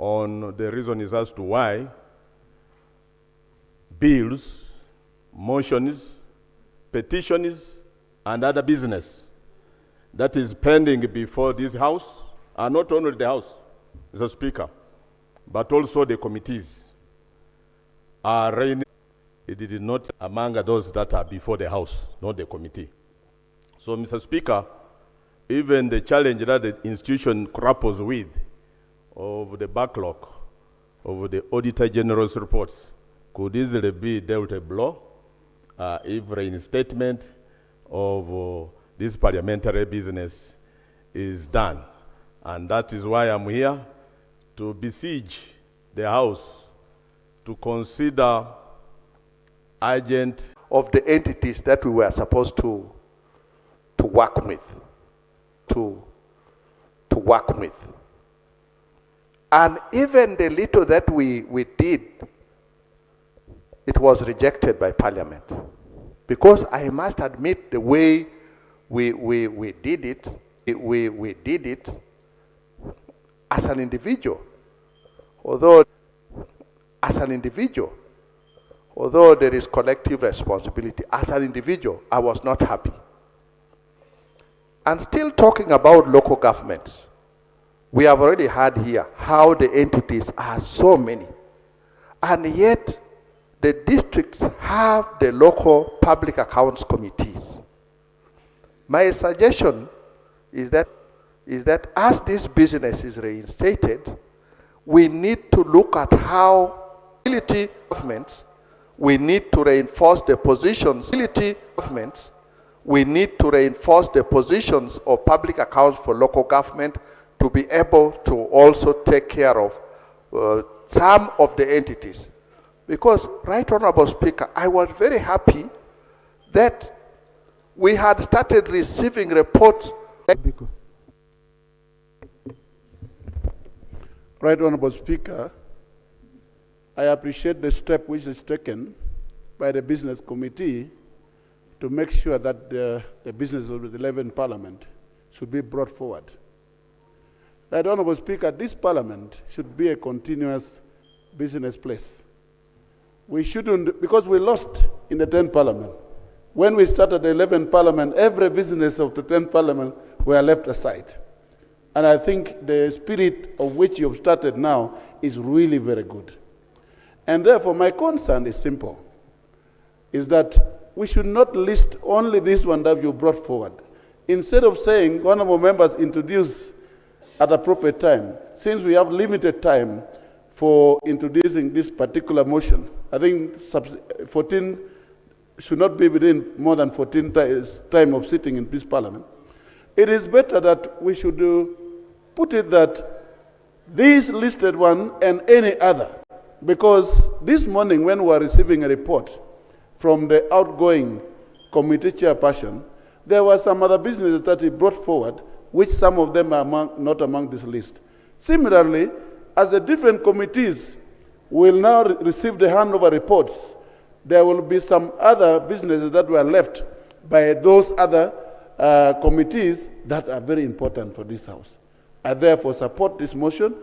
on the reasons as to why bills, motions, petitions, and other business that is pending before this House, and not only the House, Mr. Speaker, but also the committees are reigning. It is not among those that are before the House, not the committee. So, Mr. Speaker, even the challenge that the institution grapples with of the backlog of the Auditor General's reports could easily be dealt a blow if reinstatement of this parliamentary business is done. And that is why I'm here to beseech the House to consider urgent of the entities that we were supposed to work with, to work with. And even the little that we did, it was rejected by Parliament. Because I must admit the way we did it, we did it as an individual. Although there is collective responsibility, as an individual, I was not happy. And still talking about local governments, we have already heard here how the entities are so many. And yet, the districts have the local public accounts committees. My suggestion is that as this business is reinstated, we need to look at how governments, we need to reinforce the positions governments, we need to reinforce the positions of public accounts for local government to be able to also take care of some of the entities. Because, Right Honorable Speaker, I was very happy that we had started receiving reports. Right Honorable Speaker, I appreciate the step which is taken by the Business Committee to make sure that the business of the 11th Parliament should be brought forward. Right Honorable Speaker, this Parliament should be a continuous business place. We shouldn't, because we lost in the 10th Parliament. When we started the 11th Parliament, every business of the 10th Parliament were left aside. And I think the spirit of which you have started now is really very good. And therefore, my concern is simple, is that we should not list only this one that you brought forward. Instead of saying, honorable members introduce at appropriate time, since we have limited time for introducing this particular motion, I think 14 should not be within more than 14 time of sitting in this Parliament. It is better that we should put it that this listed one and any other, because this morning when we were receiving a report from the outgoing committee chairperson, there were some other businesses that he brought forward, which some of them are not among this list. Similarly, as the different committees will now receive the handover reports, there will be some other businesses that were left by those other committees that are very important for this House. I therefore support this motion,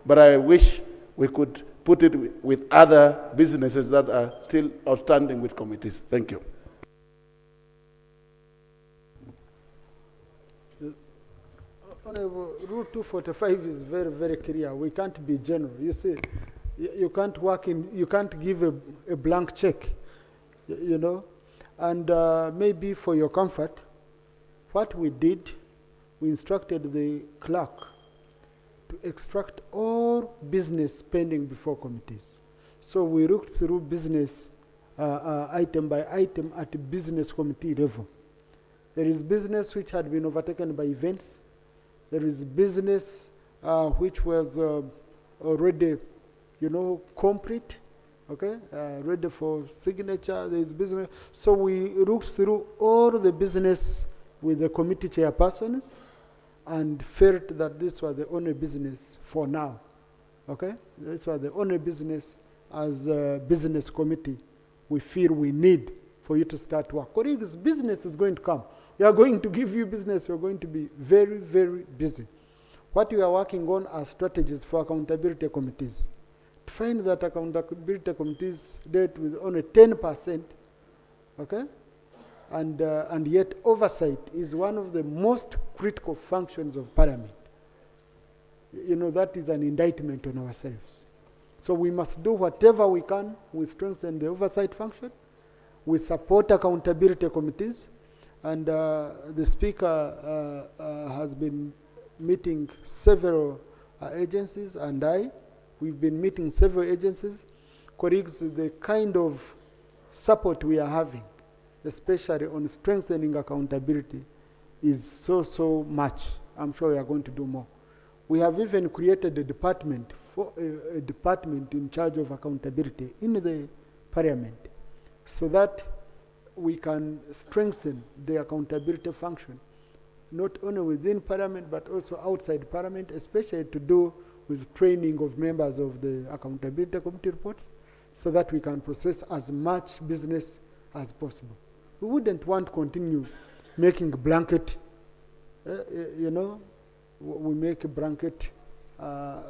but I wish we could put it with other businesses that are still outstanding with committees. Thank you. Honorable, Rule 245 is very, very clear. We can't be general. You see, you can't work in, you can't give a blank check, you know. And maybe for your comfort, what we did, we instructed the clerk to extract all business pending before committees. So we looked through business item by item at the business committee level. There is business which had been overtaken by events. There is business which was already, you know, complete, okay, ready for signature. There is business. So we looked through all the business with the committee chairpersons and felt that this was the only business for now, okay? This was the only business as a business committee we feel we need for you to start work. Colleagues, business is going to come. We are going to give you business. You're going to be very, very busy. What we are working on are strategies for accountability committees. To find that accountability committees dealt with only 10%, okay? And yet oversight is one of the most critical functions of Parliament. You know, that is an indictment on ourselves. So we must do whatever we can. We strengthen the oversight function. We support accountability committees. And the Speaker has been meeting several agencies, and we've been meeting several agencies. Colleagues, the kind of support we are having, especially on strengthening accountability, is so much. I'm sure we are going to do more. We have even created a department a department in charge of accountability in the Parliament, so that we can strengthen the accountability function, not only within Parliament but also outside Parliament, especially to do with training of members of the accountability committee reports, so that we can process as much business as possible. We wouldn't want to continue making blanket, you know, we make a blanket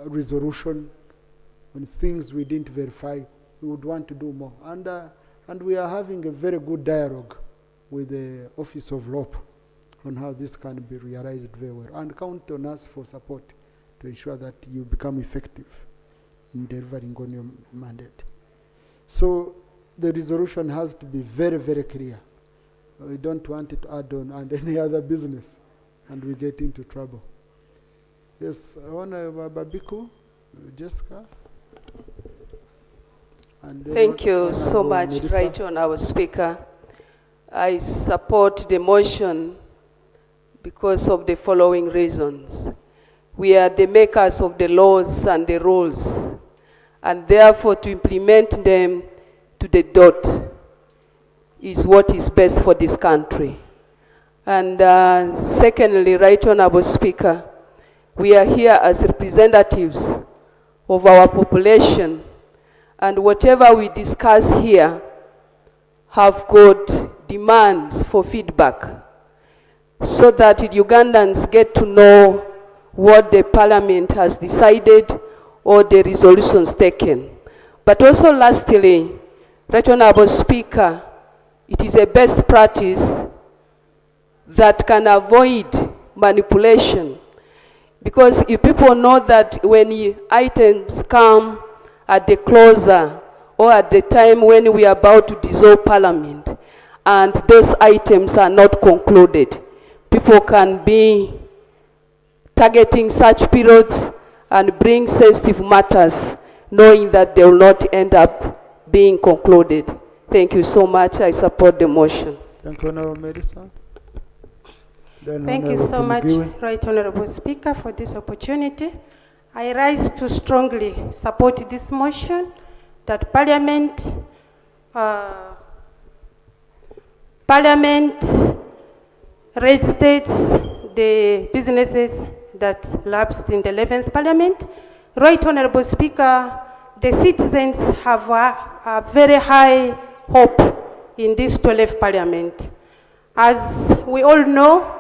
resolution on things we didn't verify. We would want to do more. And we are having a very good dialogue with the Office of LOP on how this can be realized very well. And count on us for support to ensure that you become effective in delivering on your mandate. So the resolution has to be very, very clear. We don't want it to add on and any other business, and we get into trouble. Yes, Honorable Babiku, Jessica. And thank you so much, Melissa. Right Honourable Speaker. I support the motion because of the following reasons. We are the makers of the laws and the rules, and therefore to implement them to the dot is what is best for this country. And secondly, Right Honourable Speaker, we are here as representatives of our population, and whatever we discuss here have got demands for feedback, so that Ugandans get to know what the Parliament has decided or the resolutions taken. But also lastly, Right Honourable Speaker, it is a best practice that can avoid manipulation, because if people know that when items come at the closer or at the time when we are about to dissolve Parliament and those items are not concluded, people can be targeting such periods and bring sensitive matters, knowing that they will not end up being concluded. Thank you so much. I support the motion. Thank you, Honorable Melissa. Thank you so much, Right Honourable Speaker, for this opportunity. I rise to strongly support this motion that Parliament reinstates the businesses that lapsed in the 11th Parliament. Right Honourable Speaker, the citizens have a very high hope in this 12th Parliament. As we all know,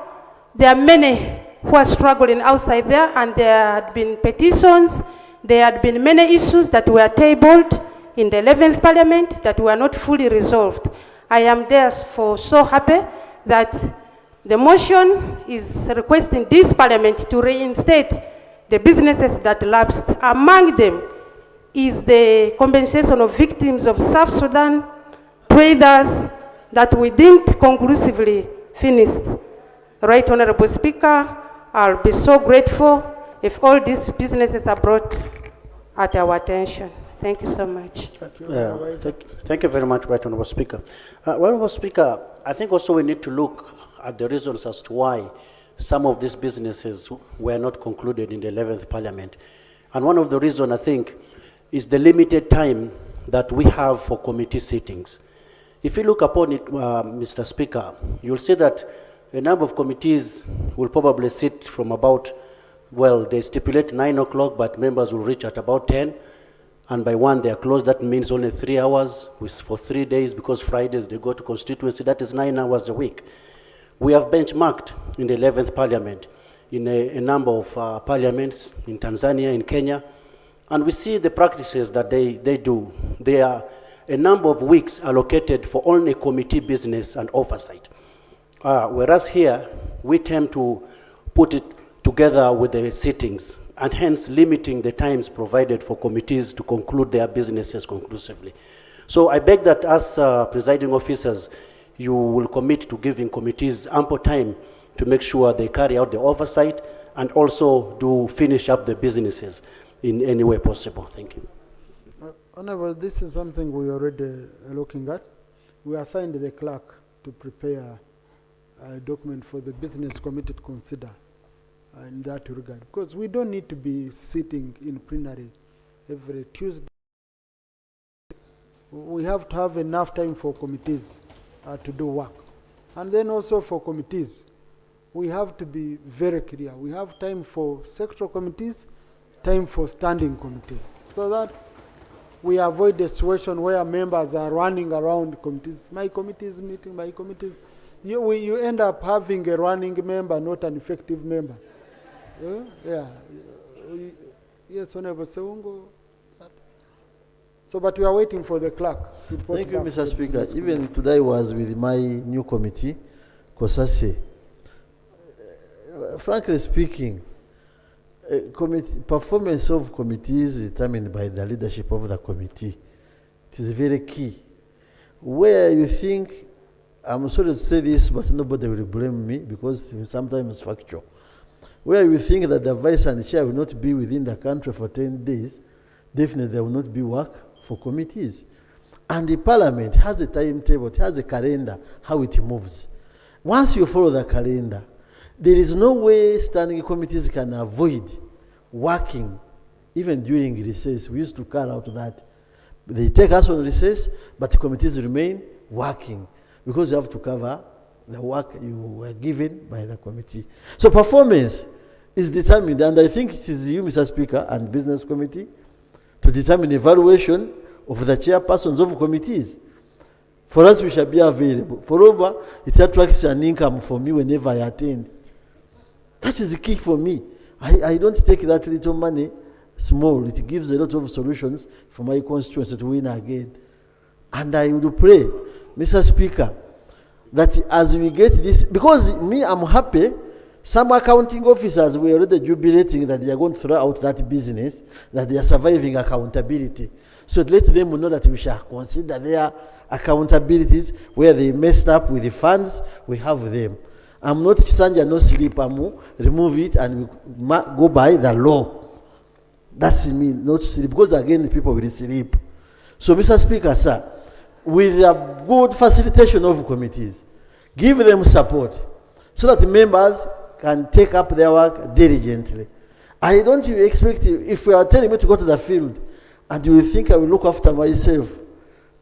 there are many who are struggling outside there, and there had been petitions, there had been many issues that were tabled in the 11th Parliament that were not fully resolved. I am therefore so happy that the motion is requesting this Parliament to reinstate the businesses that lapsed. Among them is the compensation of victims of South Sudan traders that we didn't conclusively finish. Right Honourable Speaker, I'll be so grateful if all these businesses are brought at our attention. Thank you so much. Thank you very much, Right Honourable Speaker. Honourable Speaker, I think also we need to look at the reasons as to why some of these businesses were not concluded in the 11th Parliament. And one of the reasons, I think, is the limited time that we have for committee sittings. If you look upon it, Mr. Speaker, you'll see that a number of committees will probably sit from about, well, they stipulate 9 o'clock, but members will reach at about 10, and by 1 they are closed. That means only 3 hours for 3 days, because Fridays they go to constituency. That is 9 hours a week. We have benchmarked in the 11th Parliament. in a number of parliaments in Tanzania, in Kenya, and we see the practices that they do. There are a number of weeks allocated for only committee business and oversight. Whereas here, we tend to put it together with the sittings, and hence limiting the times provided for committees to conclude their businesses conclusively. So I beg that as presiding officers, you will commit to giving committees ample time to make sure they carry out the oversight and also do finish up the businesses in any way possible. Thank you. Honorable, this is something we already looking at. We assigned the clerk to prepare a document for the business committee to consider in that regard, because we don't need to be sitting in plenary every Tuesday. We have to have enough time for committees to do work. And then also for committees, we have to be very clear. We have time for sectoral committees, time for standing committees, so that we avoid the situation where members are running around committees. My committee is meeting, my committees. You end up having a running member, not an effective member. Yeah. Yes, Honorable Seungo. So, but we are waiting for the clerk. Thank you, Mr. Speaker. Even today was with my new committee, COSASE. Frankly speaking, performance of committees is determined by the leadership of the committee. It is very key. Where you think, I'm sorry to say this, but nobody will blame me because sometimes it's factual. Where you think that the vice and chair will not be within the country for 10 days, definitely there will not be work for committees. And the parliament has a timetable, it has a calendar, how it moves. Once you follow the calendar, there is no way standing committees can avoid working, even during recess. We used to carry out that. They take us on recess, but committees remain working because you have to cover the work you were given by the committee. So performance is determined, and I think it is you, Mr. Speaker, and Business Committee to determine evaluation of the chairpersons of committees. For us, we shall be available. Moreover, it attracts an income for me whenever I attend. That is the key for me. I don't take that little money small. It gives a lot of solutions for my constituency to win again. And I would pray, Mr. Speaker, that as we get this, because me, I'm happy, some accounting officers were already jubilating that they are going to throw out that business, that they are surviving accountability. So let them know that we shall consider their accountabilities, where they messed up with the funds, we have them. I'm not Chisanja, no sleep, remove it and we go by the law. That's me, not sleep, because again, the people will sleep. So, Mr. Speaker, sir, with a good facilitation of committees, give them support so that the members can take up their work diligently. I don't expect, if you are telling me to go to the field and you will think I will look after myself,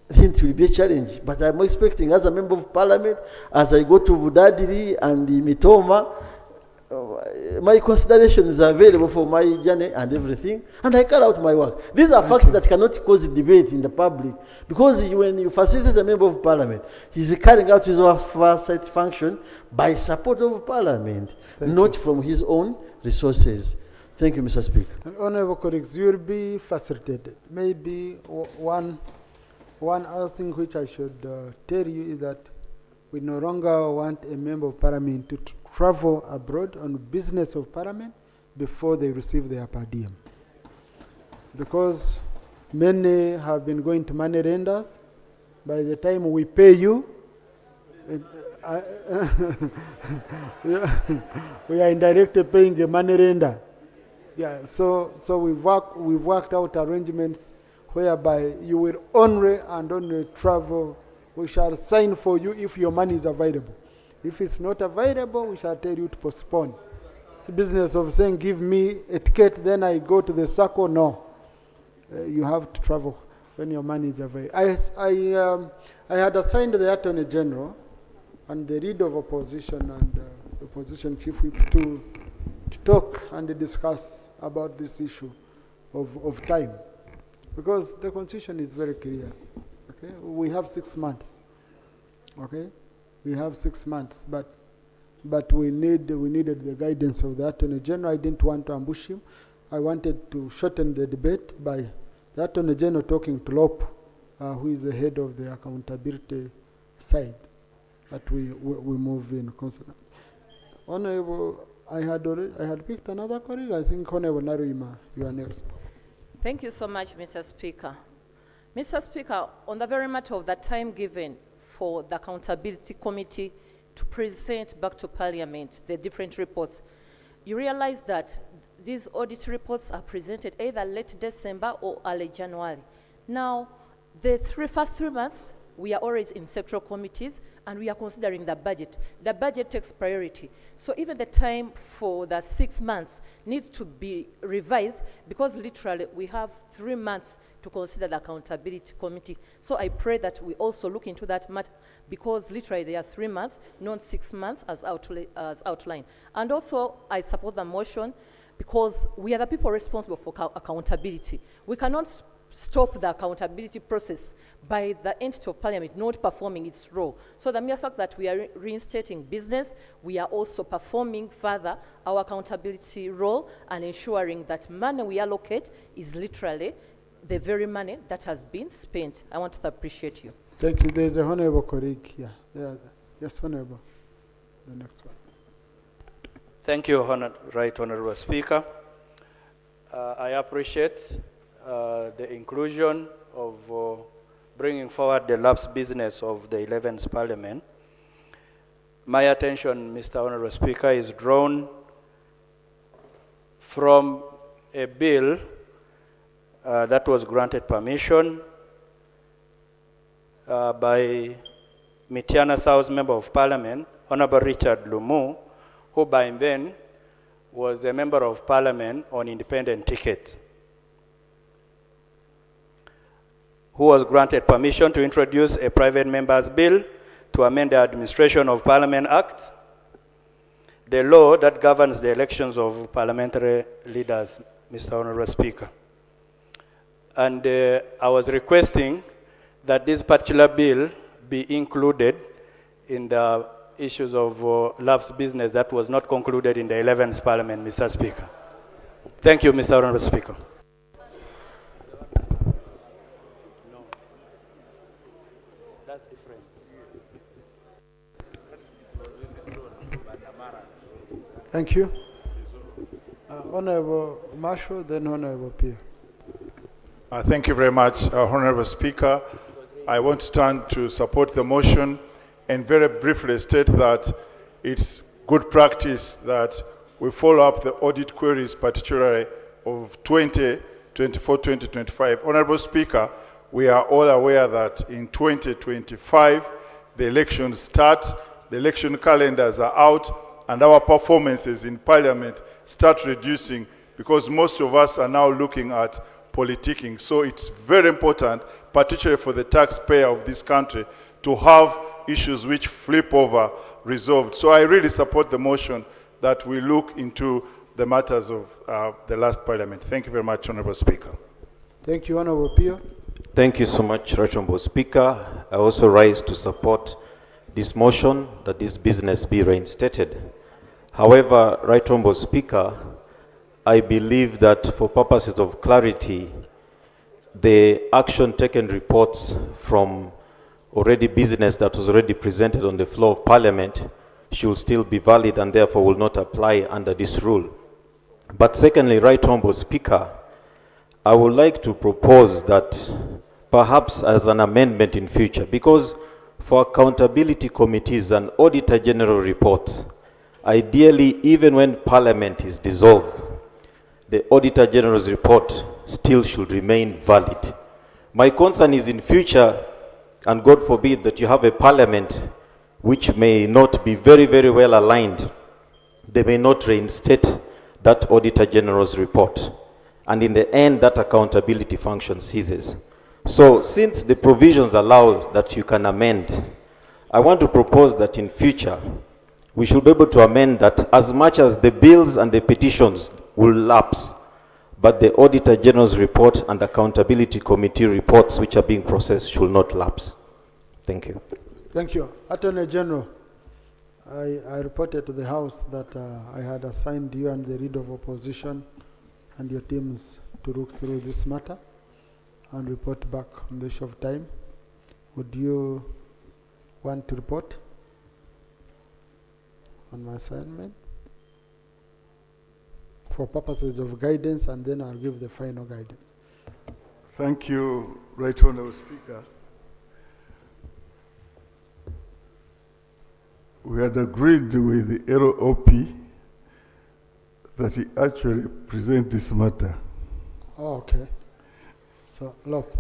then it will be a challenge. But I'm expecting, as a member of parliament, as I go to Budadiri and Mitoma, my considerations are available for my journey and everything, and I carry out my work. These are facts that cannot cause debate in the public, because when you facilitate a member of parliament, he's carrying out his oversight function by support of parliament, not from his own resources. Thank you, Mr. Speaker. And honorable colleagues, you will be facilitated. Maybe one other thing which I should tell you is that we no longer want a member of parliament to travel abroad on business of parliament before they receive their per diem. Because many have been going to money lenders. By the time we pay you, we are indirectly paying a money lender. Yeah, so we've worked out arrangements whereby you will only travel. We shall sign for you if your money is available. If it's not available, we shall tell you to postpone. The business of saying, give me a ticket, then I go to the circle, no. You have to travel when your money is available. I had assigned the Attorney General and the leader of opposition and the opposition chief whip to talk and discuss about this issue of time. Because the Constitution is very clear. Okay? We have 6 months. Okay? We have 6 months, but but we needed the guidance of the Attorney General. I didn't want to ambush him. I wanted to shorten the debate by the Attorney General talking to Lopu, who is the head of the accountability side, that we move in consonant. Honorable, I had picked another colleague. I think Honorable Naruima, you are next. Thank you so much, Mr. Speaker. Mr. Speaker, on the very matter of the time given for the Accountability Committee to present back to Parliament the different reports, you realize that these audit reports are presented either late December or early January. Now, the first 3 months, we are always in sectoral committees and we are considering the budget. The budget takes priority. So even the time for the 6 months needs to be revised because literally we have 3 months to consider the accountability committee. So I pray that we also look into that matter because literally there are 3 months, not 6 months as outlined. And also I support the motion because we are the people responsible for accountability. We cannot stop the accountability process by the entity of Parliament not performing its role. So the mere fact that we are reinstating business, we are also performing further our accountability role and ensuring that money we allocate is literally the very money that has been spent. I want to appreciate you. Thank you. There's a honorable colleague here. Yes, honorable. The next one. Thank you, Right Honorable Speaker. I appreciate the inclusion of bringing forward the lapsed business of the 11th Parliament. My attention, Mr. Honorable Speaker, is drawn from a bill that was granted permission by Mitiana South Member of Parliament, Honorable Richard Lumu, who by then was a Member of Parliament on independent ticket, who was granted permission to introduce a private member's bill to amend the Administration of Parliament Act, the law that governs the elections of parliamentary leaders, Mr. Honorable Speaker. And I was requesting that this particular bill be included in the issues of lapsed business that was not concluded in the 11th Parliament, Mr. Speaker. Thank you, Mr. Honorable Speaker. Thank you. Honorable Marshall, then Honorable Pierre. Thank you very much, Honorable Speaker. I want to stand to support the motion and very briefly state that it's good practice that we follow up the audit queries, particularly of 2024, 2025. Honorable Speaker, we are all aware that in 2025, the elections start, the election calendars are out, and our performances in Parliament start reducing because most of us are now looking at politicking. So it's very important, particularly for the taxpayer of this country, to have issues which flip over resolved. So I really support the motion that we look into the matters of the last Parliament. Thank you very much, Honorable Speaker. Thank you, Honorable Pierre. Thank you so much, Right Honorable Speaker. I also rise to support this motion that this business be reinstated. However, Right Honorable Speaker, I believe that for purposes of clarity, the action taken reports from already business that was already presented on the floor of Parliament should still be valid and therefore will not apply under this rule. But secondly, Right Honorable Speaker, I would like to propose that perhaps as an amendment in future, because for accountability committees and Auditor General reports, ideally, even when Parliament is dissolved, the Auditor General's report still should remain valid. My concern is in future, and God forbid that you have a Parliament which may not be very, very well aligned. They may not reinstate that Auditor General's report. And in the end, that accountability function ceases. So since the provisions allow that you can amend, I want to propose that in future, we should be able to amend that as much as the bills and the petitions will lapse, but the Auditor General's report and Accountability Committee reports which are being processed should not lapse. Thank you. Thank you. Attorney General, I reported to the House that I had assigned you and the Leader of Opposition and your teams to look through this matter and report back on the issue of time. Would you want to report on my assignment? For purposes of guidance, and then I'll give the final guidance. Thank you, Right Honourable Speaker. We had agreed with the LOP that he actually present this matter. Oh, okay. So, look,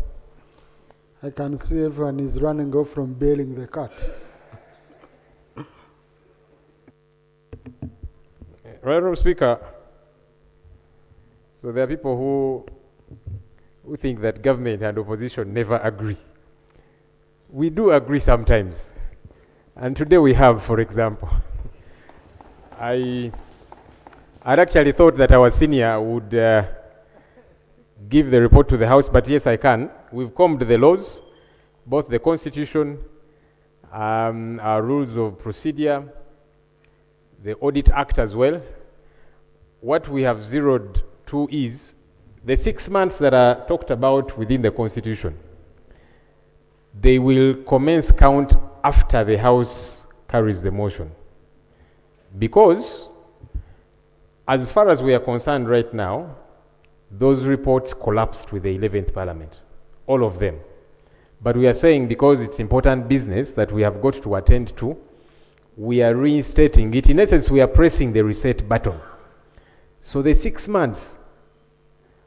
I can see everyone is running off from bailing the cat. Right, Honourable Speaker. So there are people who think that government and opposition never agree. We do agree sometimes. And today we have, for example, I'd actually thought that our senior would give the report to the House, but yes, I can. We've combed the laws, both the Constitution, our rules of procedure, the Audit Act as well. What we have zeroed to is the 6 months that are talked about within the Constitution. They will commence count after the House carries the motion. Because, as far as we are concerned right now, those reports collapsed with the 11th Parliament, all of them. But we are saying because it's important business that we have got to attend to, we are reinstating it. In essence, we are pressing the reset button. So the 6 months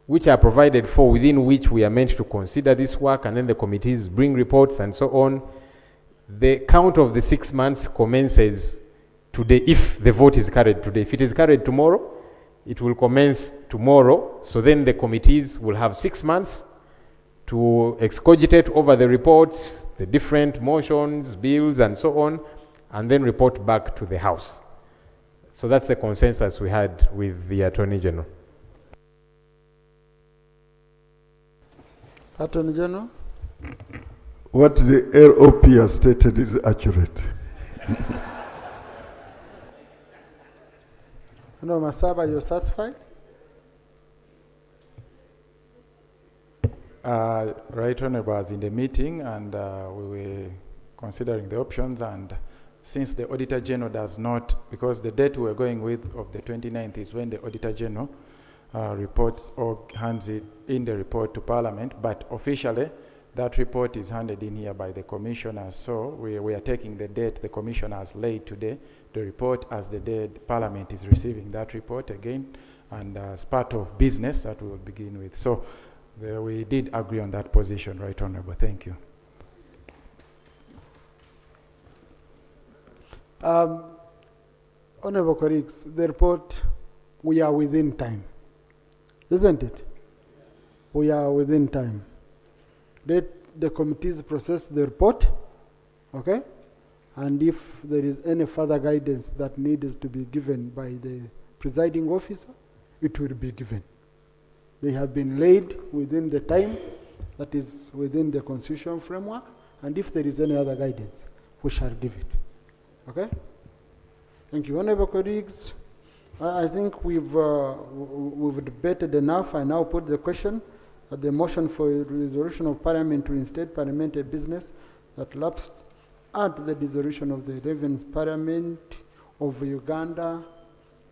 which are provided for, within which we are meant to consider this work, and then the committees bring reports and so on, the count of the 6 months commences today if the vote is carried today. If it is carried tomorrow, it will commence tomorrow. So then the committees will have 6 months to excogitate over the reports, the different motions, bills, and so on, and then report back to the House. So that's the consensus we had with the Attorney General. Attorney General? What the LOP has stated is accurate. No, Masaba, you're satisfied? Right Honourable was in the meeting, and we were considering the options, and since the Auditor General does not, because the date we're going with of the 29th is when the Auditor General reports or hands it in the report to Parliament, but officially that report is handed in here by the Commissioner. So we are taking the date the Commissioner has laid today, the report, as the day the Parliament is receiving that report again, and as part of business that we will begin with. So we did agree on that position, Right Honourable. Thank you. Honourable colleagues, the report, we are within time, isn't it? We are within time. Let the committees process the report, okay? And if there is any further guidance that needs to be given by the presiding officer, it will be given. They have been laid within the time that is within the constitutional framework, and if there is any other guidance, we shall give it. Okay? Thank you. Honourable colleagues, I think we've debated enough. I now put the question that the motion for a resolution of Parliament to reinstate parliamentary business that lapsed at the dissolution of the 11th Parliament of Uganda,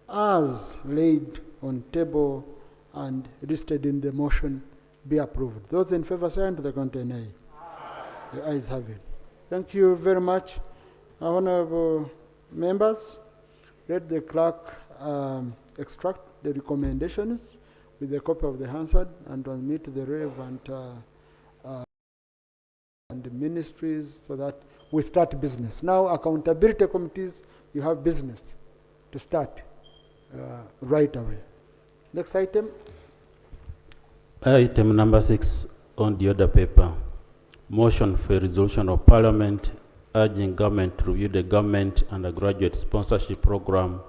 as laid on table and listed in the motion, be approved. Those in favour say aye, to the contrary nay. The ayes have it. Thank you very much. Honourable members, let the clerk extract the recommendations with a copy of the Hansard and transmit to the relevant and the ministries so that we start business. Now, accountability committees, you have business to start right away. Next item. Item number 6 on the order paper. Motion for a resolution of Parliament urging government to review the government undergraduate sponsorship program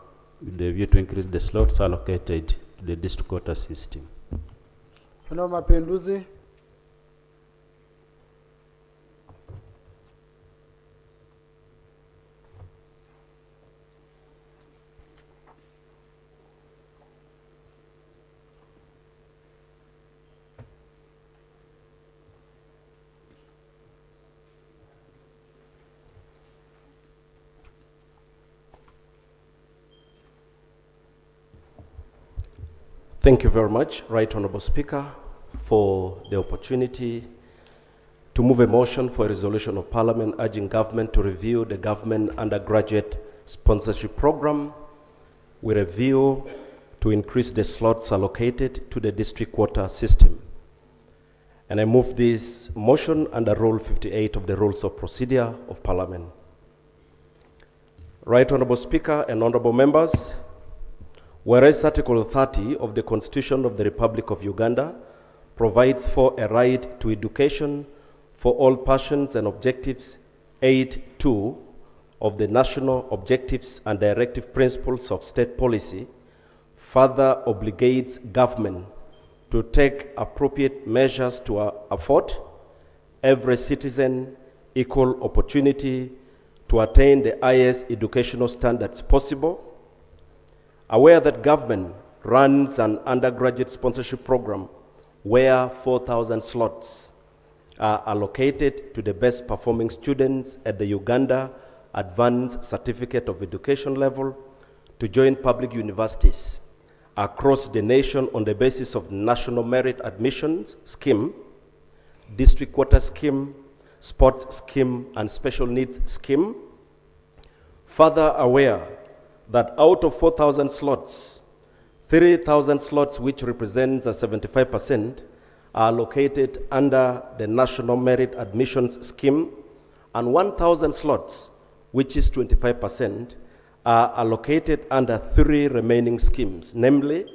with the view to increase the slots allocated to the district quota system. Honourable Mapenduzi. Thank you very much, Right Honorable Speaker, for the opportunity to move a motion for a resolution of Parliament urging government to review the government undergraduate sponsorship program with a view to increase the slots allocated to the district quota system. And I move this motion under Rule 58 of the Rules of Procedure of Parliament. Right Honorable Speaker and Honorable Members, whereas Article 30 of the Constitution of the Republic of Uganda provides for a right to education for all persons and objectives, 8.2 of the National Objectives and Directive Principles of State Policy further obligates government to take appropriate measures to afford every citizen equal opportunity to attain the highest educational standards possible. Aware that government runs an undergraduate sponsorship program where 4,000 slots are allocated to the best performing students at the Uganda Advanced Certificate of Education level to join public universities across the nation on the basis of National Merit Admissions Scheme, District Quota Scheme, Sports Scheme, and Special Needs Scheme. Further aware that out of 4,000 slots, 3,000 slots, which represents 75%, are located under the National Merit Admissions Scheme, and 1,000 slots, which is 25%, are allocated under 3 remaining schemes, namely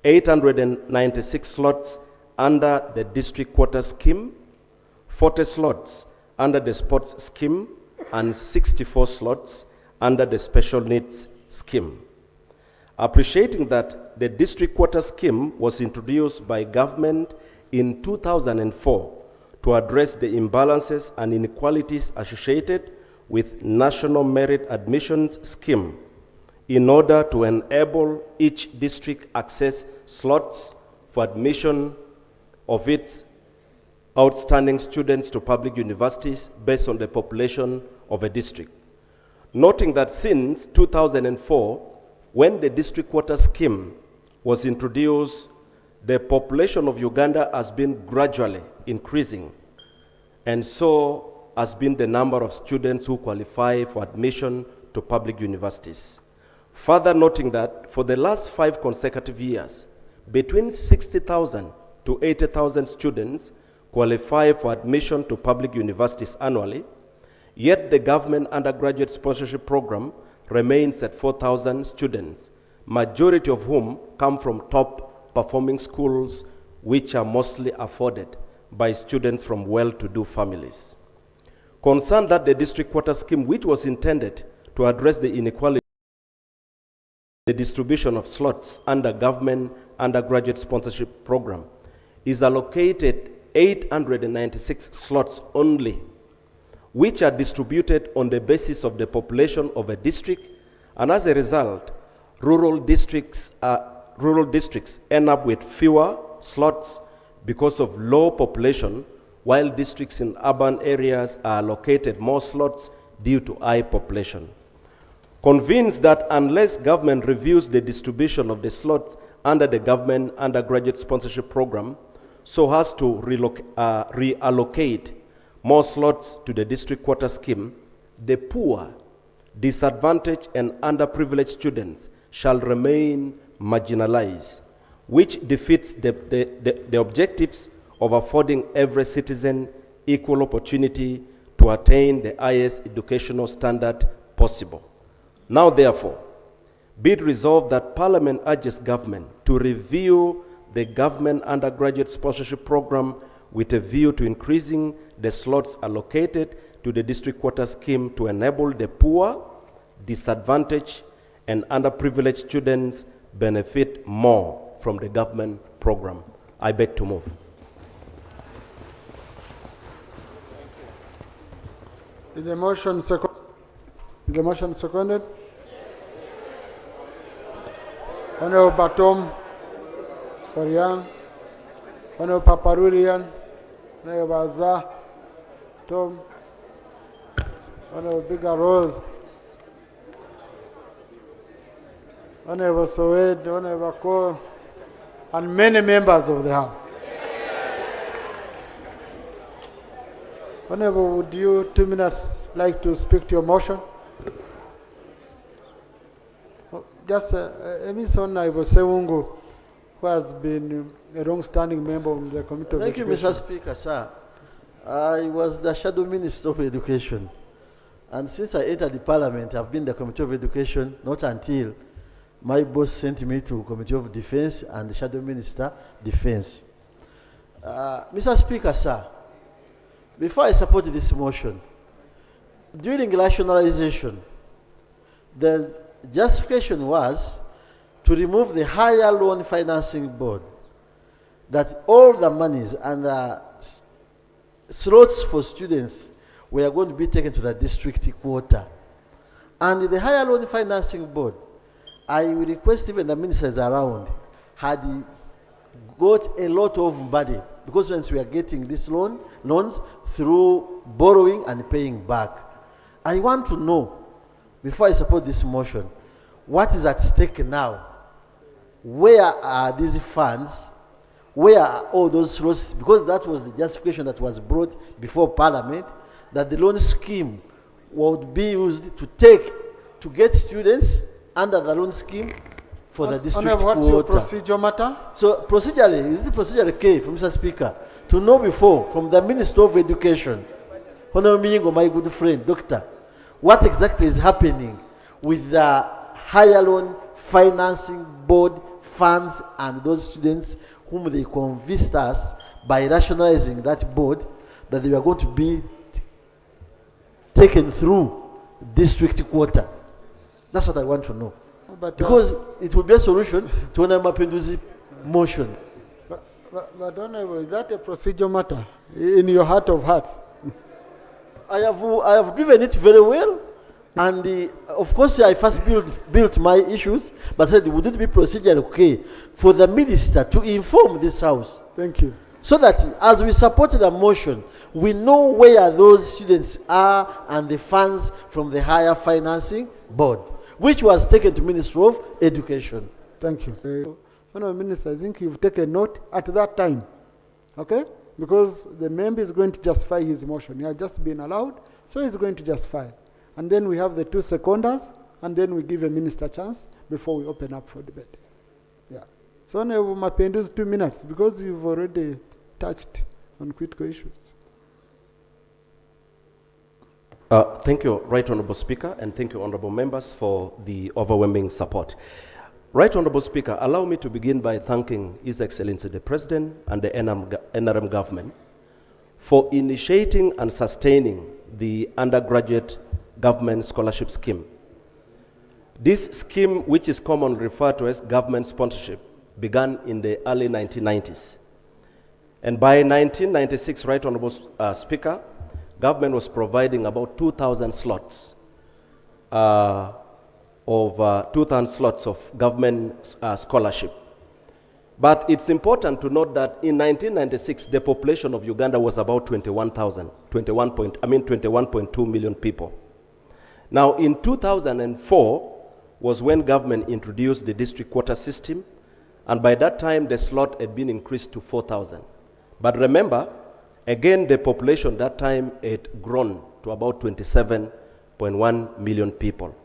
896 slots under the District Quota Scheme, 40 slots under the Sports Scheme, and 64 slots under the Special Needs Scheme. Appreciating that the District Quota Scheme was introduced by government in 2004 to address the imbalances and inequalities associated with National Merit Admissions Scheme in order to enable each district access slots for admission of its outstanding students to public universities based on the population of a district. Noting that since 2004, when the District Quota Scheme was introduced, the population of Uganda has been gradually increasing, and so has been the number of students who qualify for admission to public universities. Further noting that for the last 5 consecutive years, between 60,000 to 80,000 students qualify for admission to public universities annually, yet the government undergraduate sponsorship program remains at 4,000 students, majority of whom come from top performing schools, which are mostly afforded by students from well-to-do families. Concerned that the District Quota Scheme, which was intended to address the inequality, the distribution of slots under government undergraduate sponsorship program, is allocated 896 slots only, which are distributed on the basis of the population of a district, and as a result, rural districts end up with fewer slots because of low population, while districts in urban areas are allocated more slots due to high population. Convinced that unless government reviews the distribution of the slots under the government undergraduate sponsorship program so as to reallocate more slots to the District Quota Scheme, the poor, disadvantaged, and underprivileged students shall remain marginalized, which defeats the objectives of affording every citizen equal opportunity to attain the highest educational standard possible. Now, therefore, be it resolved that Parliament urges government to review the government undergraduate sponsorship program with a view to increasing the slots allocated to the District Quota Scheme to enable the poor, disadvantaged, and underprivileged students benefit more from the government program. I beg to move. Is the motion seconded? Is the motion seconded? Honorable Batom, Farian, Honorable Paparurian, Honorable Azza, Tom, Honorable Bigger Rose, Honorable Soed, Honorable Cole, and many members of the House. Honorable, would you 2 minutes like to speak to your motion? Just Ms. Honorable Sewungu, who has been a long-standing member of the Committee of Thank you, Education. Mr. Speaker, sir. I was the Shadow Minister of Education. And since I entered the Parliament, I've been the Committee of Education, not until my boss sent me to Committee of Defense and the Shadow Minister, Defense. Mr. Speaker, sir, before I support this motion, during rationalization, the justification was to remove the higher loan financing board, that all the monies and slots for students were going to be taken to the district quota. And the higher loan financing board, I will request even the ministers around had got a lot of money, because once we are getting these loans through borrowing and paying back. I want to know, before I support this motion, what is at stake now? Where are these funds? Where are all those loans? Because that was the justification that was brought before Parliament, that the loan scheme would be used to get students under the loan scheme for the district Honorable, what's quota. your procedure matter? So procedurally, is the procedure key from Mr. Speaker to know before from the Minister of Education, Honorable Mingo, my good friend, Doctor, what exactly is happening with the higher loan financing board funds and those students whom they convinced us by rationalizing that board that they were going to be taken through district quota. That's what I want to know. But, because it will be a solution to Honorable Mapenduzi's motion. But Honorable, is that a procedure matter in your heart of hearts? I have driven it very well, and of course I first built my issues, but said would it be procedure okay for the minister to inform this House? Thank you. So that as we support the motion, we know where those students are and the funds from the higher financing board, which was taken to Ministry of Education. Thank you. Honorable Minister, I think you've taken note at that time, okay? Because the member is going to justify his motion. He has just been allowed, so he's going to justify. And then we have the two seconders, and then we give a minister a chance before we open up for debate. Yeah. So Honorable Mapenduzi, 2 minutes, because you've already touched on critical issues. Thank you, Right Honourable Speaker, and thank you, honourable members, for the overwhelming support. Right Honourable Speaker, allow me to begin by thanking His Excellency the President and the NRM government for initiating and sustaining the undergraduate government scholarship scheme. This scheme, which is commonly referred to as government sponsorship, began in the early 1990s. And by 1996, Right Honourable Speaker, government was providing about 2,000 slots of 2,000 slots of government scholarship. But it's important to note that in 1996, the population of Uganda was about 21.2 million people. Now, in 2004 was when government introduced the district quota system, and by that time, the slot had been increased to 4,000. But remember, again, the population that time had grown to about 27.1 million people.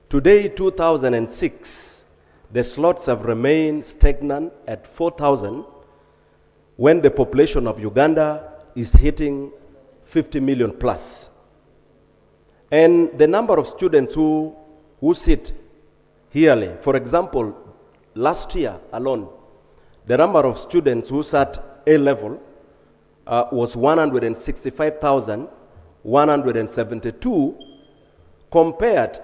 Today, 2006, the slots have remained stagnant at 4,000 when the population of Uganda is hitting 50 million plus. And the number of students who sit yearly, for example, last year alone, the number of students who sat A-level was 165,172 compared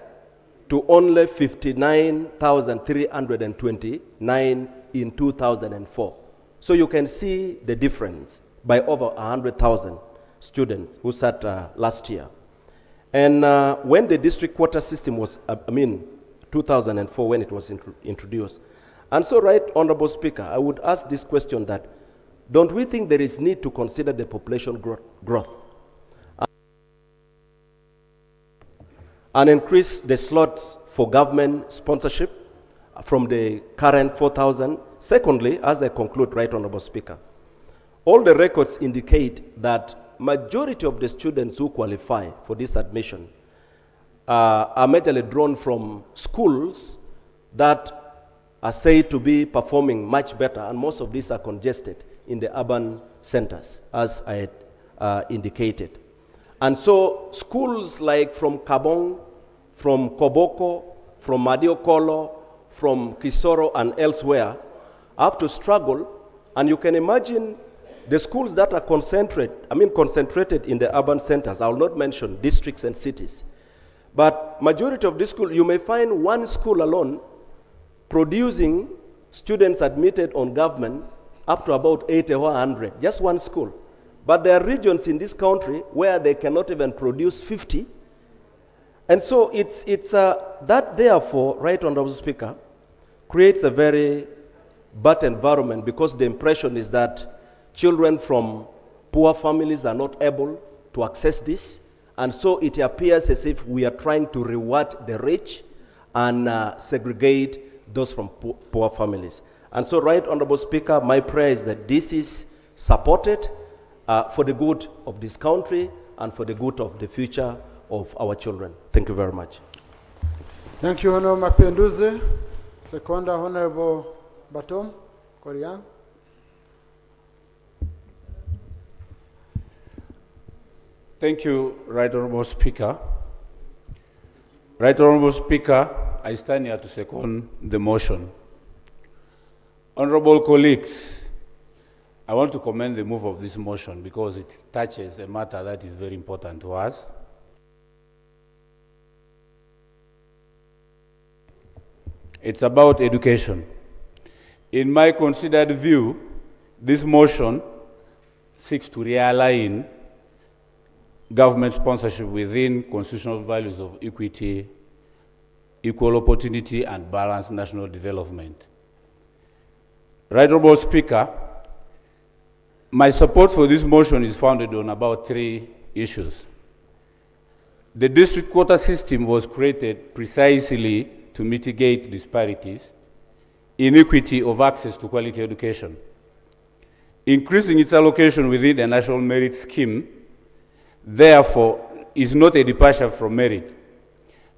to only 59,329 in 2004. So you can see the difference by over 100,000 students who sat last year. And when the district quota system was, 2004 when it was introduced. And so, Right Honourable Speaker, I would ask this question that, don't we think there is need to consider the population growth and increase the slots for government sponsorship from the current 4,000. Secondly, as I conclude, Right Honorable Speaker, all the records indicate that majority of the students who qualify for this admission are majorly drawn from schools that are said to be performing much better, and most of these are congested in the urban centers, as I had indicated. And so schools like from Kabong, from Koboko, from Madiokolo, from Kisoro and elsewhere have to struggle, and you can imagine the schools that are concentrated in the urban centers. I will not mention districts and cities, but majority of these schools, you may find one school alone producing students admitted on government up to about 80 or 100, just one school. But there are regions in this country where they cannot even produce 50. And so that therefore, Right Honorable Speaker, creates a very bad environment, because the impression is that children from poor families are not able to access this. And so it appears as if we are trying to reward the rich and segregate those from poor families. And so, Right Honorable Speaker, my prayer is that this is supported for the good of this country and for the good of the future of our children. Thank you very much. Thank you, Honorable Mapenduze. Second, Honorable Batom Koriang. Thank you, Right Honorable Speaker. Right Honorable Speaker, I stand here to second the motion. Honorable colleagues, I want to commend the move of this motion because it touches a matter that is very important to us. It's about education. In my considered view, this motion seeks to realign government sponsorship within constitutional values of equity, equal opportunity, and balanced national development. Right Honorable Speaker, my support for this motion is founded on about 3 issues. The district quota system was created precisely to mitigate disparities, inequity of access to quality education. Increasing its allocation within the national merit scheme, therefore, is not a departure from merit.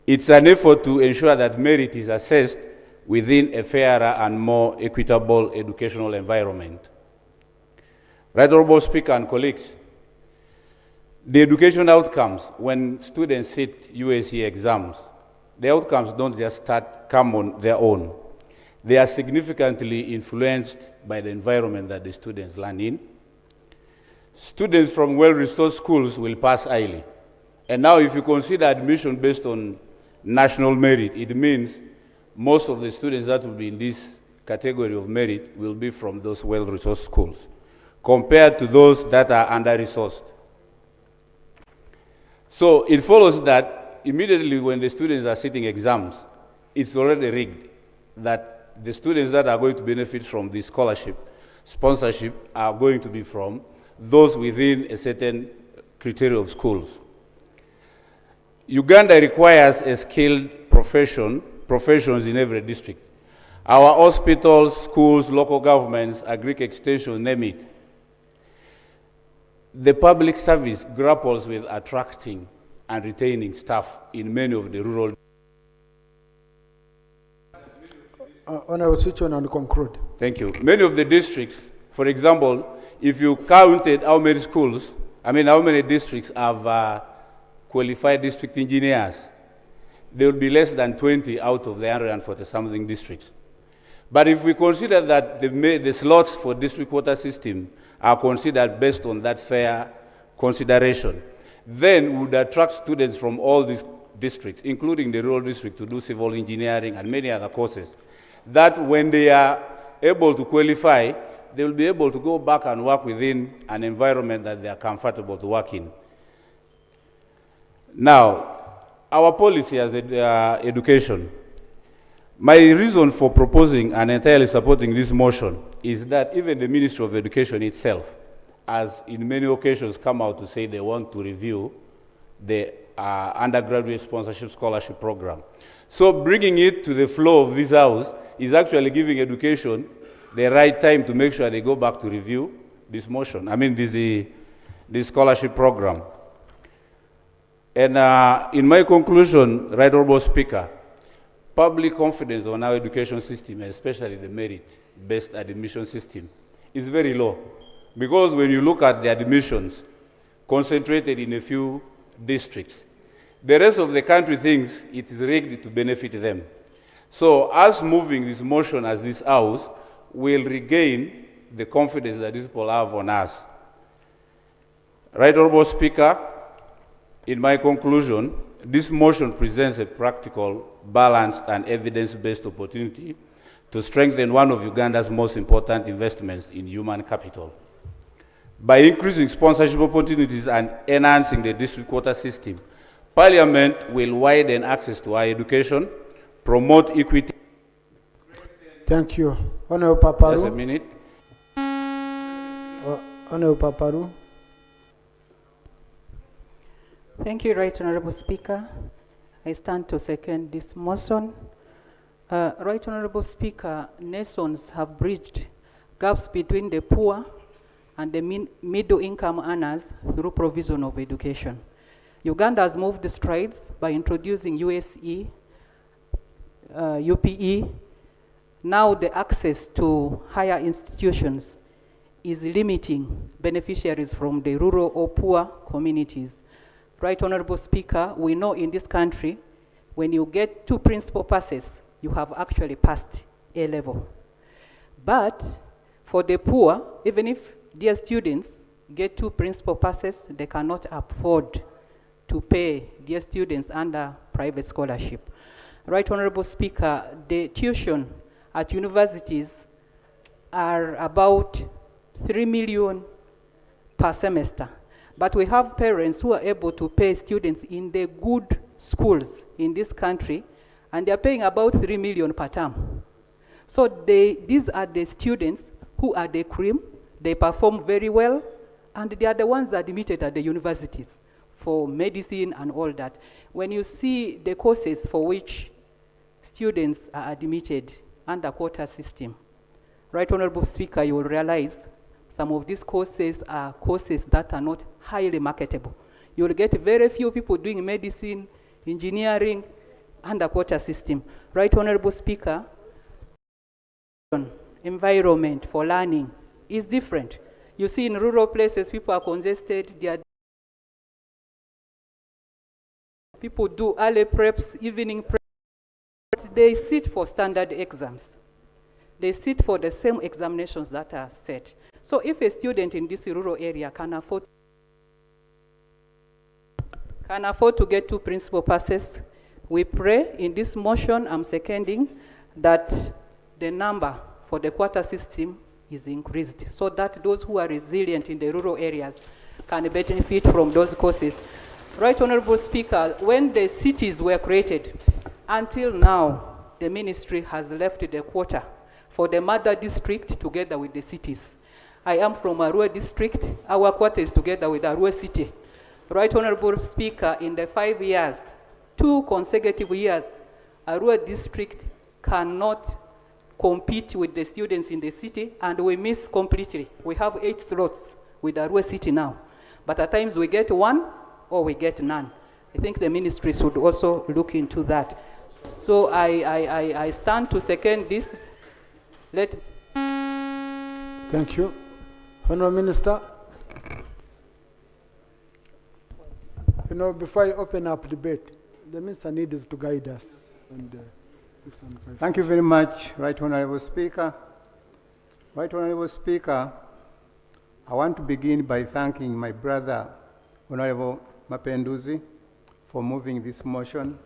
It's an effort to ensure that merit is assessed within a fairer and more equitable educational environment. Right Honorable Speaker and colleagues, the education outcomes when students sit USC exams, the outcomes don't just come on their own. They are significantly influenced by the environment that the students learn in. Students from well-resourced schools will pass highly. And now if you consider admission based on national merit, it means most of the students that will be in this category of merit will be from those well-resourced schools, compared to those that are under-resourced. So it follows that immediately when the students are sitting exams, it's already rigged that the students that are going to benefit from this scholarship, sponsorship, are going to be from those within a certain criteria of schools. Uganda requires a skilled professions in every district. Our hospitals, schools, local governments, agric extension, name it. The public service grapples with attracting and retaining staff in many of the rural. Honorable switch on and conclude. Thank you. Many of the districts, for example, if you counted how many schools, how many districts have qualified district engineers, there will be less than 20 out of the 140-something districts. But if we consider that the slots for district quota system are considered based on that fair consideration, then we would attract students from all these districts, including the rural district, to do civil engineering and many other courses, that when they are able to qualify, they will be able to go back and work within an environment that they are comfortable to work in. Now, our policy as education, my reason for proposing and entirely supporting this motion is that even the Ministry of Education itself has in many occasions come out to say they want to review the undergraduate sponsorship scholarship program. So bringing it to the floor of this House is actually giving education the right time to make sure they go back to review this motion, this scholarship program. And in my conclusion, Right Honorable Speaker, public confidence on our education system, especially the merit-based admission system, is very low. Because when you look at the admissions concentrated in a few districts, the rest of the country thinks it is rigged to benefit them. So us moving this motion as this House will regain the confidence that these people have on us. Right Honorable Speaker, in my conclusion, this motion presents a practical, balanced, and evidence-based opportunity to strengthen one of Uganda's most important investments in human capital. By increasing sponsorship opportunities and enhancing the district quota system, Parliament will widen access to higher education, promote equity. Thank you. Honorable Paparu. Just a minute. Honorable Paparu. Thank you, Right Honorable Speaker. I stand to second this motion. Right Honorable Speaker, nations have bridged gaps between the poor and the middle income earners through provision of education. Uganda has moved strides by introducing USE, UPE. Now the access to higher institutions is limiting beneficiaries from the rural or poor communities. Right Honorable Speaker, we know in this country, when you get 2 principal passes, you have actually passed A level. But for the poor, even if their students get 2 principal passes, they cannot afford to pay their students under private scholarship. Right Honorable Speaker, the tuition at universities are about 3 million per semester. But we have parents who are able to pay students in the good schools in this country, and they're paying about 3 million per term. So these are the students who are the cream, they perform very well, and they are the ones admitted at the universities for medicine and all that. When you see the courses for which students are admitted under quota system, Right Honorable Speaker, you will realize some of these courses are courses that are not highly marketable. You will get very few people doing medicine, engineering, under quota system. Right Honorable Speaker, environment for learning is different. You see in rural places, people are congested, people do early preps, evening preps, they sit for standard exams. They sit for the same examinations that are set. So if a student in this rural area can afford to get 2 principal passes, we pray in this motion, I'm seconding, that the number for the quota system is increased so that those who are resilient in the rural areas can benefit from those courses. Right Honorable Speaker, when the cities were created, until now, the ministry has left the quota for the mother district together with the cities. I am from Arua district. Our quota is together with Arua city. Right Honorable Speaker, in the 5 years, 2 consecutive years, Arua district cannot compete with the students in the city, and we miss completely. We have 8 slots with Arua city now. But at times we get 1 or we get none. I think the ministry should also look into that. So I stand to second this. Thank you. Honourable Minister. You know, before I open up debate, the Minister needs to guide us. And, thank you very much, Right Honourable Speaker. Right Honourable Speaker, I want to begin by thanking my brother, Honourable Mapenduzi, for moving this motion,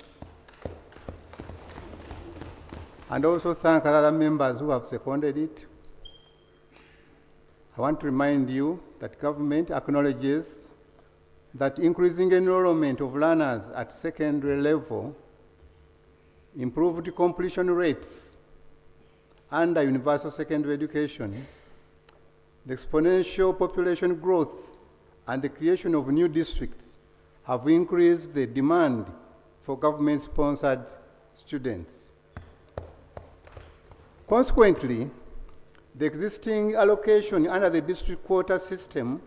and also thank other members who have seconded it. I want to remind you that government acknowledges that increasing enrollment of learners at secondary level, improved completion rates under universal secondary education, the exponential population growth, and the creation of new districts have increased the demand for government-sponsored students. Consequently, the existing allocation under the district quota system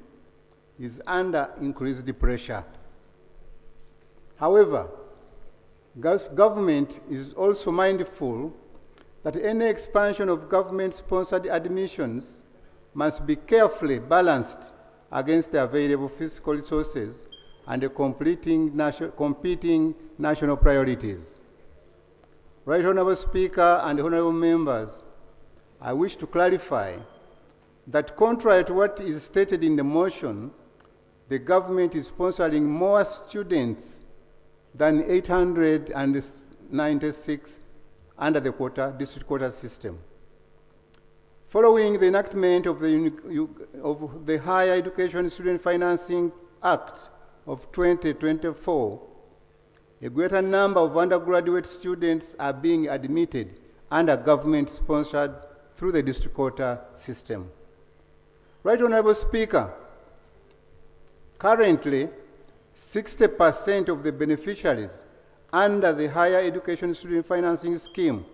is under increased pressure. However, government is also mindful that any expansion of government-sponsored admissions must be carefully balanced against the available fiscal resources and the competing national priorities. Right Honourable Speaker and Honourable Members, I wish to clarify that contrary to what is stated in the motion, the government is sponsoring more students than 896 under the district quota system. Following the enactment of the Higher Education Student Financing Act of 2024, a greater number of undergraduate students are being admitted under government-sponsored through the district quota system. Right Honourable Speaker, currently 60% of the beneficiaries under the Higher Education Student Financing Scheme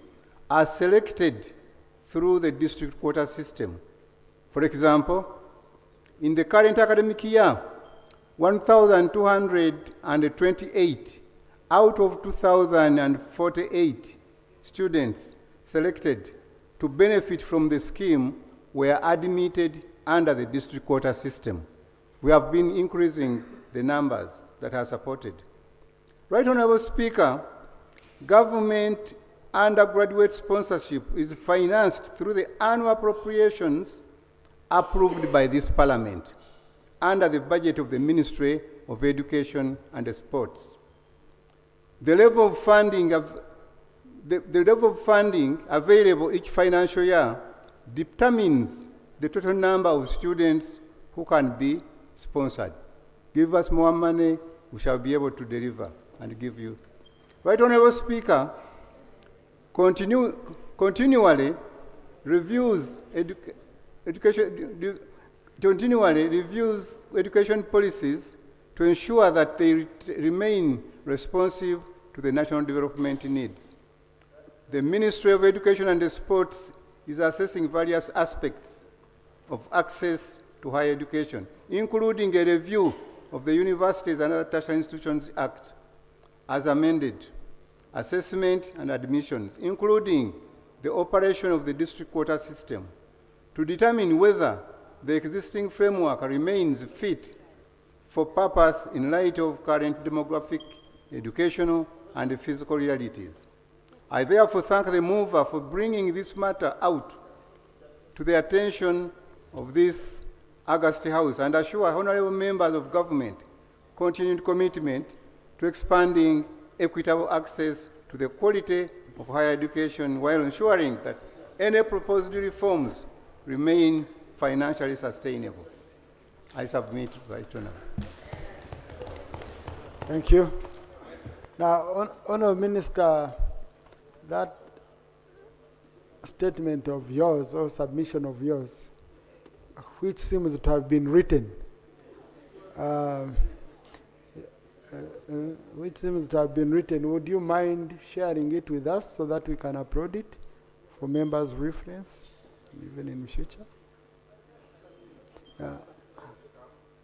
are selected through the district quota system. For example, in the current academic year, 1,228 out of 2,048 students selected to benefit from the scheme were admitted under the district quota system. We have been increasing the numbers that are supported. Right Honourable Speaker, government undergraduate sponsorship is financed through the annual appropriations approved by this Parliament under the budget of the Ministry of Education and Sports. The level of funding available each financial year determines the total number of students who can be sponsored. Give us more money, we shall be able to deliver and give you. Right Honourable Speaker, continually reviews education policies to ensure that they remain responsive to the national development needs. The Ministry of Education and Sports is assessing various aspects of access to higher education, including a review of the Universities and Other Tertiary Institutions Act as amended, assessment and admissions, including the operation of the district quota system, to determine whether the existing framework remains fit for purpose in light of current demographic, educational, and physical realities. I therefore thank the mover for bringing this matter out to the attention of this august House and assure honourable members of government continued commitment to expanding equitable access to the quality of higher education while ensuring that any proposed reforms remain financially sustainable. I submit right now. Thank you. Now, Honourable Minister, that statement of yours or submission of yours, which seems to have been written, would you mind sharing it with us so that we can upload it for members' reference, even in future?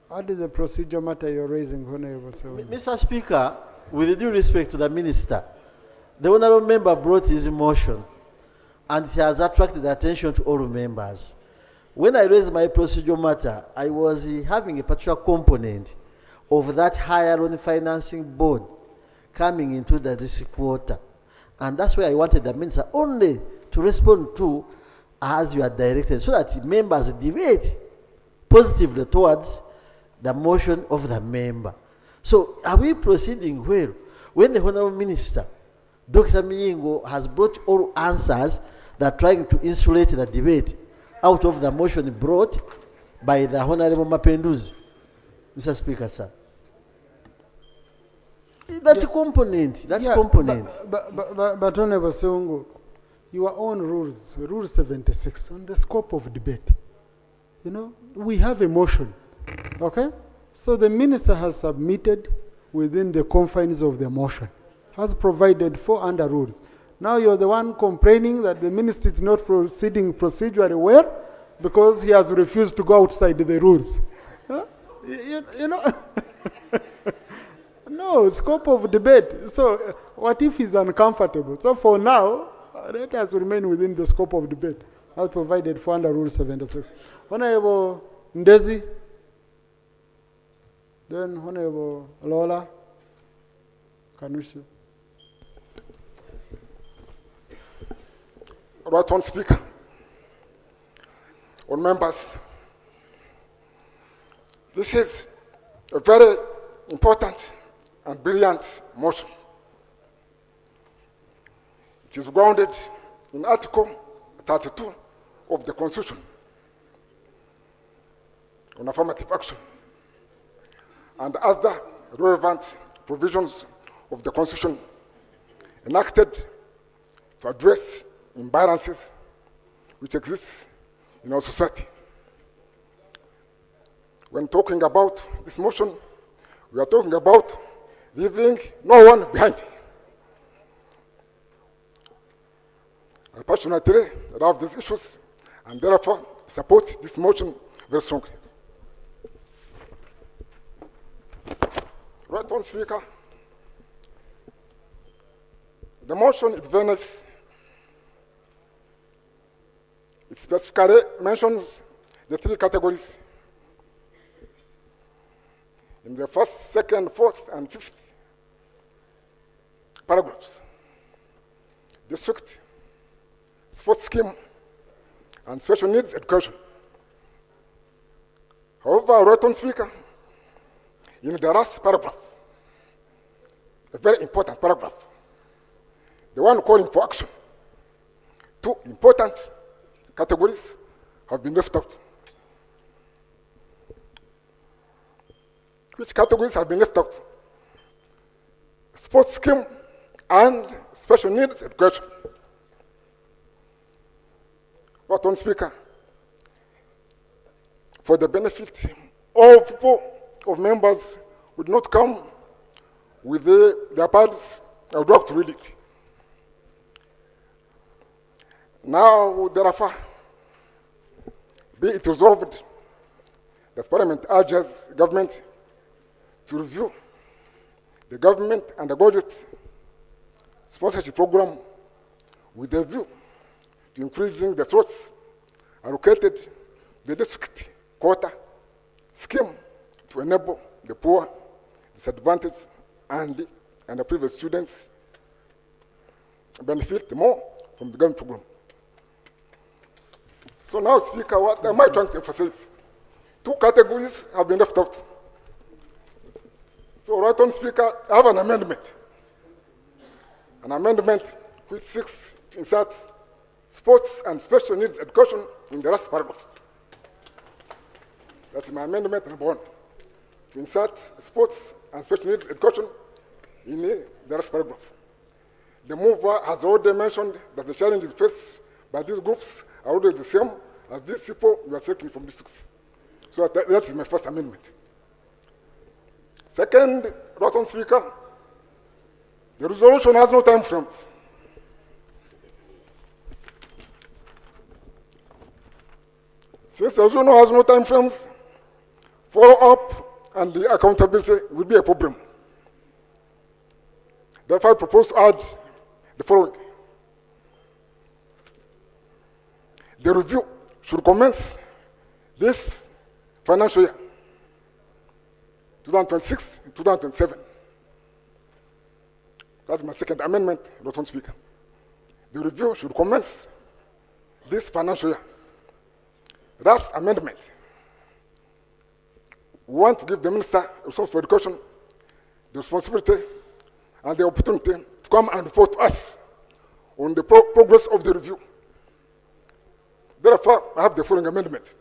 What is the procedure matter you're raising, Honourable Sir? Mr. Speaker, with due respect to the Minister, the Honourable Member brought his motion and it has attracted the attention to all members. When I raised my procedure matter, I was having a particular component of that higher loan financing board coming into the district quota. And that's why I wanted the Minister only to respond to as you are directed, so that members debate positively towards the motion of the member. So are we proceeding well when the Honourable Minister, Dr. Miyingo, has brought all answers that are trying to insulate the debate out of the motion brought by the Honourable Mapenduzi? Mr. Speaker, sir. That component. But Honourable Songo, your own rules, Rule 76, on the scope of debate, you know, we have a motion, okay? So the Minister has submitted within the confines of the motion, as provided for under rules. Now you're the one complaining that the minister is not proceeding procedurally well because he has refused to go outside the rules. Huh? You know, no scope of debate. So what if he's uncomfortable? So for now, let us remain within the scope of debate as provided for under Rule 76. Honorable Ndezi, then Honorable Lola Kanushi. Right on, Speaker. On members, this is a very important and brilliant motion. It is grounded in Article 32 of the Constitution on affirmative action and other relevant provisions of the Constitution enacted to address imbalances which exist in our society. When talking about this motion, we are talking about leaving no one behind. I passionately love these issues and therefore support this motion very strongly. Right on, Speaker. The motion is very nice. It specifically mentions the three categories in the first, second, fourth, and fifth paragraphs. District, sports scheme, and special needs education. However, right on, Speaker, in the last paragraph, a very important paragraph, the one calling for action, two important categories have been left out. Which categories have been left out? Sports scheme and special needs education. But on, Speaker, for the benefit of people, of members would not come with their pads, I would like to read it. Now, therefore, be it resolved that Parliament urges government to review the government and the budget sponsorship program with a view to increasing the slots allocated the district quota scheme to enable the poor, disadvantaged, and underprivileged students benefit more from the government program. So now, Speaker, what am I trying to emphasize? Two categories have been left out. So right on, Speaker, I have an amendment. An amendment which seeks to insert sports and special needs education in the last paragraph. That's my amendment number 1. To insert sports and special needs education in the last paragraph. The mover has already mentioned that the challenges faced by these groups are already the same as these people we are selecting from districts. So that is my first amendment. Second, right on, Speaker, the resolution has no time frames. Since the resolution has no time frames, follow-up and the accountability will be a problem. Therefore, I propose to add the following. The review should commence this financial year, 2026 and 2027. That's my second amendment, Lord Speaker. The review should commence this financial year. Last amendment. We want to give the Minister responsible for education the responsibility and the opportunity to come and report to us on the progress of the review. Therefore, I have the following amendment.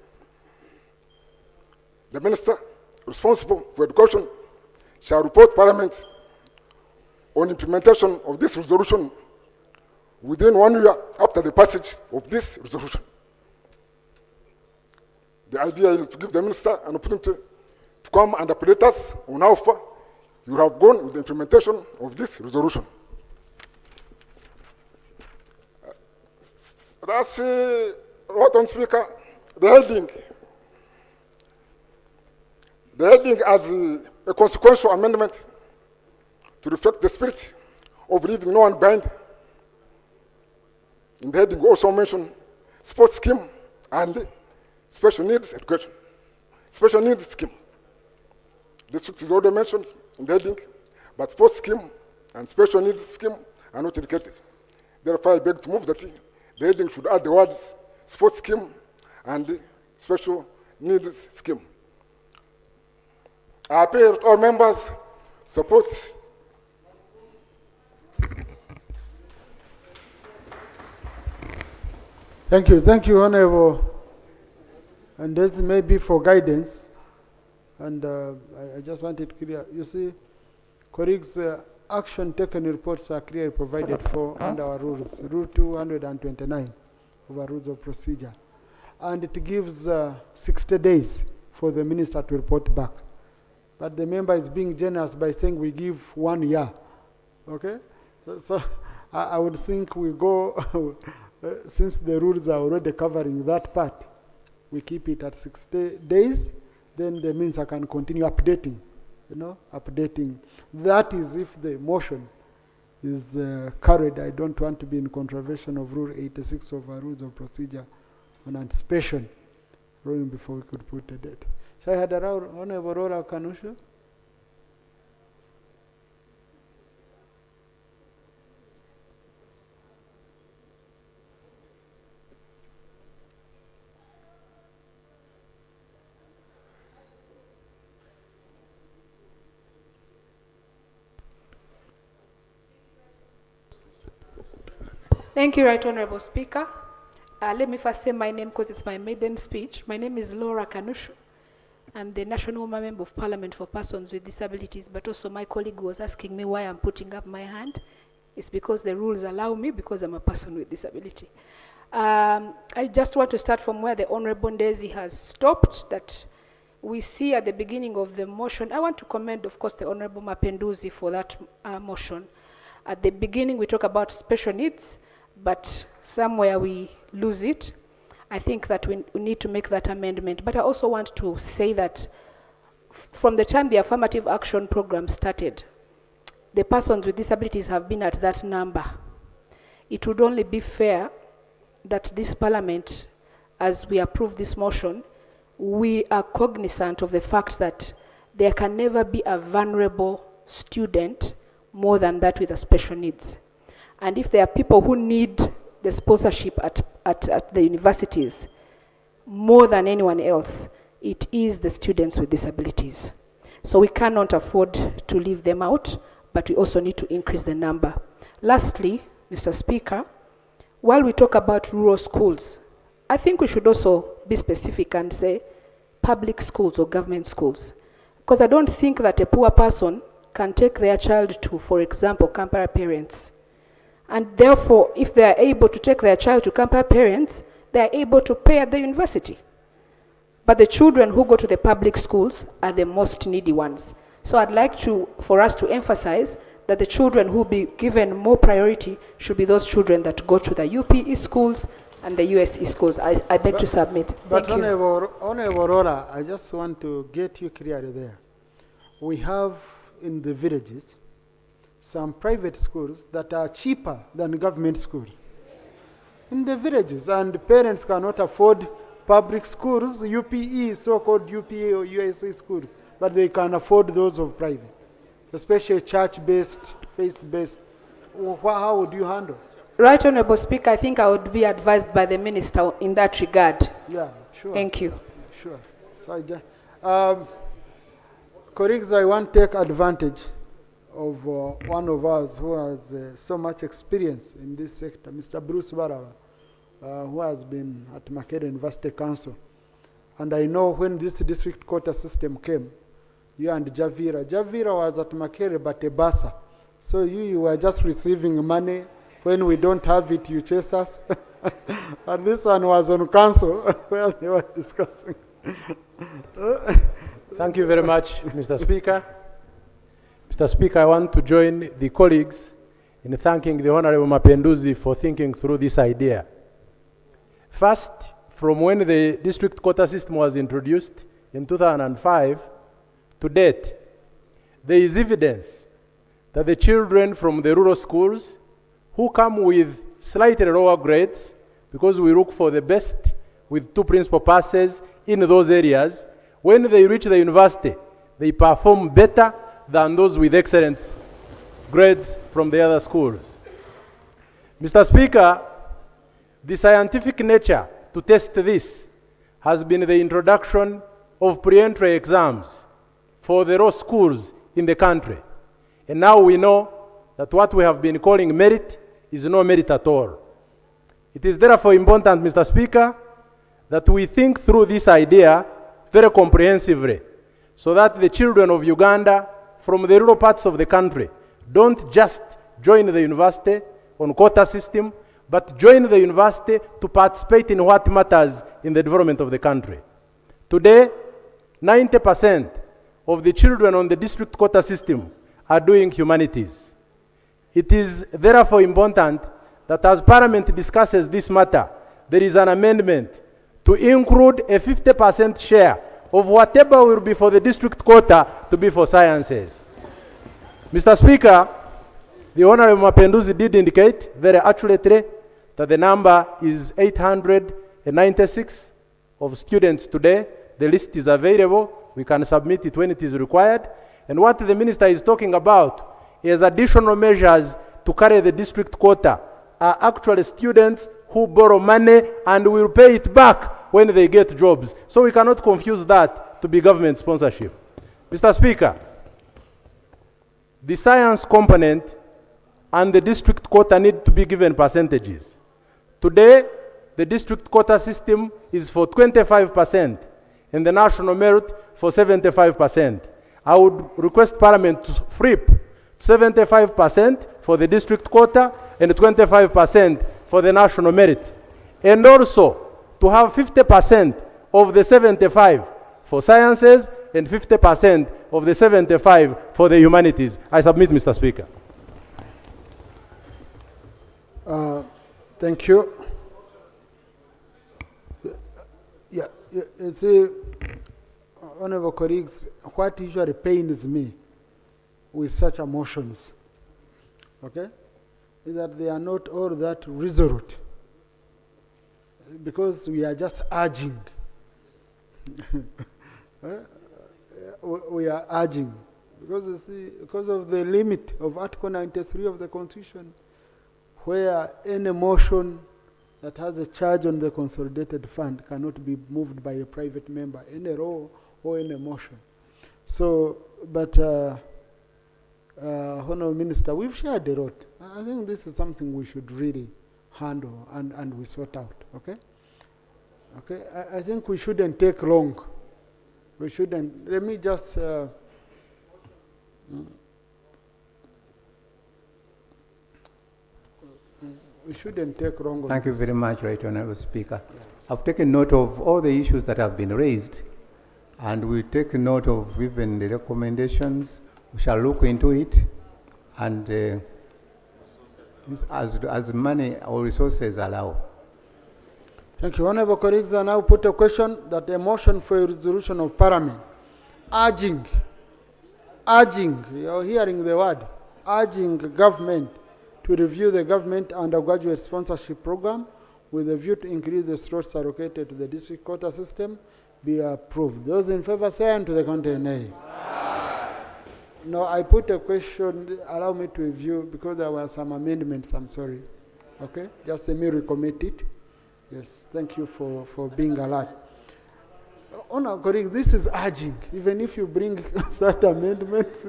The Minister responsible for education shall report Parliament on implementation of this resolution within 1 year after the passage of this resolution. The idea is to give the Minister an opportunity to come and update us on how far you have gone with the implementation of this resolution. That's what on Speaker, the heading as a consequential amendment to reflect the spirit of leaving no one behind. In the heading also mention sports scheme and special needs education. Special needs scheme. District is already mentioned in the heading, but sports scheme and special needs scheme are not indicated. Therefore, I beg to move that the heading should add the words sports scheme and special needs scheme. I appeal to all members support. Thank you, Honorable. And this may be for guidance. And I just wanted to clear. You see, colleagues, action taken reports are clearly provided for under our rules, Rule 229 of our rules of procedure. And it gives 60 days for the minister to report back. But the member is being generous by saying we give 1 year. Okay? So I would think we go, since the rules are already covering that part, we keep it at 60 days, then the minister can continue updating, updating. That is if the motion is carried. I don't want to be in contravention of Rule 86 of our rules of procedure on anticipation, ruling before we could put a date. So I had Honorable Rora Kanusha. Thank you, Right Honorable Speaker. Let me first say my name because it's my maiden speech. My name is Laura Kanushu. I'm the National Woman Member of Parliament for Persons with Disabilities, but also my colleague was asking me why I'm putting up my hand. It's because the rules allow me, because I'm a person with disability. I just want to start from where the Honorable Ndezi has stopped, that we see at the beginning of the motion. I want to commend, of course, the Honorable Mapenduzi for that motion. At the beginning, we talk about special needs, but somewhere we lose it. I think that we need to make that amendment. But I also want to say that from the time the affirmative action program started, the persons with disabilities have been at that number. It would only be fair that this Parliament, as we approve this motion, we are cognizant of the fact that there can never be a vulnerable student more than that with a special needs. And if there are people who need the sponsorship at the universities more than anyone else, it is the students with disabilities. So we cannot afford to leave them out, but we also need to increase the number. Lastly, Mr. Speaker, while we talk about rural schools, I think we should also be specific and say public schools or government schools. Because I don't think that a poor person can take their child to, for example, Kampala parents. And therefore, if they are able to take their child to Kampala parents, they are able to pay at the university. But the children who go to the public schools are the most needy ones. So I'd like for us to emphasize that the children who will be given more priority should be those children that go to the UPE schools and the USE schools. I beg to submit. But Thank you. Honorable Rora, I just want to get you clearly there. We have in the villages some private schools that are cheaper than government schools. In the villages, and parents cannot afford public schools, UPE, so-called UPA or USA schools, but they can afford those of private, especially church-based, faith-based. How would you handle? Right Honorable Speaker, I think I would be advised by the Minister in that regard. Yeah, sure. Thank you. Sure. So colleagues, I want to take advantage of one of us who has so much experience in this sector, Mr. Bruce Barawa, who has been at Makerere University Council. And I know when this district quota system came, you and Javira was at Makerere but a BASA. So you were just receiving money. When we don't have it, you chase us. And this one was on council where they were discussing. Thank you very much, Mr. Speaker. Mr. Speaker, I want to join the colleagues in thanking the Honorable Mapenduzi for thinking through this idea. First, from when the district quota system was introduced in 2005 to date, there is evidence that the children from the rural schools who come with slightly lower grades, because we look for the best with 2 principal passes in those areas, when they reach the university, they perform better than those with excellent grades from the other schools. Mr. Speaker, the scientific nature to test this has been the introduction of pre-entry exams for the raw schools in the country. And now we know that what we have been calling merit is no merit at all. It is therefore important, Mr. Speaker, that we think through this idea very comprehensively so that the children of Uganda from the rural parts of the country don't just join the university on quota system, but join the university to participate in what matters in the development of the country. Today, 90% of the children on the district quota system are doing humanities. It is therefore important that as Parliament discusses this matter, there is an amendment to include a 50% share of whatever will be for the district quota to be for sciences. Mr. Speaker, the Honorable Mapenduzi did indicate very accurately that the number is 896 of students today. The list is available. We can submit it when it is required. And what the minister is talking about is additional measures to carry the district quota are actually students who borrow money and will pay it back when they get jobs. So we cannot confuse that to be government sponsorship. Mr. Speaker, the science component and the district quota need to be given percentages. Today, the district quota system is for 25% and the national merit for 75%. I would request Parliament to flip 75% for the district quota and 25% for the national merit. And also to have 50% of the 75 for sciences and 50% of the 75 for the humanities. I submit, Mr. Speaker. Thank you. Yeah, you see, honorable colleagues, what usually pains me with such motions, okay, is that they are not all that resolute, because we are just urging. We are urging, because you see, because of the limit of Article 93 of the Constitution, where any motion that has a charge on the consolidated fund cannot be moved by a private member, any law or any motion. So, but Honourable Minister, we've shared a lot. I think this is something we should really handle and we sort out, okay? Okay, I think we shouldn't take long. We shouldn't, let me just, we shouldn't take long on Thank you this. very much, Right Honourable Speaker. I've taken note of all the issues that have been raised, and we take note of even the recommendations. We shall look into it, and as money or resources allow. Thank you. Honourable colleagues, I now put a question that a motion for a resolution of Parliament urging, you're hearing the word, urging government to review the government undergraduate sponsorship program with a view to increase the slots allocated to the district quota system be approved. Those in favor say aye, and to the contrary nay. No, I put a question, allow me to review, because there were some amendments, I'm sorry. Okay, just let me recommit it. Yes, thank you for being alert. Honourable colleagues, this is urging, even if you bring such amendments.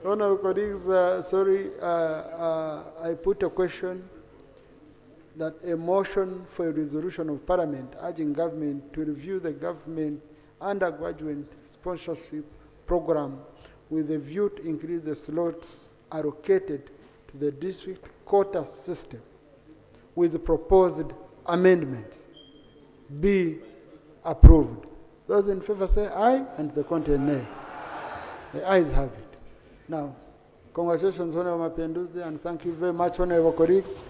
Honourable colleagues, sorry, I put a question that a motion for a resolution of Parliament urging government to review the government undergraduate sponsorship program with a view to increase the slots allocated to the district quota system with the proposed amendment be approved. Those in favor say aye, and the contrary nay. The ayes have it. Now, congratulations, Honorable Mapenduzi, and thank you very much, Honorable colleagues.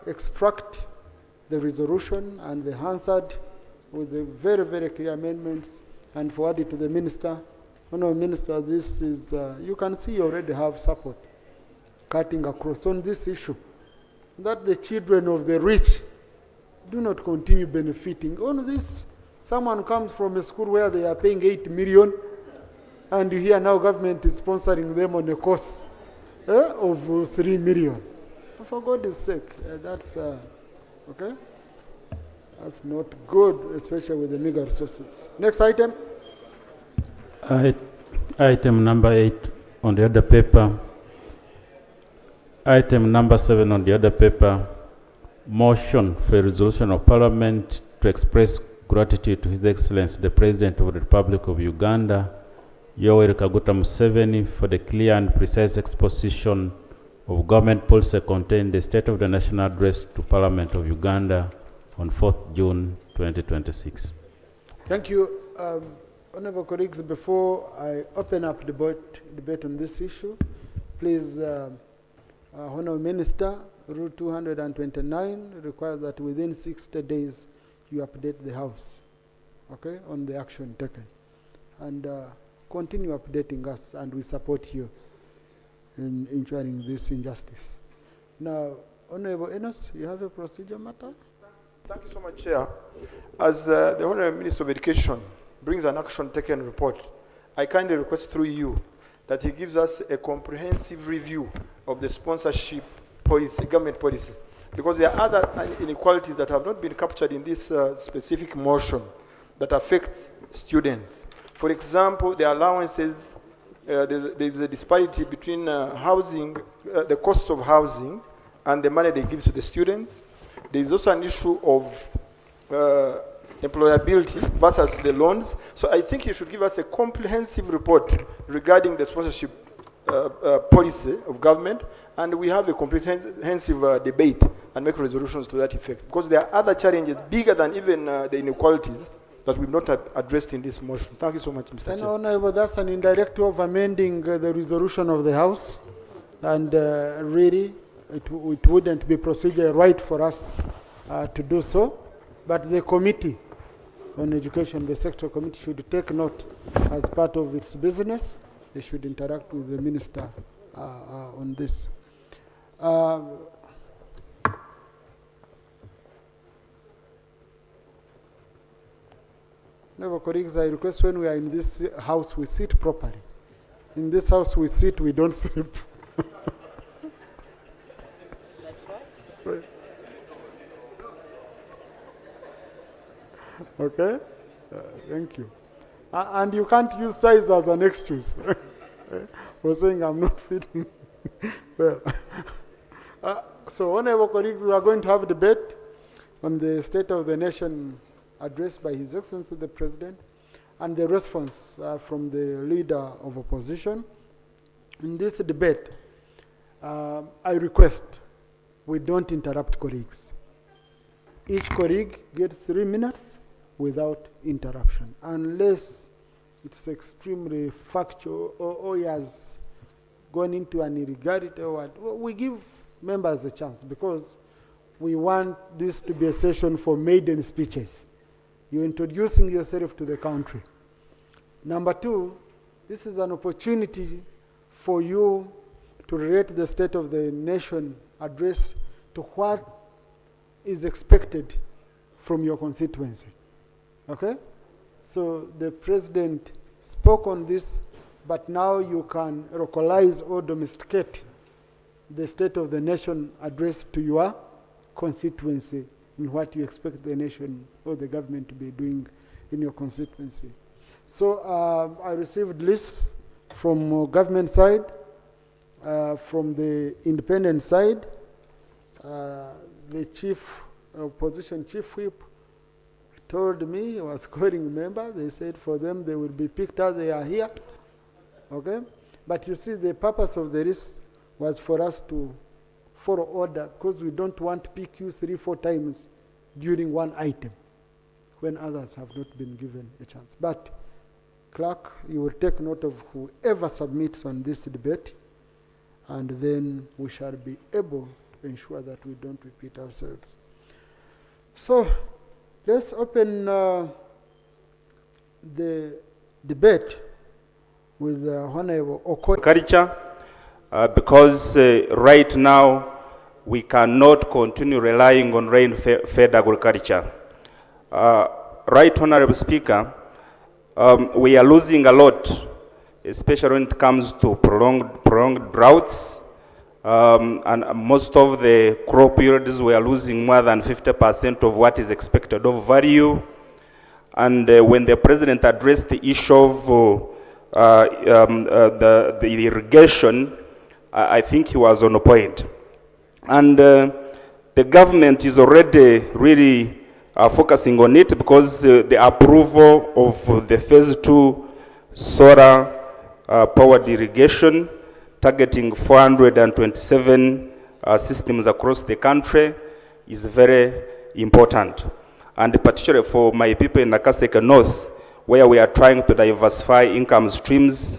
Extract the resolution and the Hansard with the very, very clear amendments and forward it to the Minister. Honorable Minister, this is, you can see you already have support cutting across on this issue, that the children of the rich do not continue benefiting. On this, someone comes from a school where they are paying 8 million, and you hear now government is sponsoring them on a course of 3 million. For God's sake, that's, okay? That's not good, especially with the meager resources. Next item. Item number 8 on the other paper. Item number 7 on the other paper. Motion for a resolution of Parliament to express gratitude to His Excellency the President of the Republic of Uganda, Yoweri Kaguta Museveni, for the clear and precise exposition of government policy contained in the State of the National Address to Parliament of Uganda on 4th June 2026. Thank you. Honorable colleagues, before I open up debate on this issue, please, Honorable Minister, Rule 229 requires that within 60 days you update the House, okay, on the action taken. And continue updating us, and we support you in ensuring this injustice. Now, Honorable Enos, you have a procedure matter? Thank you so much, Chair. As the Honorable Minister of Education brings an action taken report, I kindly request through you that he gives us a comprehensive review of the sponsorship policy, government policy, because there are other inequalities that have not been captured in this specific motion that affect students. For example, the allowances, there's a disparity between housing, the cost of housing and the money they give to the students. There's also an issue of employability versus the loans. So I think you should give us a comprehensive report regarding the sponsorship policy of government, and we have a comprehensive debate and make resolutions to that effect. Because there are other challenges bigger than even the inequalities that we've not addressed in this motion. Thank you so much, Mr. Chair. Honorable, that's an indirect way of amending the resolution of the House, and really, it wouldn't be procedure right for us to do so. But the committee on education, the sector committee, should take note as part of its business. They should interact with the minister on this. Now, colleagues, I request when we are in this house, we sit properly. In this house, we sit, we don't sleep. Okay? Thank you. And you can't use size as an excuse for saying I'm not fitting well. So, honorable colleagues, we are going to have a debate on the State of the Nation address by His Excellency the President and the response from the leader of opposition. In this debate, I request we don't interrupt colleagues. Each colleague gets 3 minutes without interruption, unless it's extremely factual or he has gone into an irregularity or what. We give members a chance because we want this to be a session for maiden speeches. You're introducing yourself to the country. Number 2, this is an opportunity for you to relate the State of the Nation address to what is expected from your constituency. Okay? So the President spoke on this, but now you can localize or domesticate the State of the Nation address to your constituency in what you expect the nation or the government to be doing in your constituency. So I received lists from government side, from the independent side, the opposition chief whip told me, he was calling members, they said for them they will be picked as they are here. Okay? But you see, the purpose of the list was for us to follow order, because we don't want to pick you 3-4 times during one item when others have not been given a chance. But Clerk, you will take note of whoever submits on this debate, and then we shall be able to ensure that we don't repeat ourselves. So let's open the debate with Honorable Okoye. Culture, because right now we cannot continue relying on rain-fed agriculture. Right, Honorable Speaker, we are losing a lot, especially when it comes to prolonged droughts, and most of the crop yields we are losing more than 50% of what is expected of value. And when the President addressed the issue of the irrigation, I think he was on point. And the government is already really focusing on it, because the approval of the phase 2 solar powered irrigation targeting 427 systems across the country is very important. And particularly for my people in Nakaseke North, where we are trying to diversify income streams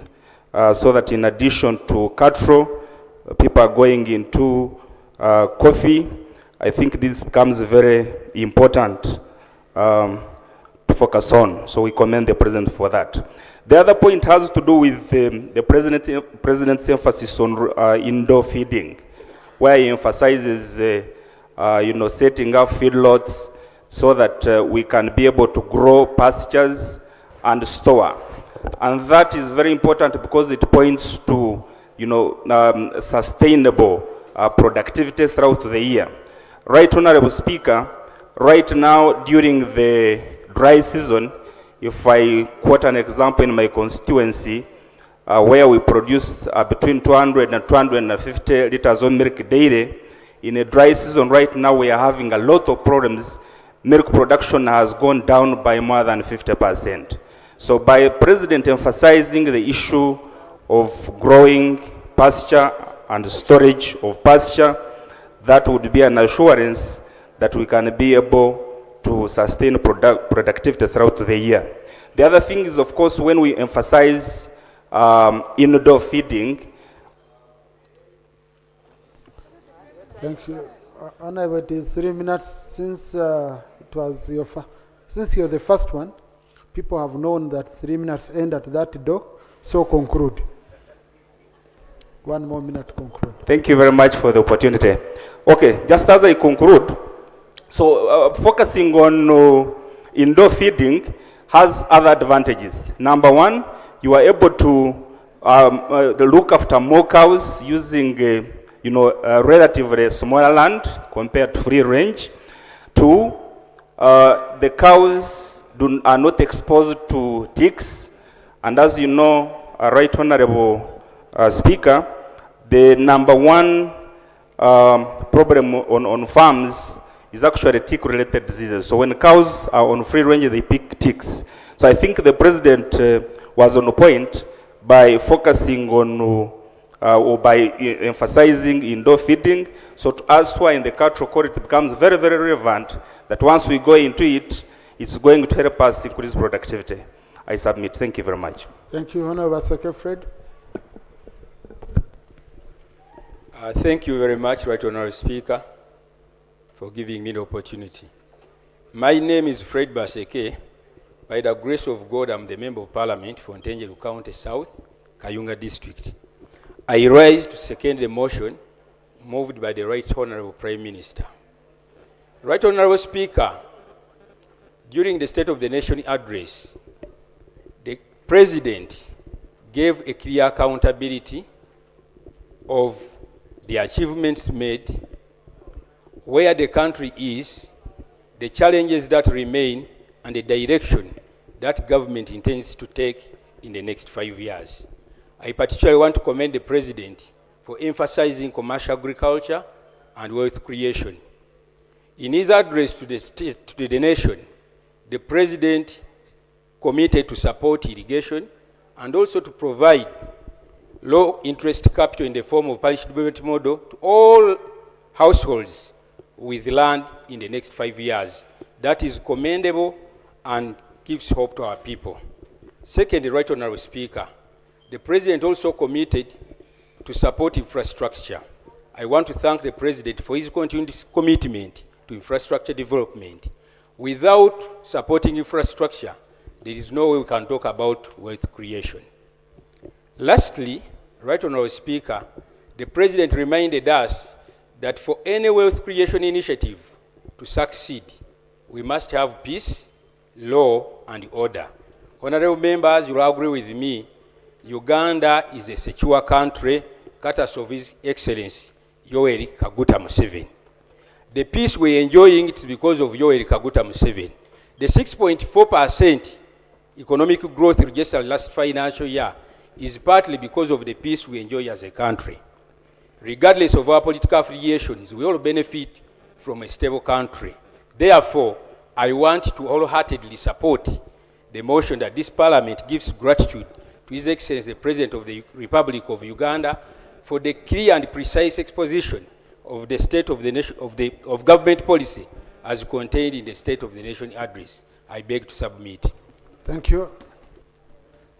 so that in addition to cattle, people are going into coffee. I think this becomes very important to focus on. So we commend the President for that. The other point has to do with the President's emphasis on indoor feeding, where he emphasizes setting up feedlots so that we can be able to grow pastures and store. And that is very important because it points to sustainable productivity throughout the year. Right, Honorable Speaker, right now during the dry season, if I quote an example in my constituency, where we produce between 200 and 250 liters of milk daily, in a dry season right now we are having a lot of problems. Milk production has gone down by more than 50%. So by President emphasizing the issue of growing pasture and storage of pasture, that would be an assurance that we can be able to sustain productivity throughout the year. The other thing is, of course, when we emphasize indoor feeding. Thank you. Honorable, it is 3 minutes since it was since you're the first one. People have known that 3 minutes end at that door, so conclude. 1 more minute to conclude. Thank you very much for the opportunity. Okay, just as I conclude, so focusing on indoor feeding has other advantages. Number one, you are able to look after more cows using relatively smaller land compared to free range. Two, the cows are not exposed to ticks, and as you know, Right Honorable Speaker, the number one problem on farms is actually tick-related diseases. So when cows are on free range, they pick ticks. So I think the President was on point by focusing on or by emphasizing indoor feeding. So to us who are in the cattle court, it becomes very, very relevant that once we go into it, it's going to help us increase productivity. I submit. Thank you very much. Thank you, Honorable Secretary Fred. Thank you very much, Right Honorable Speaker, for giving me the opportunity. My name is Fred Baseke. By the grace of God, I'm the Member of Parliament for Ntenjeru County South, Kayunga District. I rise to second the motion moved by the Right Honorable Prime Minister. Right Honorable Speaker, during the State of the Nation address, the President gave a clear accountability of the achievements made, where the country is, the challenges that remain, and the direction that government intends to take in the next 5 years. I particularly want to commend the President for emphasizing commercial agriculture and wealth creation. In his address to the state, to the nation, the President committed to support irrigation and also to provide low interest capital in the form of parish development model to all households with land in the next 5 years. That is commendable and gives hope to our people. Secondly, Right Honourable Speaker, the President also committed to support infrastructure. I want to thank the President for his continued commitment to infrastructure development. Without supporting infrastructure, there is no way we can talk about wealth creation. Lastly, Right Honourable Speaker, the President reminded us that for any wealth creation initiative to succeed, we must have peace, law, and order. Honourable members, you'll agree with me, Uganda is a secure country, courtesy of His Excellency Yoweri Kaguta Museveni. The peace we're enjoying, it's because of Yoweri Kaguta Museveni. The 6.4% economic growth registered last financial year is partly because of the peace we enjoy as a country. Regardless of our political affiliations, we all benefit from a stable country. Therefore, I want to wholeheartedly support the motion that this Parliament gives gratitude to His Excellency the President of the Republic of Uganda for the clear and precise exposition of the State of the Nation of government policy as contained in the State of the Nation address. I beg to submit. Thank you.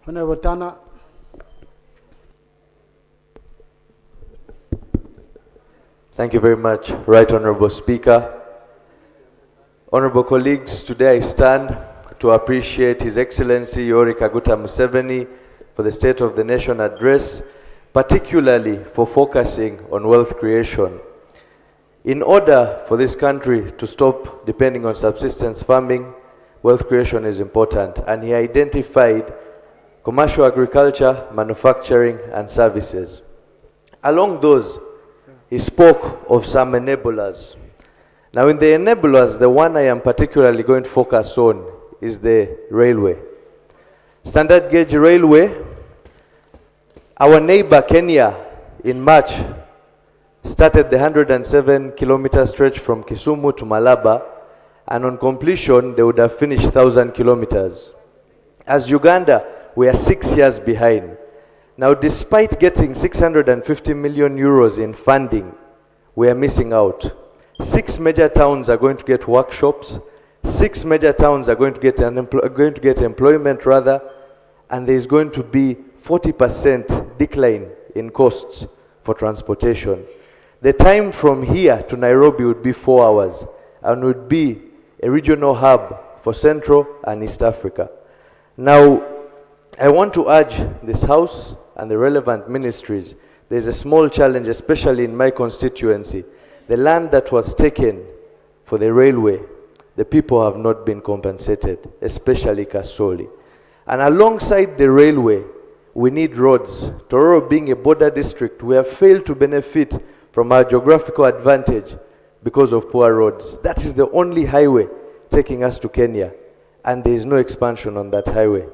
Honorable Tana. Thank you very much, Right Honourable Speaker. Honourable colleagues, today I stand to appreciate His Excellency Yoweri Kaguta Museveni for the State of the Nation address, particularly for focusing on wealth creation. In order for this country to stop depending on subsistence farming, wealth creation is important, and he identified commercial agriculture, manufacturing, and services. Along those, he spoke of some enablers. Now, in the enablers, the one I am particularly going to focus on is the railway. Standard gauge railway. Our neighbor Kenya in March started the 107-kilometer stretch from Kisumu to Malaba, and on completion, they would have finished 1,000 kilometers. As Uganda, we are 6 years behind. Now, despite getting 650 million euros in funding, we are missing out. 6 major towns are going to get workshops. 6 major towns are going to get employment rather, and there is going to be 40% decline in costs for transportation. The time from here to Nairobi would be 4 hours and would be a regional hub for Central and East Africa. Now, I want to urge this House and the relevant ministries, there's a small challenge, especially in my constituency. The land that was taken for the railway, the people have not been compensated, especially Kasoli. And alongside the railway, we need roads. Tororo being a border district, we have failed to benefit from our geographical advantage because of poor roads. That is the only highway taking us to Kenya, and there is no expansion on that highway.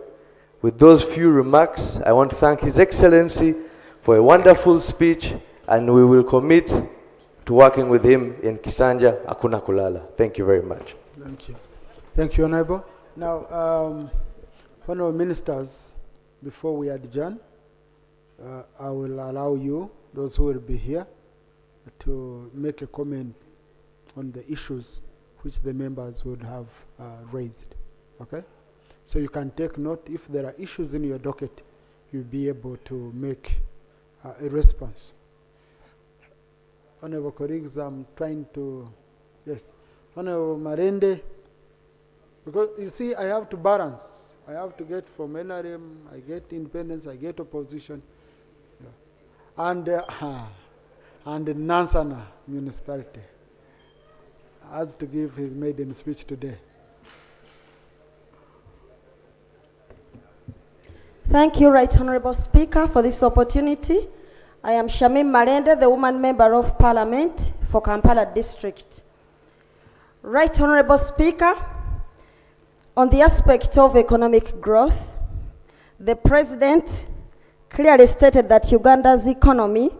With those few remarks, I want to thank His Excellency for a wonderful speech, and we will commit to working with him in Kisanja, Hakuna Kulala. Thank you very much. Thank you. Thank you, Honorable. Now, Honorable Ministers, before we adjourn, I will allow you, those who will be here, to make a comment on the issues which the members would have raised. Okay? So you can take note. If there are issues in your docket, you'll be able to make a response. Honorable colleagues, I'm trying to, yes. Honorable Marende, because you see, I have to balance. I have to get from NRM, I get independence, I get opposition. Yeah. And Nansana municipality has to give his maiden speech today. Thank you, Right Honourable Speaker, for this opportunity. I am Shamim Malende, the woman member of Parliament for Kampala District. Right Honourable Speaker, on the aspect of economic growth, the President clearly stated that Uganda's economy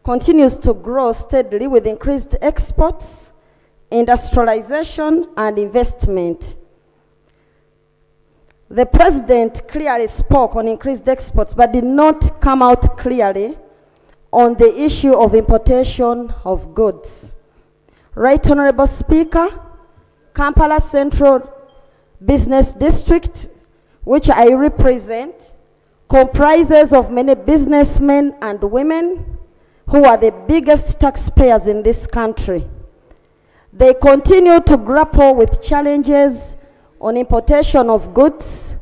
continues to grow steadily with increased exports, industrialization, and investment. The President clearly spoke on increased exports, but did not come out clearly on the issue of importation of goods. Right Honourable Speaker, Kampala Central Business District, which I represent, comprises of many businessmen and women who are the biggest taxpayers in this country. They continue to grapple with challenges on importation of goods,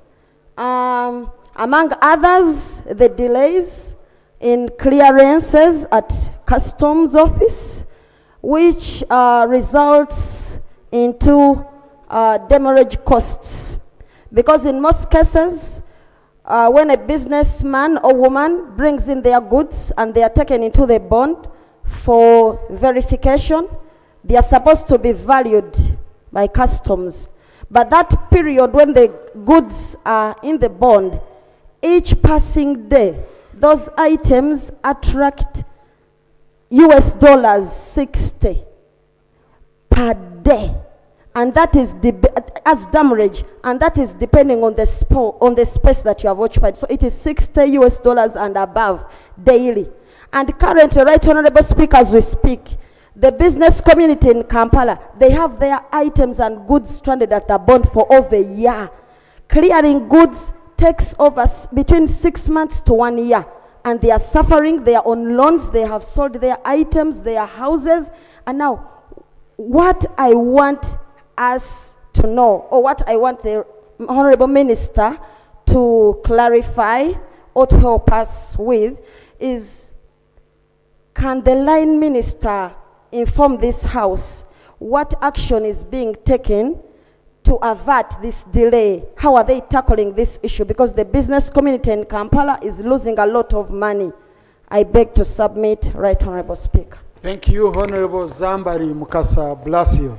among others, the delays in clearances at customs office, which results into demurrage costs. Because in most cases, when a businessman or woman brings in their goods and they are taken into the bond for verification, they are supposed to be valued by customs. But that period when the goods are in the bond, each passing day, those items attract US dollars 60 per day. And that is as demurrage, and that is depending on the space that you have occupied. So it is 60 US dollars and above daily. And currently, Right Honorable Speaker, as we speak, the business community in Kampala, they have their items and goods stranded at the bond for over a year. Clearing goods takes over between 6 months to 1 year. And they are suffering, they are on loans, they have sold their items, their houses. And now, what I want us to know, or what I want the Honorable Minister to clarify or to help us with, is can the line minister inform this House what action is being taken to avert this delay? How are they tackling this issue? Because the business community in Kampala is losing a lot of money. I beg to submit, Right Honorable Speaker. Thank you, Honorable Zambari Mukasa. Bless you.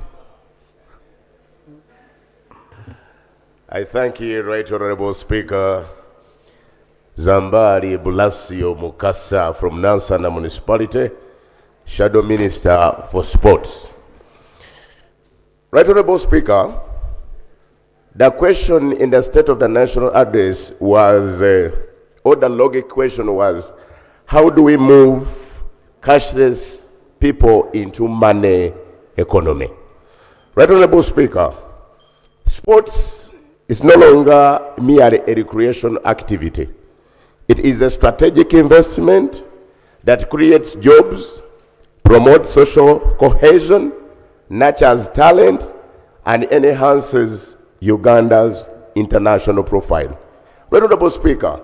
I thank you, Right Honorable Speaker Zambari Bulasio Mukasa from Nansana Municipality, Shadow Minister for Sports. Right Honorable Speaker, the question in the State of the National Address was, or the logic question was, how do we move cashless people into money economy? Right Honorable Speaker, sports is no longer merely a recreation activity. It is a strategic investment that creates jobs, promotes social cohesion, nurtures talent, and enhances Uganda's international profile. Honorable Speaker,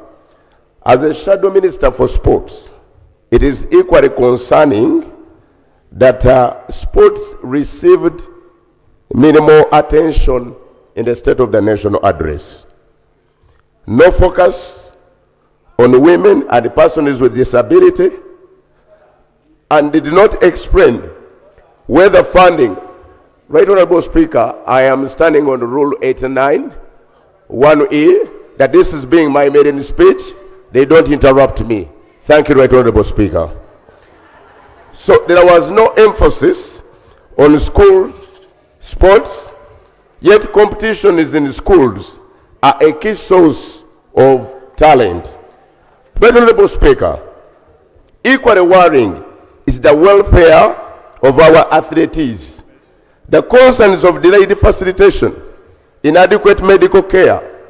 as a Shadow Minister for Sports, it is equally concerning that sports received minimal attention in the State of the National Address. No focus on women and persons with disability, and did not explain whether funding. Right Honorable Speaker, I am standing on Rule 89, 1E, that this is being my maiden speech. They don't interrupt me. Thank you, Right Honorable Speaker. So there was no emphasis on school sports, yet competition is in schools are a key source of talent. Right Honorable Speaker, equally worrying is the welfare of our athletes. The concerns of delayed facilitation, inadequate medical care,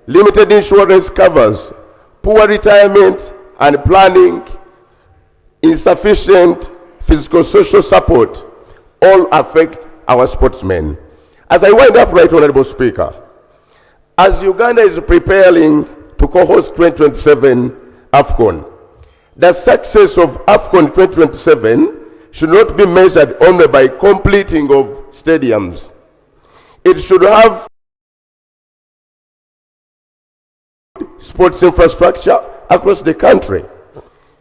limited insurance covers, poor retirement and planning, insufficient physical social support, all affect our sportsmen. As I wind up, Right Honorable Speaker, as Uganda is preparing to co-host 2027 AFCON, the success of AFCON 2027 should not be measured only by completing of stadiums. It should have sports infrastructure across the country,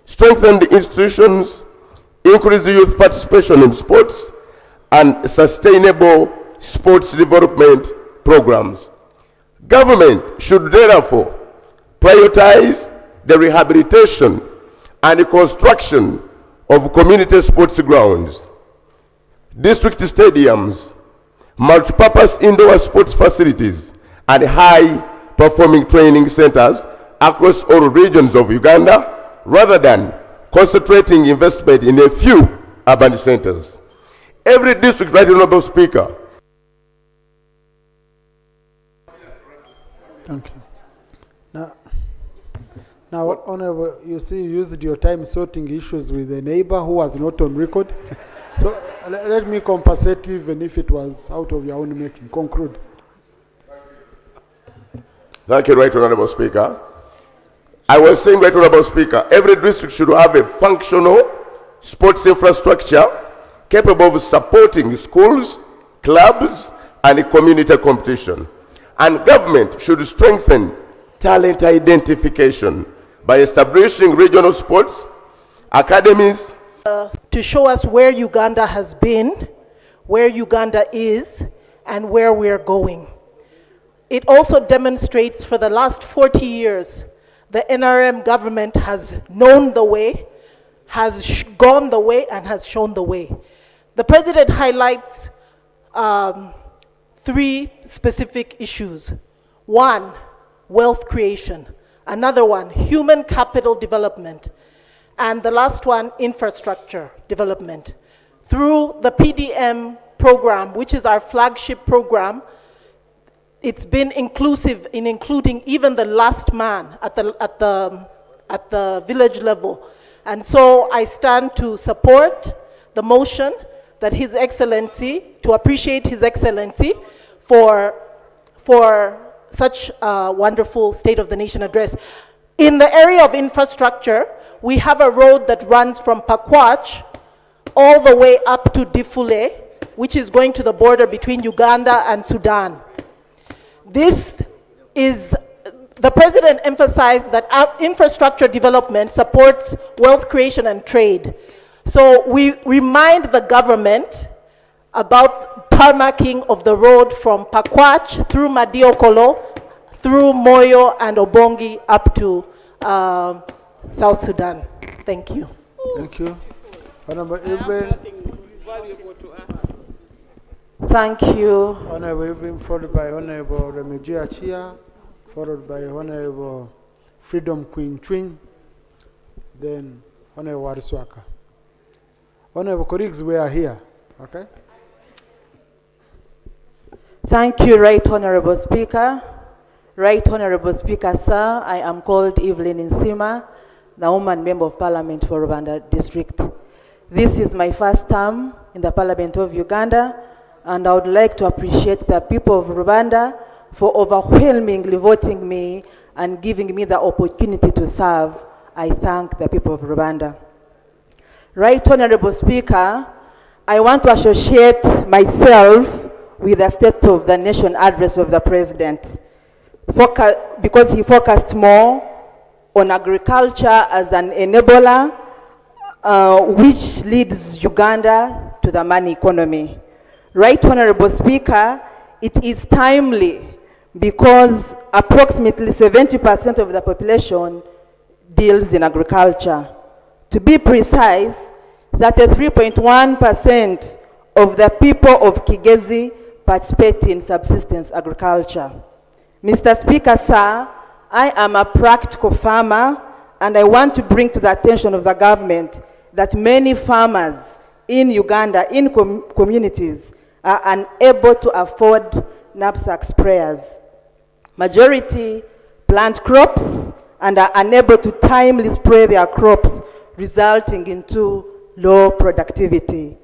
strengthen the institutions, increase youth participation in sports, and sustainable sports development programs. Government should therefore prioritize the rehabilitation and the construction of community sports grounds, district stadiums, multipurpose indoor sports facilities, and high-performing training centers across all regions of Uganda, rather than concentrating investment in a few urban centers. Every district, Right Honorable Speaker. Thank you. Now, Honorable, you see, you used your time sorting issues with a neighbor who was not on record. So let me compensate you even if it was out of your own making. Conclude. Thank you, Right Honorable Speaker. I was saying, Right Honorable Speaker, every district should have a functional sports infrastructure capable of supporting schools, clubs, and community competition. And government should strengthen talent identification by establishing regional sports academies. To show us where Uganda has been, where Uganda is, and where we're going. It also demonstrates for the last 40 years, the NRM government has known the way, has gone the way, and has shown the way. The president highlights 3 specific issues. 1, wealth creation. Another one, human capital development. And the last one, infrastructure development. Through the PDM program, which is our flagship program, it's been inclusive in including even the last man at the village level. And so I stand to support the motion that His Excellency, to appreciate His Excellency for such a wonderful State of the Nation address. In the area of infrastructure, we have a road that runs from Pakwach all the way up to Difule, which is going to the border between Uganda and Sudan. This is, the president emphasized that our infrastructure development supports wealth creation and trade. So we remind the government about tarmacking of the road from Pakwach through Madiokolo, through Moyo and Obongi up to South Sudan. Thank you. Thank you. Honorable Evelyn. Thank you. Honorable Evelyn, followed by Honorable Remigi Achia, followed by Honorable Freedom Queen Twin, then Honorable Wariswaka. Honorable colleagues, we are here, okay? Thank you, Right Honorable Speaker. Right Honorable Speaker, sir, I am called Evelyn Nsima, the woman member of Parliament for Rwanda District. This is my first term in the Parliament of Uganda, and I would like to appreciate the people of Rwanda for overwhelmingly voting me and giving me the opportunity to serve. I thank the people of Rwanda. Right Honorable Speaker, I want to associate myself with the State of the Nation address of the President, because he focused more on agriculture as an enabler, which leads Uganda to the money economy. Right Honorable Speaker, it is timely because approximately 70% of the population deals in agriculture. To be precise, 33.1% of the people of Kigezi participate in subsistence agriculture. Mr. Speaker, sir, I am a practical farmer, and I want to bring to the attention of the government that many farmers in Uganda, in communities, are unable to afford knapsack sprayers. Majority plant crops and are unable to timely spray their crops, resulting into low productivity.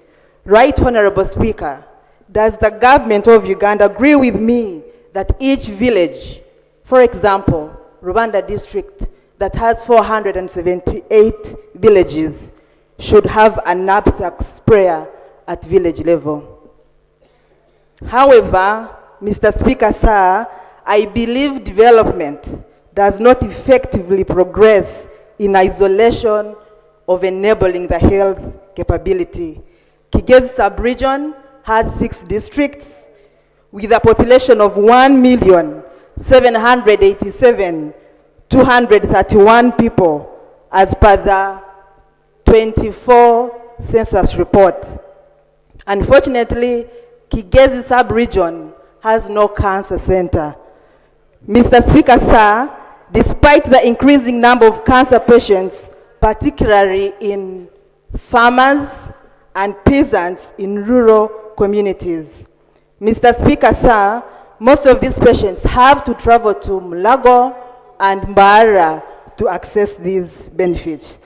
Right Honorable Speaker, does the government of Uganda agree with me that each village, for example, Rwanda district that has 478 villages, should have a knapsack sprayer at village level? However, Mr. Speaker, sir, I believe development does not effectively progress in isolation of enabling the health capability. Kigezi sub-region has 6 districts with a population of 1,787,231 people as per the 24 census report. Unfortunately, Kigezi sub-region has no cancer center. Mr. Speaker, sir, despite the increasing number of cancer patients, particularly in farmers and peasants in rural communities. Mr. Speaker, sir, most of these patients have to travel to Mulago and Mbara to access these benefits.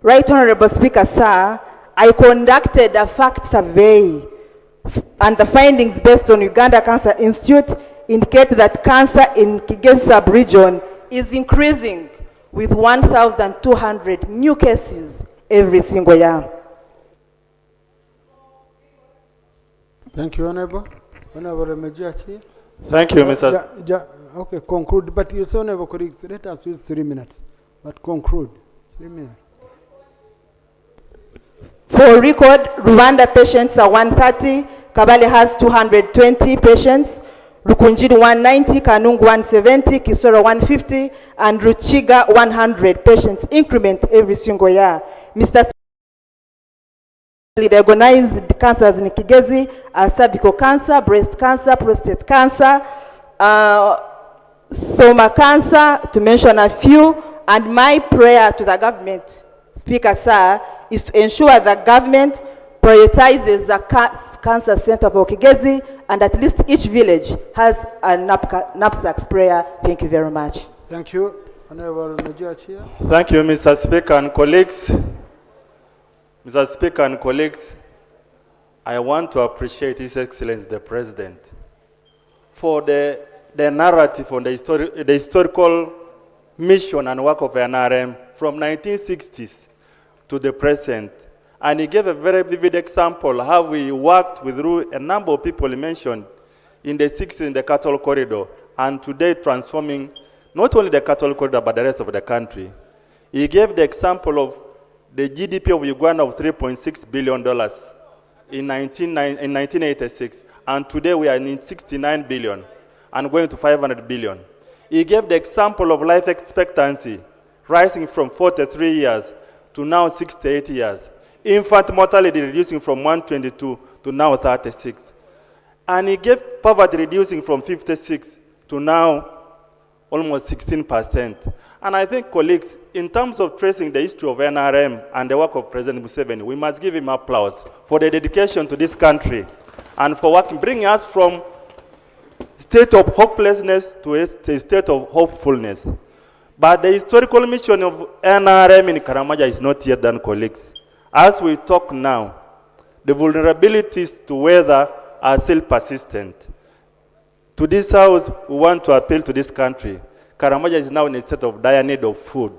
Right Honorable Speaker, sir, I conducted a fact survey and the findings based on Uganda Cancer Institute indicate that cancer in Kigezi sub-region is increasing with 1,200 new cases every single year. Thank you, Honorable. Honorable Remejiachi. Thank you, Mr. Okay, conclude. But you say, Honorable colleagues, let us use 3 minutes. But conclude. 3 minutes. For record, Rwanda patients are 130, Kabale has 220 patients, Rukunjiri 190, Kanungu 170, Kisoro 150, and Ruchiga 100 patients increment every single year. Mr. Diagnosed cancers in Kigezi are cervical cancer, breast cancer, prostate cancer, soma cancer, to mention a few. And my prayer to the government, Speaker, sir, is to ensure the government prioritizes the cancer center for Kigezi, and at least each village has a knapsack sprayer. Thank you very much. Thank you. Honorable Remejiachi. Thank you, Mr. Speaker and colleagues. Mr. Speaker and colleagues, I want to appreciate His Excellency the President for the narrative on the historical mission and work of NRM from 1960s to the present. And he gave a very vivid example how we worked with a number of people he mentioned in the 60s in the cattle corridor, and today transforming not only the cattle corridor but the rest of the country. He gave the example of the GDP of Uganda of $3.6 billion in 1986, and today we are in 69 billion and going to 500 billion. He gave the example of life expectancy rising from 43 years to now 68 years. Infant mortality reducing from 122 to now 36. And he gave poverty reducing from 56 to now almost 16%. And I think, colleagues, in terms of tracing the history of NRM and the work of President Museveni, we must give him applause for the dedication to this country and for working, bringing us from state of hopelessness to a state of hopefulness. But the historical mission of NRM in Karamaja is not yet done, colleagues. As we talk now, the vulnerabilities to weather are still persistent. To this house, we want to appeal to this country. Karamaja is now in a state of dire need of food.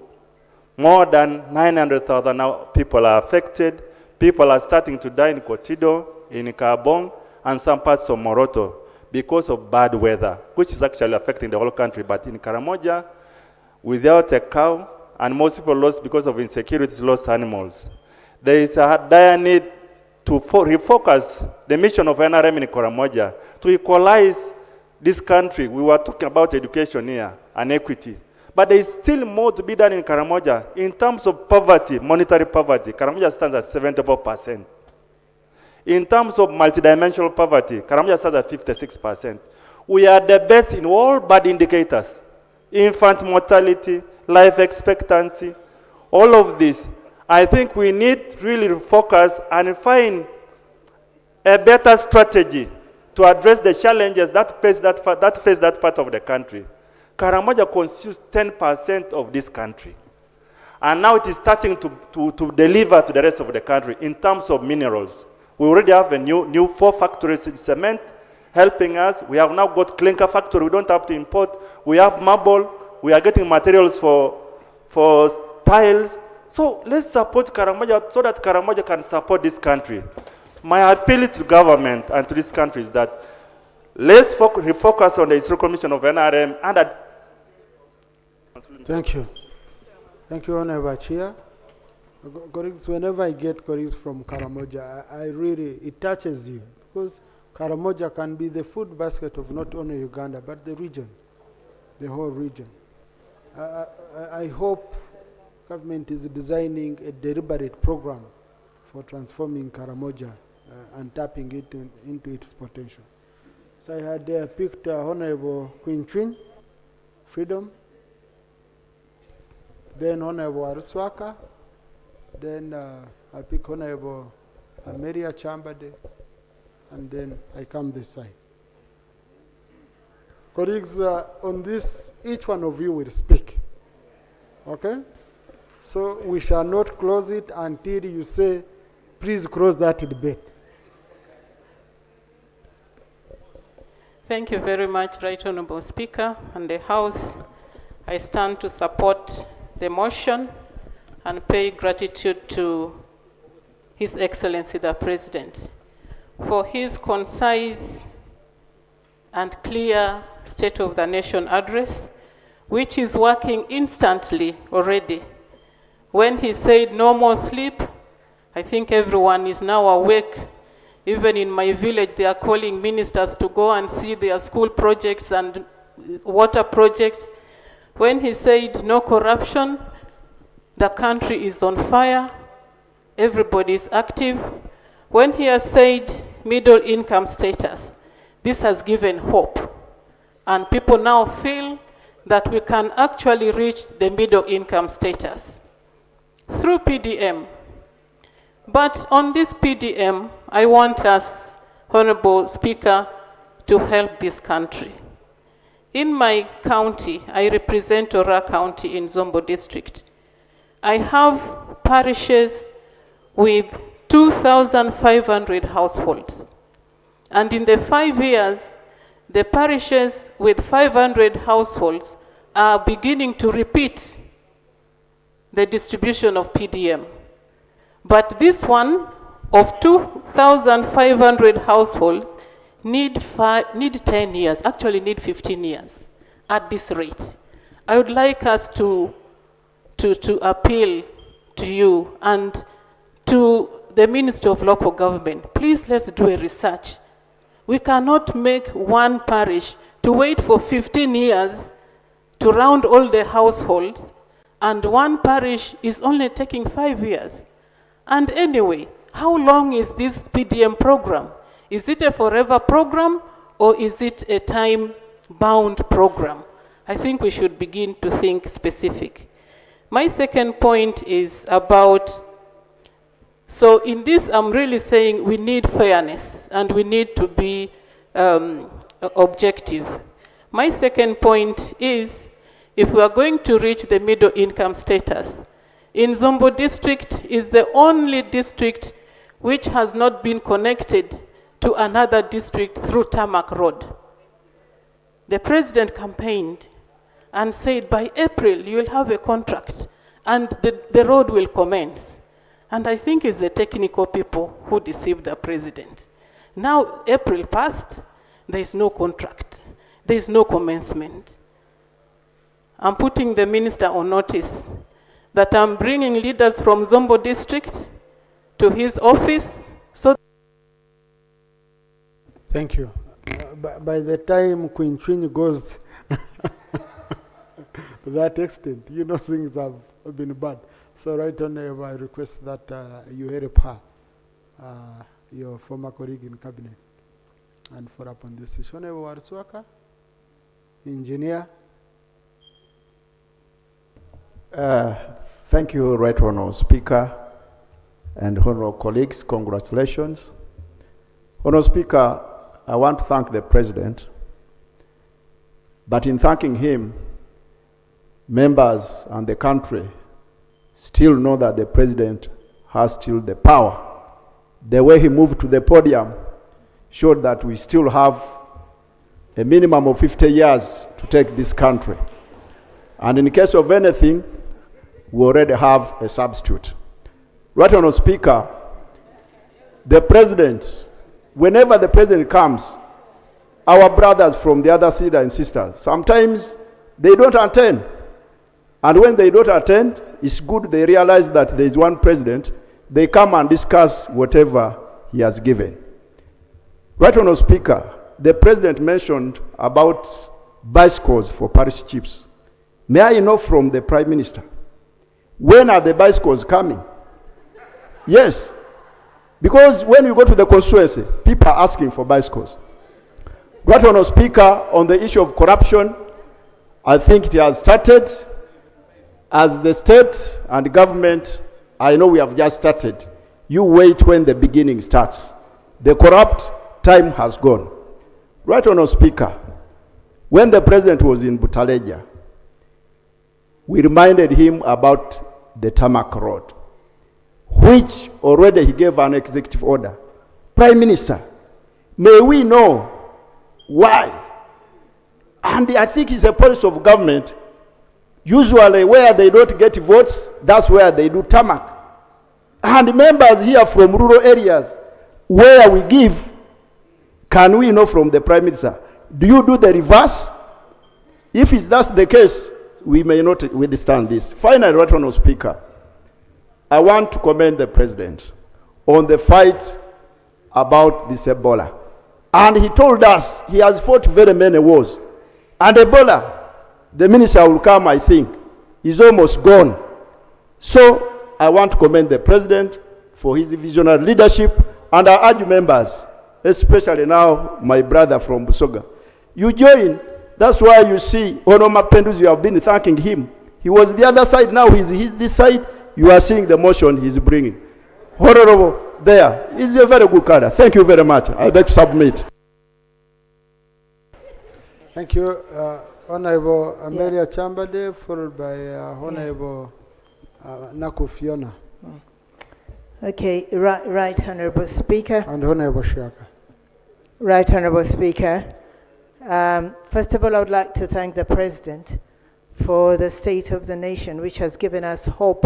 More than 900,000 now people are affected. People are starting to die in Kotido, in Kabong, and some parts of Moroto because of bad weather, which is actually affecting the whole country. But in Karamoja, without a cow, and most people lost because of insecurities, lost animals. There is a dire need to refocus the mission of NRM in Karamoja to equalize this country. We were talking about education here and equity. But there is still more to be done in Karamoja. In terms of poverty, monetary poverty, Karamoja stands at 74%. In terms of multidimensional poverty, Karamoja stands at 56%. We are the best in all bad indicators. Infant mortality, life expectancy, all of this. I think we need really to focus and find a better strategy to address the challenges that face that part of the country. Karamoja constitutes 10% of this country. And now it is starting to deliver to the rest of the country in terms of minerals. We already have a new 4 factories in cement helping us. We have now got clinker factory. We don't have to import. We have marble. We are getting materials for tiles. So let's support Karamoja so that Karamoja can support this country. My appeal to government and to this country is that let's refocus on the historical mission of NRM and that. Thank you. Thank you, Honorable Chair. Colleagues, whenever I get colleagues from Karamoja, I really, it touches you because Karamoja can be the food basket of not only Uganda, but the region, the whole region. I hope government is designing a deliberate program for transforming Karamoja and tapping it into its potential. So I had picked Honorable Queen Twin, Freedom, then Honorable Aruswaka, then I pick Honorable Maria Chambade, and then I come this side. Colleagues, on this, each one of you will speak Okay? So we shall not close it until you say, please close that debate. Thank you very much, Right Honorable Speaker and the House. I stand to support the motion and pay gratitude to His Excellency the President for his concise and clear State of the Nation address, which is working instantly already. When he said no more sleep, I think everyone is now awake. Even in my village, they are calling ministers to go and see their school projects and water projects. When he said no corruption, the country is on fire, everybody is active. When he has said middle income status, this has given hope. And people now feel that we can actually reach the middle income status through PDM. But on this PDM, I want us, Honorable Speaker, to help this country. In my county, I represent Ora County in Zombo District. I have parishes with 2,500 households. And in the 5 years, the parishes with 500 households are beginning to repeat the distribution of PDM. But this one of 2,500 households need 10 years, actually need 15 years at this rate. I would like us to appeal to you and to the Minister of Local Government. Please, let's do a research. We cannot make one parish to wait for 15 years to round all the households, and one parish is only taking 5 years. And anyway, how long is this PDM program? Is it a forever program or is it a time-bound program? I think we should begin to think specific. My second point is about, so in this I'm really saying we need fairness and we need to be objective. My second point is, if we are going to reach the middle income status, in Zombo district is the only district which has not been connected to another district through tarmac road. The president campaigned and said by April you will have a contract and the road will commence. And I think it's the technical people who deceived the president. Now April passed, there is no contract, there is no commencement. I'm putting the minister on notice that I'm bringing leaders from Zombo district to his office. So thank you. By the time Queen Chwiny goes to that extent, you know things have been bad. So right on, I request that you help her, your former colleague in cabinet, and follow up on this issue. Honorable Warsuaka, engineer. Thank you, Right Honourable Speaker and Honourable colleagues. Congratulations. Honourable Speaker, I want to thank the President, but in thanking him, members and the country still know that the President has still the power. The way he moved to the podium showed that we still have a minimum of 50 years to take this country. And in case of anything, we already have a substitute. Right Honourable Speaker, the President, whenever the President comes, our brothers from the other side and sisters, sometimes they don't attend. And when they don't attend, it's good they realize that there is one President, they come and discuss whatever he has given. Right Honourable Speaker, the President mentioned about bicycles for parish chiefs. May I know from the Prime Minister, when are the bicycles coming? Yes, because when we go to the constituency, people are asking for bicycles. Right Honourable Speaker, on the issue of corruption, I think it has started. As the state and government, I know we have just started. You wait when the beginning starts. The corrupt time has gone. Right Honourable Speaker, when the President was in Butaleja, we reminded him about the tarmac road, which already he gave an executive order. Prime Minister, may we know why? And I think it's a policy of government. Usually where they don't get votes, that's where they do tarmac. And members here from rural areas, where we give, can we know from the Prime Minister, do you do the reverse? If that's the case, we may not withstand this. Finally, Right Honourable Speaker, I want to commend the President on the fight about this Ebola. And he told us he has fought very many wars. And Ebola, the minister will come, I think, is almost gone. So I want to commend the President for his visionary leadership, and I urge members, especially now my brother from Busoga, you join. That's why you see Honorable Mapenduzi, you have been thanking him. He was the other side, now he's this side. You are seeing the motion he's bringing. Honorable, there, he's a very good cadre. Thank you very much. I beg to submit. Thank you. Honorable Amelia Chambade, followed by Honorable Naku Fiona. Okay, right Honorable Speaker. And Honorable Shaka. Right Honorable Speaker. First of all, I would like to thank the President for the state of the nation, which has given us hope,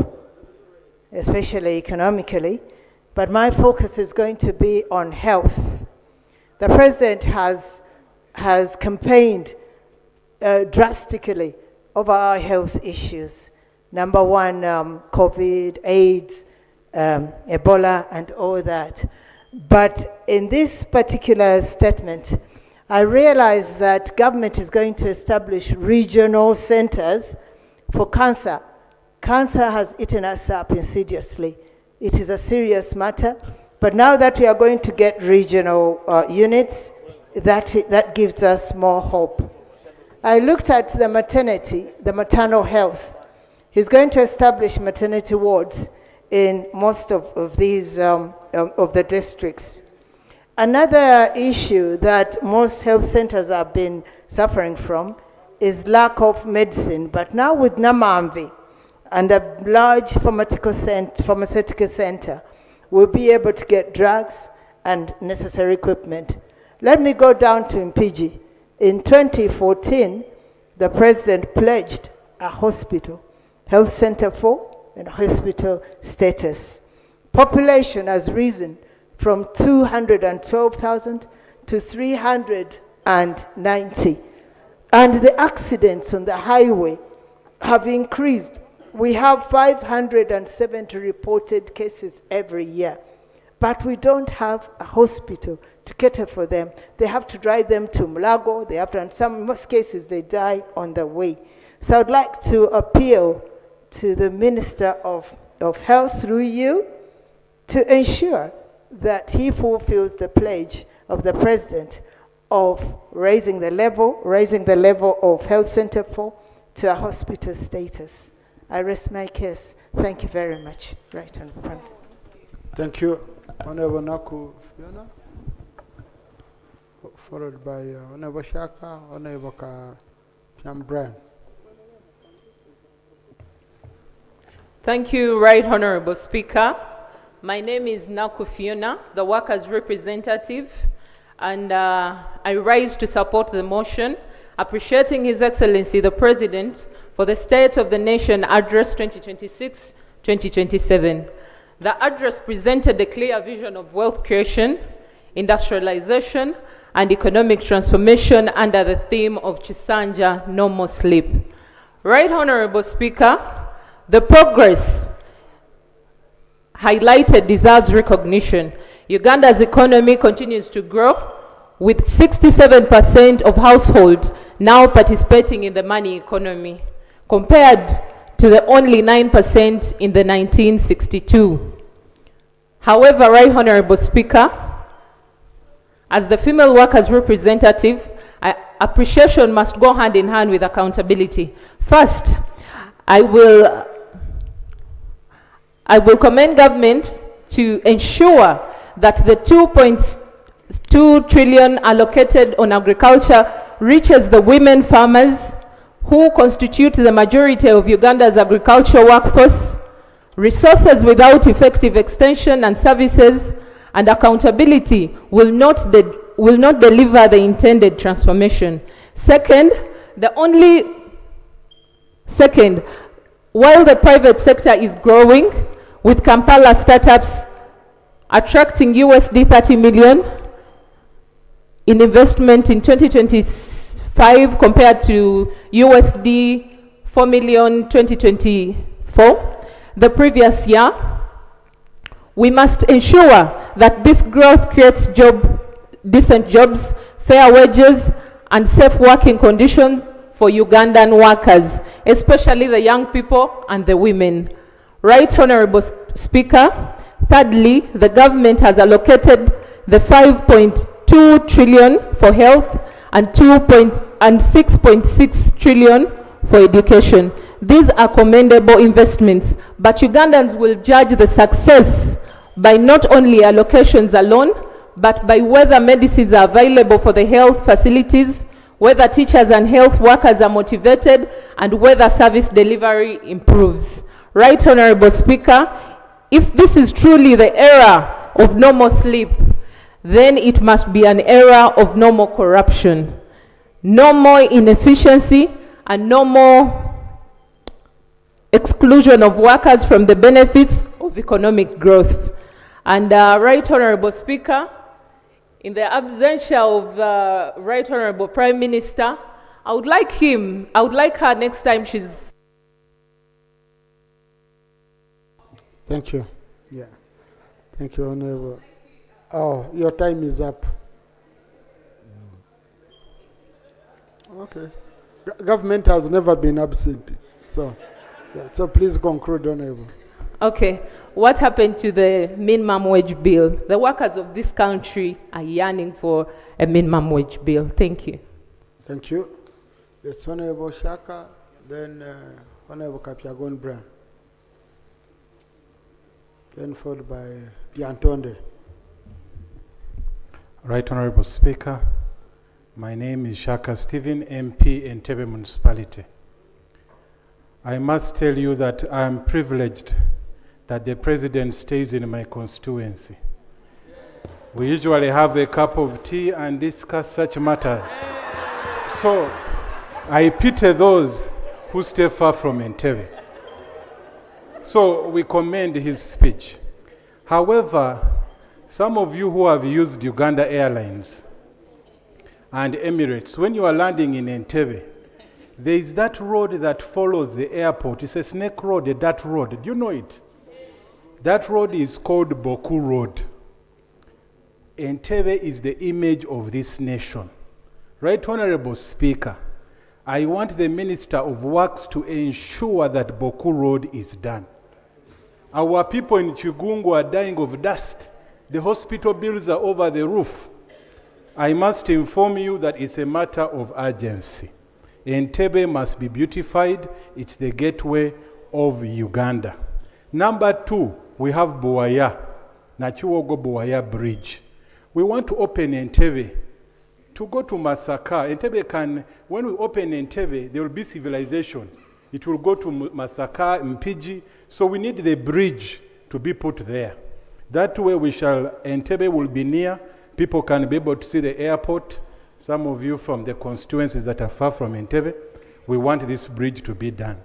especially economically. But my focus is going to be on health. The President has campaigned drastically over our health issues. Number one, COVID, AIDS, Ebola, and all that. But in this particular statement, I realize that government is going to establish regional centers for cancer. Cancer has eaten us up insidiously. It is a serious matter. But now that we are going to get regional units, that gives us more hope. I looked at the maternity, the maternal health. He's going to establish maternity wards in most of these, of the districts. Another issue that most health centers have been suffering from is lack of medicine. But now with Namamvi and a large pharmaceutical center, we'll be able to get drugs and necessary equipment. Let me go down to Mpiji. In 2014, the President pledged a hospital, health center 4, and hospital status. Population has risen from 212,000 to 390. And the accidents on the highway have increased. We have 570 reported cases every year, but we don't have a hospital to cater for them. They have to drive them to Mulago. They have to, in most cases, they die on the way. So I'd like to appeal to the Minister of Health through you to ensure that he fulfills the pledge of the President of raising the level of health center 4 to a hospital status. I rest my case. Thank you very much. Right on front. Thank you. Honorable Naku Fiona, followed by Honorable Shaka, Honorable Brian. Thank you, Right Honorable Speaker. My name is Naku Fiona, the workers' representative, and I rise to support the motion, appreciating His Excellency the President for the State of the Nation Address 2026-2027. The address presented a clear vision of wealth creation, industrialization, and economic transformation under the theme of Chisanja, no more sleep. Right Honorable Speaker, the progress highlighted deserves recognition. Uganda's economy continues to grow, with 67% of households now participating in the money economy, compared to the only 9% in the 1962. However, Right Honorable Speaker, as the female workers' representative, appreciation must go hand in hand with accountability. First, I will commend government to ensure that the 2.2 trillion allocated on agriculture reaches the women farmers who constitute the majority of Uganda's agricultural workforce, resources without effective extension and services and accountability will not deliver the intended transformation. Second, while the private sector is growing, with Kampala startups attracting USD 30 million in investment in 2025 compared to USD 4 million 2024, the previous year, we must ensure that this growth creates decent jobs, fair wages, and safe working conditions for Ugandan workers, especially the young people and the women. Right, Honorable Speaker. Thirdly, the government has allocated the 5.2 trillion for health and 6.6 trillion for education. These are commendable investments, but Ugandans will judge the success by not only allocations alone, but by whether medicines are available for the health facilities, whether teachers and health workers are motivated, and whether service delivery improves. Right, Honorable Speaker, if this is truly the era of no more sleep, then it must be an era of no more corruption, no more inefficiency, and no more exclusion of workers from the benefits of economic growth. And Right Honorable Speaker, in the absence of the Right Honorable Prime Minister, I would like her next time she's... Thank you. Yeah. Thank you, Honorable. Oh, your time is up. Okay. Government has never been absent. So, yeah, so please conclude, Honorable. Okay. What happened to the minimum wage bill? The workers of this country are yearning for a minimum wage bill. Thank you. Thank you. Yes, Honorable Shaka, then Honorable Kapyagon Brown. Then followed by Piantonde. Right Honorable Speaker, my name is Shaka Stephen, MP, Entebbe Municipality. I must tell you that I am privileged that the President stays in my constituency. We usually have a cup of tea and discuss such matters. So, I pity those who stay far from Entebbe. So, we commend his speech. However, some of you who have used Uganda Airlines and Emirates, when you are landing in Entebbe, there is that road that follows the airport. It's a snake road, a dirt road. Do you know it? That road is called Boku Road. Entebbe is the image of this nation. Right Honorable Speaker, I want the Minister of Works to ensure that Boku Road is done. Our people in Chigungu are dying of dust. The hospital bills are over the roof. I must inform you that it's a matter of urgency. Entebbe must be beautified. It's the gateway of Uganda. Number 2, we have Buwaya, Nachiwogo Buwaya Bridge. We want to open Entebbe to go to Masaka. Entebbe can, when we open Entebbe, there will be civilization. It will go to Masaka, Mpiji. So we need the bridge to be put there. That way Entebbe will be near. People can be able to see the airport. Some of you from the constituencies that are far from Entebbe, we want this bridge to be done.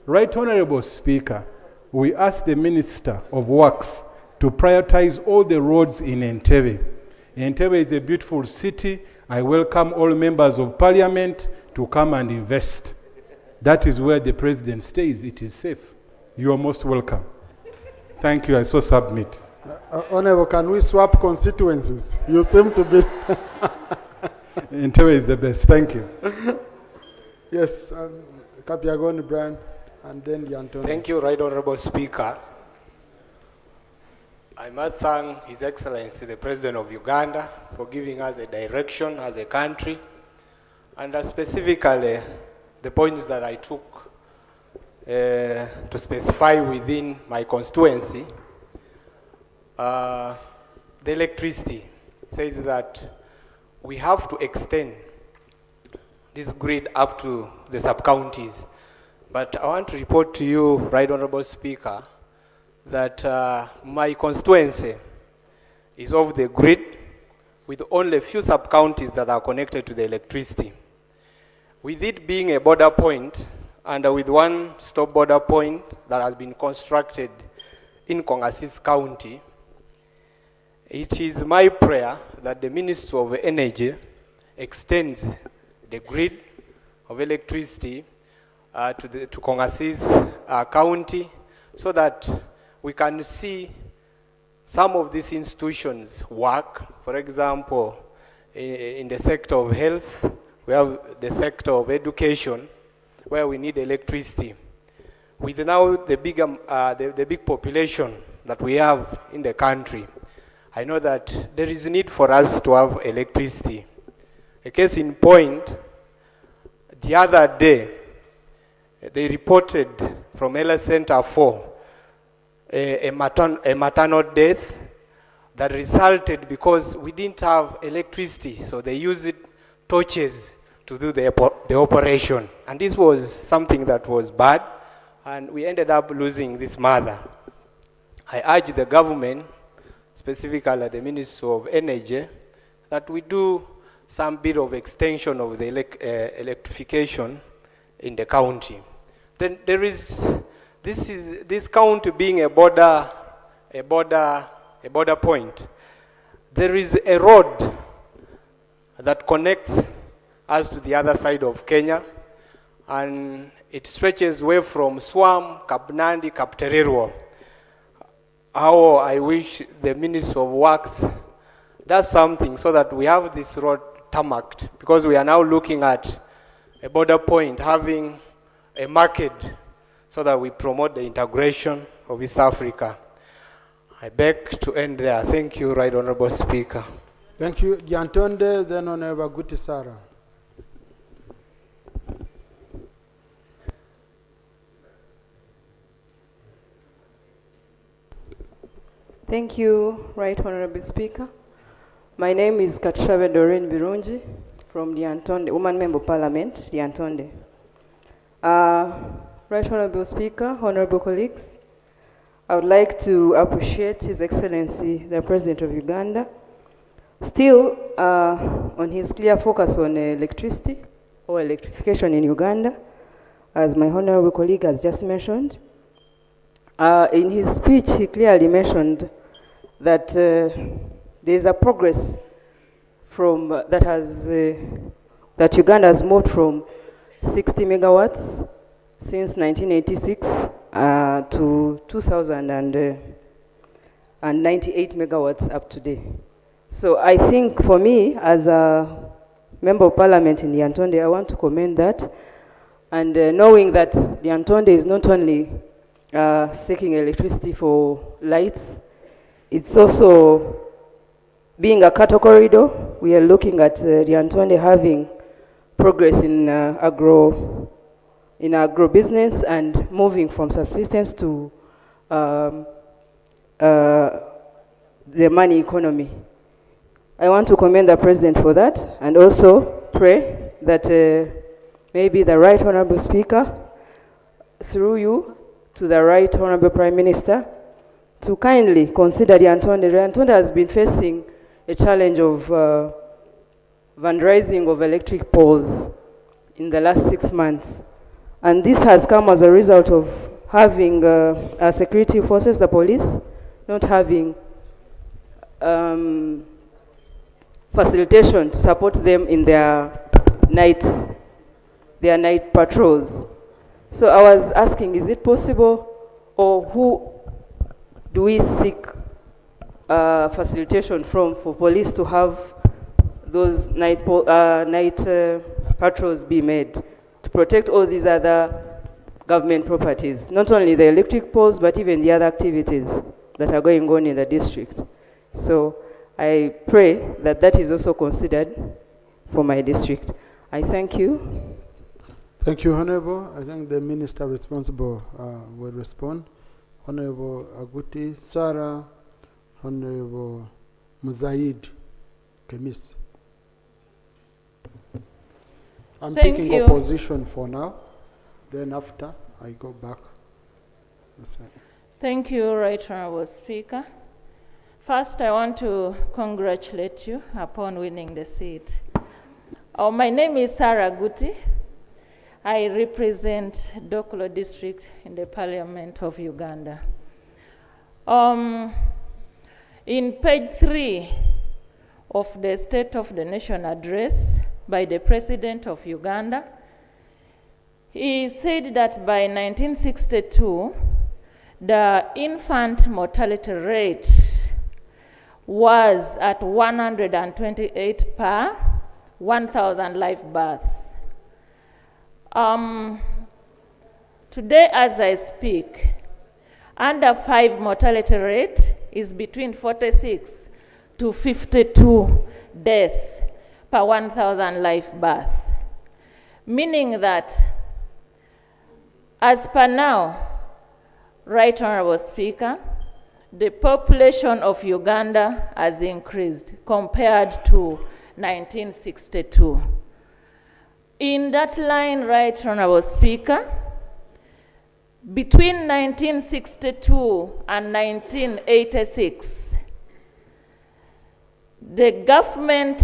Right Honorable Speaker, we ask the Minister of Works to prioritize all the roads in Entebbe. Entebbe is a beautiful city. I welcome all members of Parliament to come and invest. That is where the President stays. It is safe. You are most welcome. Thank you. I so submit. Honorable, can we swap constituencies? You seem to be... Entebbe is the best. Thank you. Yes, Kapyagon Brand, and then Yanton. Thank you, Right Honorable Speaker. I must thank His Excellency, the President of Uganda, for giving us a direction as a country, and specifically the points that I took to specify within my constituency. The electricity says that we have to extend this grid up to the sub-counties. But I want to report to you, Right Honorable Speaker, that my constituency is off the grid with only a few sub-counties that are connected to the electricity. With it being a border point, and with one stop border point that has been constructed in Kongasis County, it is my prayer that the Ministry of Energy extends the grid of electricity to Kongasis County, so that we can see some of these institutions work. For example, in the sector of health, we have the sector of education, where we need electricity. With now the big population that we have in the country, I know that there is a need for us to have electricity. A case in point, the other day, they reported from Ella Center 4 a maternal death that resulted because we didn't have electricity, so they used torches to do the operation. And this was something that was bad, and we ended up losing this mother. I urge the government, specifically the Ministry of Energy, that we do some bit of extension of the electrification in the county. Then there is this county being a border point. There is a road that connects us to the other side of Kenya, and it stretches away from Swam, Kapnandi, Kaptererwa. How I wish the Ministry of Works does something so that we have this road tarmacked, because we are now looking at a border point having a market so that we promote the integration of East Africa. I beg to end there. Thank you, Right Honorable Speaker. Thank you. Giantonde, then Honorable Guti Sarah. Thank you, Right Honorable Speaker. My name is Katushabe Doreen Birungi from the Antonde, Woman Member of Parliament, the Antonde. Right Honorable Speaker, honorable colleagues, I would like to appreciate His Excellency, the President of Uganda, still on his clear focus on electricity or electrification in Uganda, as my honorable colleague has just mentioned. In his speech, he clearly mentioned that there is a progress from that Uganda has moved from 60 megawatts since 1986 to 2,098 megawatts up to date. So I think for me, as a member of parliament in the Antonde, I want to commend that. And knowing that the Antonde is not only seeking electricity for lights, it's also being a cattle corridor. We are looking at the Antonde having progress in agro-business and moving from subsistence to the money economy. I want to commend the President for that, and also pray that maybe the Right Honorable Speaker, through you, to the Right Honorable Prime Minister, to kindly consider the Antonde. The Antonde has been facing a challenge of vandalizing of electric poles in the last 6 months. And this has come as a result of having our security forces, the police, not having facilitation to support them in their night patrols. So I was asking, is it possible, or who do we seek facilitation from for police to have those night patrols be made to protect all these other government properties, not only the electric poles, but even the other activities that are going on in the district. So I pray that that is also considered for my district. I thank you. Thank you, Honorable. I think the minister responsible will respond. Honorable Aguti Sarah, Honorable Muzaid Kemis. I'm Thank taking you. opposition for now. Then after, I go back. That's it. Thank you, Right Honorable Speaker. First, I want to congratulate you upon winning the seat. My name is Sarah Guti. I represent Dokolo District in the Parliament of Uganda. In page 3 of the State of the Nation address by the President of Uganda, he said that by 1962, the infant mortality rate was at 128 per 1,000 live births. Today, as I speak, under 5 mortality rate is between 46 to 52 deaths per 1,000 live births, meaning that as per now, Right Honorable Speaker, the population of Uganda has increased compared to 1962. In that line, Right Honorable Speaker, between 1962 and 1986, the government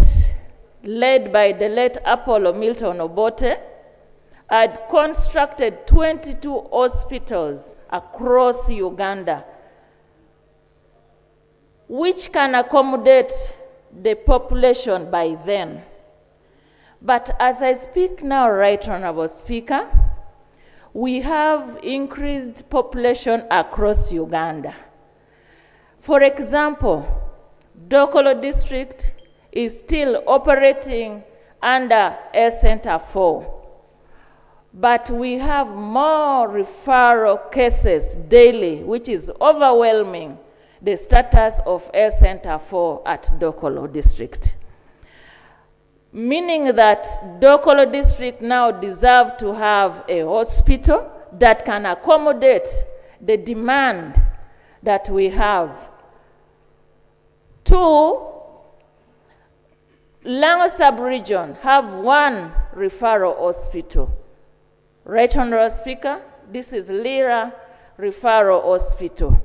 led by the late Apollo Milton Obote had constructed 22 hospitals across Uganda, which can accommodate the population by then. But as I speak now, Right Honorable Speaker, we have increased population across Uganda. For example, Dokolo District is still operating under Air Center 4. But we have more referral cases daily, which is overwhelming the status of Air Center 4 at Dokolo District. Meaning that Dokolo District now deserves to have a hospital that can accommodate the demand that we have. 2, Lango sub-region have 1 referral hospital. Right Honorable Speaker, this is Lira Referral Hospital.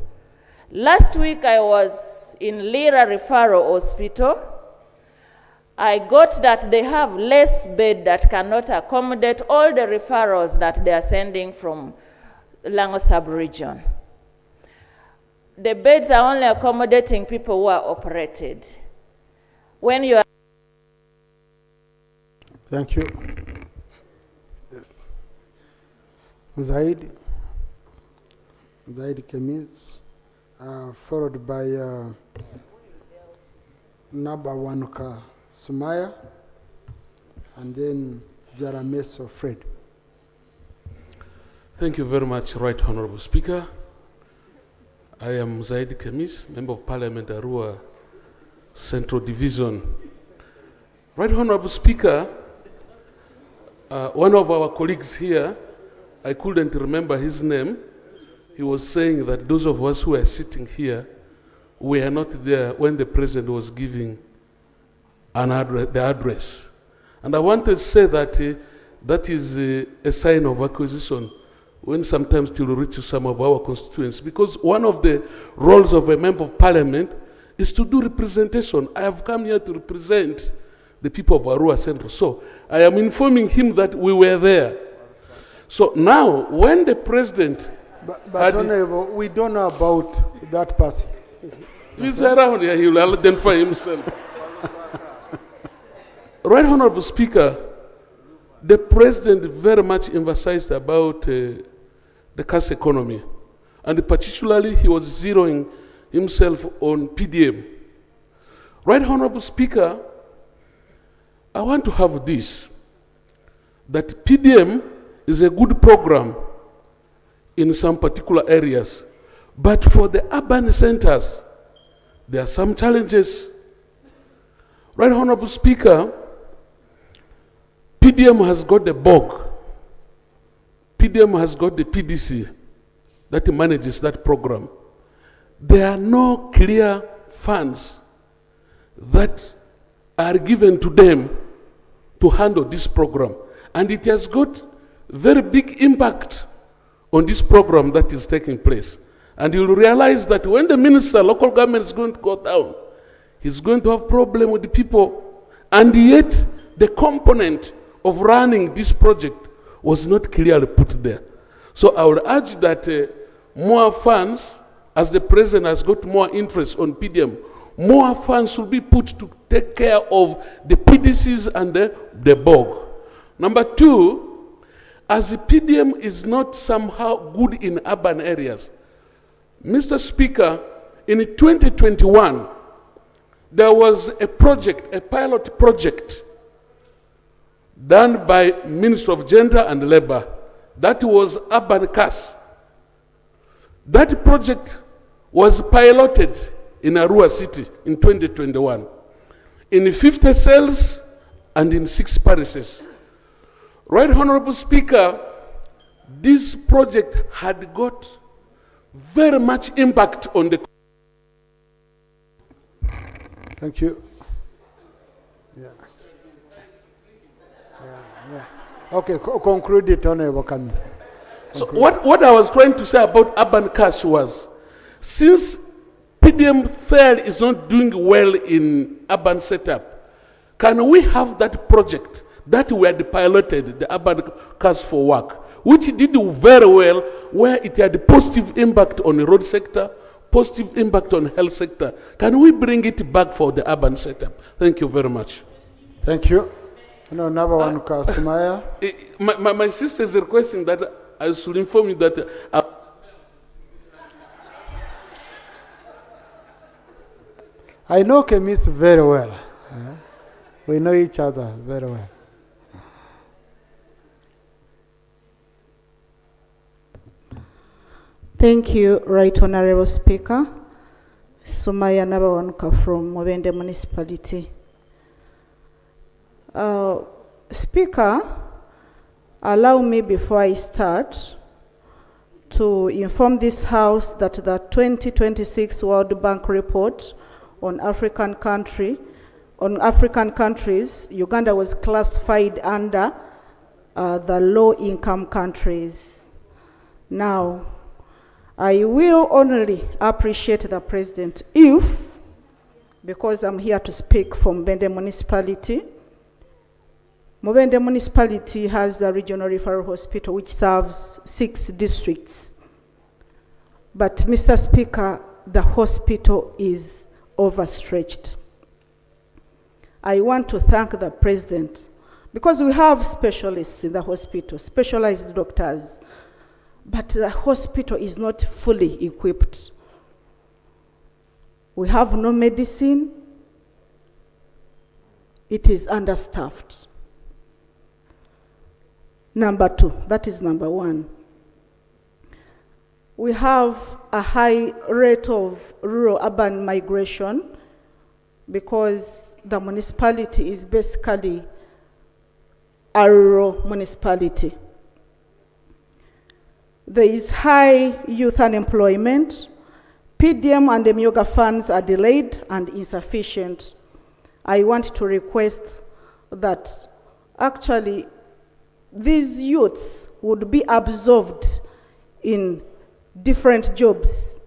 Last week I was in Lira Referral Hospital. I got that they have less bed that cannot accommodate all the referrals that they are sending from Lango sub-region. The beds are only accommodating people who are operated. When you are... Thank you. Yes. Zaid Kemis, followed by Nabawanuka Sumaya, and then Jarameso Fred. Thank you very much, Right Honorable Speaker. I am Zaid Kemis, Member of Parliament, Arua Central Division. Right Honorable Speaker, one of our colleagues here, I couldn't remember his name. He was saying that those of us who are sitting here were not there when the President was giving the address. And I want to say that that is a sign of acquisition when sometimes to reach some of our constituents, because one of the roles of a Member of Parliament is to do representation. I have come here to represent the people of Arua Central. So I am informing him that we were there. So now, when the President... But Honorable, we don't know about that person. He's around here, he will identify himself. Right Honorable Speaker, the President very much emphasized about the cash economy, and particularly he was zeroing himself on PDM. Right Honorable Speaker, I want to have this, that PDM is a good program in some particular areas, but for the urban centers, there are some challenges. Right Honorable Speaker, PDM has got the BOG. PDM has got the PDC that manages that program. There are no clear funds that are given to them to handle this program. And it has got very big impact on this program that is taking place. And you'll realize that when the minister, local government is going to go down, he's going to have problem with the people. And yet, the component of running this project was not clearly put there. So I would urge that more funds, as the president has got more interest on PDM, more funds should be put to take care of the PDCs and the bog. Number two, as the PDM is not somehow good in urban areas, Mr. Speaker, in 2021, there was a project, a pilot project, done by Ministry of Gender and Labor. That was Urban CAS. That project was piloted in Arua City in 2021, in 50 cells and in 6 parishes. Right Honorable Speaker, this project had got very much impact on the... Thank you. Okay, conclude it, Honorable Kamis. So what I was trying to say about urban cash was, since PDM fair is not doing well in urban setup, can we have that project that we had piloted, the urban cash for work, which did very well, where it had a positive impact on the road sector, positive impact on health sector. Can we bring it back for the urban setup? Thank you very much. Thank you. No, another one, Kasumaya. My sister is requesting that I should inform you that I know Kemis very well. We know each other very well. Thank you, Right Honorable Speaker. Sumaya Nabawanuka from Mubende Municipality. Speaker, allow me before I start to inform this House that the 2026 World Bank report on African countries, Uganda was classified under the low-income countries. Now, I will only appreciate the President if, because I'm here to speak from Mubende Municipality, Mubende Municipality has a regional referral hospital which serves 6 districts. But Mr. Speaker, the hospital is overstretched. I want to thank the President because we have specialists in the hospital, specialized doctors, but the hospital is not fully equipped. We have no medicine. It is understaffed. Number 2, that is number 1. We have a high rate of rural-urban migration because the municipality is basically a rural municipality. There is high youth unemployment. PDM and the MIOGA funds are delayed and insufficient. I want to request that actually these youths would be absorbed in different jobs.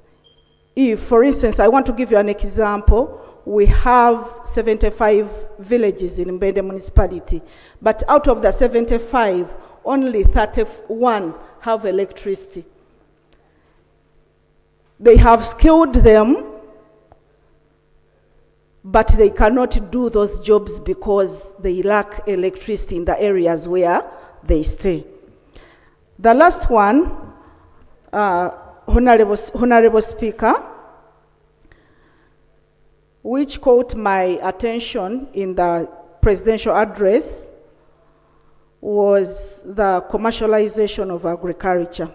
If, for instance, I want to give you an example, we have 75 villages in Mubende Municipality, but out of the 75, only 31 have electricity. They have skilled them, but they cannot do those jobs because they lack electricity in the areas where they stay. The last one, Honorable Speaker, which caught my attention in the presidential address, was the commercialization of agriculture.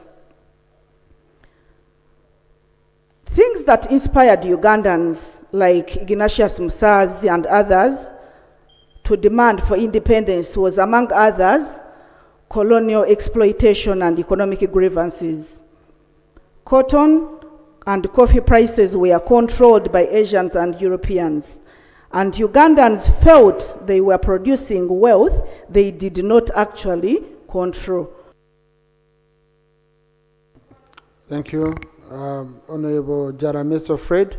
Things that inspired Ugandans like Ignatius Musazi and others to demand for independence was, among others, colonial exploitation and economic grievances. Cotton and coffee prices were controlled by Asians and Europeans, and Ugandans felt they were producing wealth they did not actually control. Thank you. Honorable Jarameso Fred,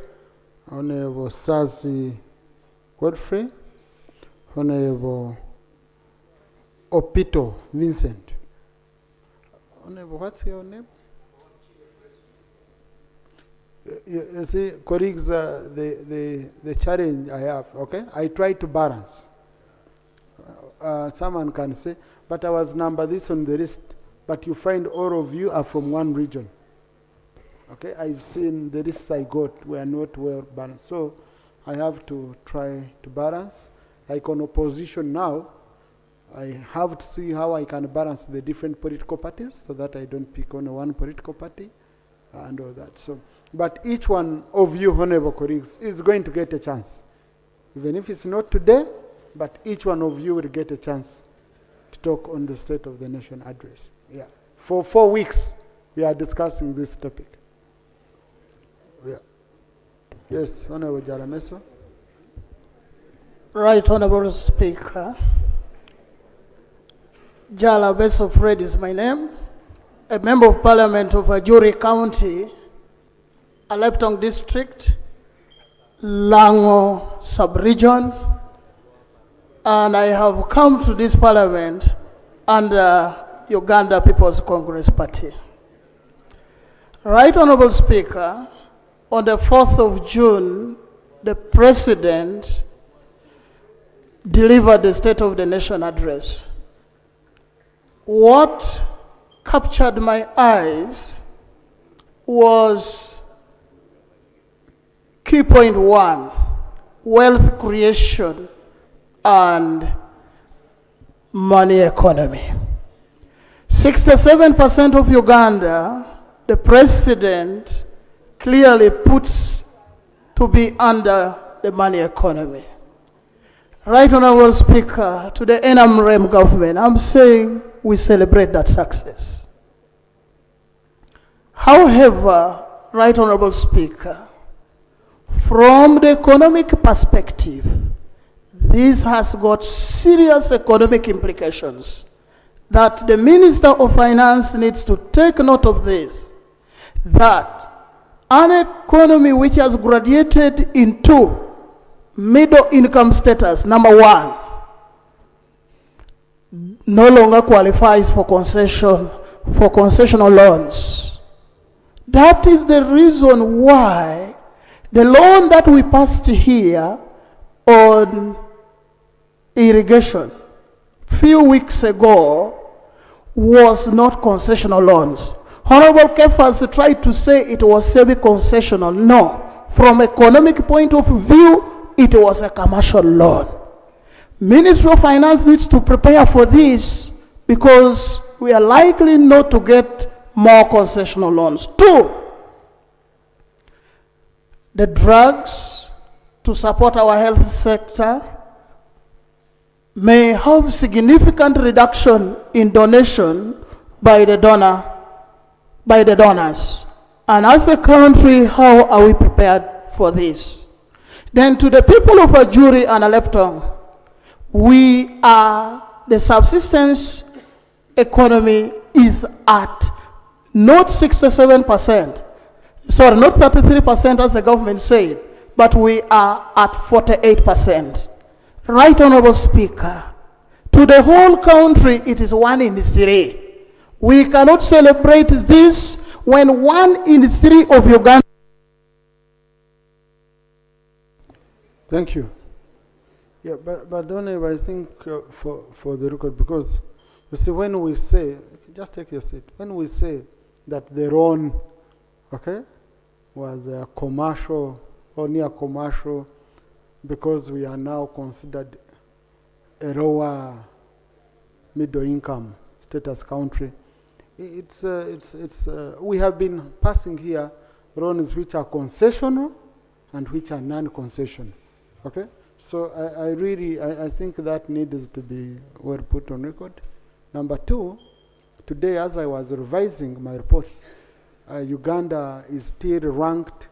Honorable Sazi Godfrey, Honorable Opito Vincent. Honorable, what's your name? You see, colleagues, the challenge I have, okay? I try to balance. Someone can say, but I was number this on the list, but you find all of you are from one region. Okay, I've seen the lists I got were not well balanced. So I have to try to balance. Like on opposition now, I have to see how I can balance the different political parties so that I don't pick only one political party and all that. So, but each one of you, honorable colleagues, is going to get a chance. Even if it's not today, but each one of you will get a chance to talk on the State of the Nation address. Yeah. For 4 weeks, we are discussing this topic. Yeah. Yes, Honorable Jarameso. Right Honorable Speaker. Jarameso Fred is my name. A member of Parliament of Ajuri County, Aleptong District, Lango Sub-Region, and I have come to this Parliament under Uganda People's Congress Party. Right Honorable Speaker, on the 4th of June, the President delivered the State of the Nation address. What captured my eyes was key point 1, wealth creation and money economy. 67% of Uganda, the President clearly puts to be under the money economy. Right Honorable Speaker, to the NMREM government, I'm saying we celebrate that success. However, Right Honorable Speaker, from the economic perspective, this has got serious economic implications that the Minister of Finance needs to take note of this, that an economy which has graduated into middle income status, number 1, no longer qualifies for concessional loans. That is the reason why the loan that we passed here on irrigation few weeks ago was not concessional loans. Honorable Kefas tried to say it was semi-concessional. No. From economic point of view, it was a commercial loan. Ministry of Finance needs to prepare for this because we are likely not to get more concessional loans. 2, the drugs to support our health sector may have significant reduction in donation by the donors. And as a country, how are we prepared for this? Then to the people of Ajuri and Aleptong, the subsistence economy is at not 67%, sorry, not 33% as the government said, but we are at 48%. Right Honorable Speaker, to the whole country, it is 1 in 3. We cannot celebrate this when 1 in 3 of Uganda. Thank you. Yeah, but Honorable, I think for the record, because you see, when we say, just take your seat, when we say that the loan, okay, was commercial or near commercial, because we are now considered a lower middle income status country, we have been passing here loans which are concessional and which are non-concessional. Okay, so I think that needs to be well put on record. Number 2, today as I was revising my reports, Uganda is still ranked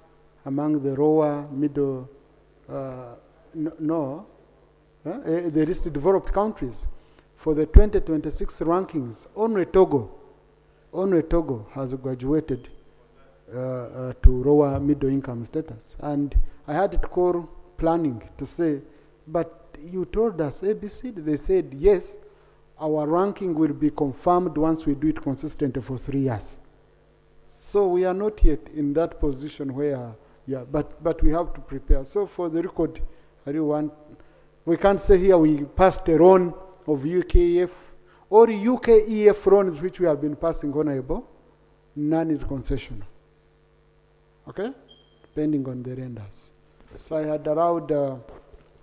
among the lower middle No. The least developed countries. For the 2026 rankings, only Togo has graduated to lower middle income status. And I had to call planning to say, but you told us ABC. They said, yes, our ranking will be confirmed once we do it consistently for 3 years. So we are not yet in that position where, but we have to prepare. So for the record, we can't say here we passed a loan of UKEF or UKEF loans which we have been passing, Honorable. None is concessional. Okay? Depending on the lenders. So I had allowed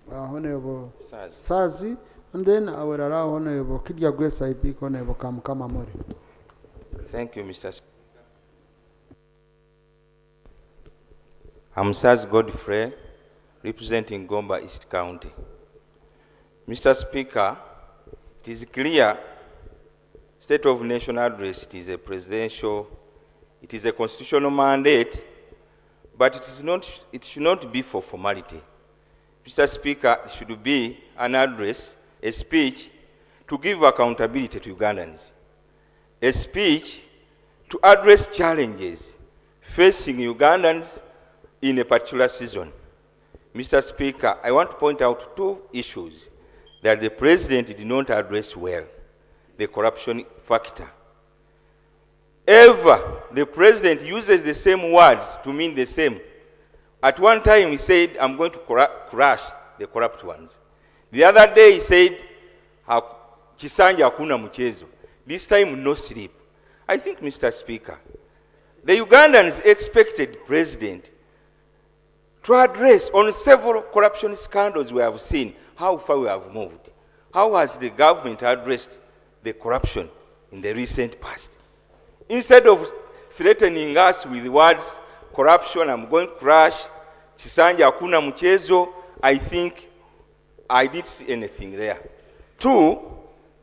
Honorable Sazi, and then I will allow Honorable Kidia Grace IP, Honorable Kamkama Mori. Thank you, Mr. Speaker. I'm Saz Godfrey, representing Gomba East County. Mr. Speaker, it is clear State of Nation Address, it is a presidential, it is a constitutional mandate, but it should not be for formality. Mr. Speaker, it should be an address, a speech to give accountability to Ugandans, a speech to address challenges facing Ugandans in a particular season. Mr. Speaker, I want to point out 2 issues that the President did not address well. The corruption factor. Ever, the President uses the same words to mean the same. At one time, he said, I'm going to crush the corrupt ones. The other day, he said, Chisanja hakuna mchezo. This time, no sleep. I think, Mr. Speaker, the Ugandans expected President to address on several corruption scandals we have seen, how far we have moved. How has the government addressed the corruption in the recent past? Instead of threatening us with words, corruption, I'm going to crash, Chisanja hakuna mchezo, I think I didn't see anything there. 2,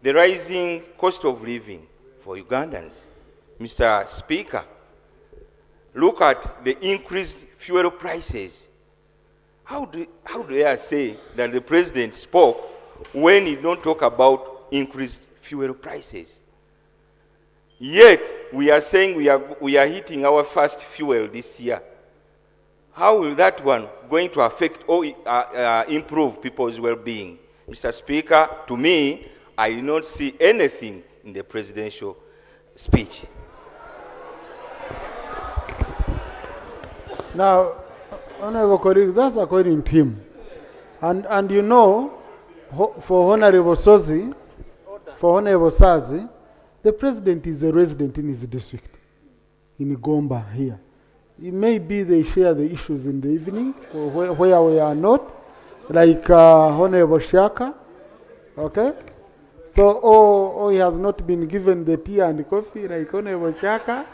the rising cost of living for Ugandans. Mr. Speaker, look at the increased fuel prices. How do I say that the President spoke when he don't talk about increased fuel prices? Yet, we are saying we are hitting our first fuel this year. How will that one going to affect or improve people's well-being? Mr. Speaker, to me, I do not see anything in the presidential speech. Now, Honorable colleague, that's according to him. And you know, for Honorable Sazi, the President is a resident in his district, in Gomba here. Maybe they share the issues in the evening, or where we are not, like Honorable Shaka, okay? So, or he has not been given the tea and coffee like Honorable Shaka,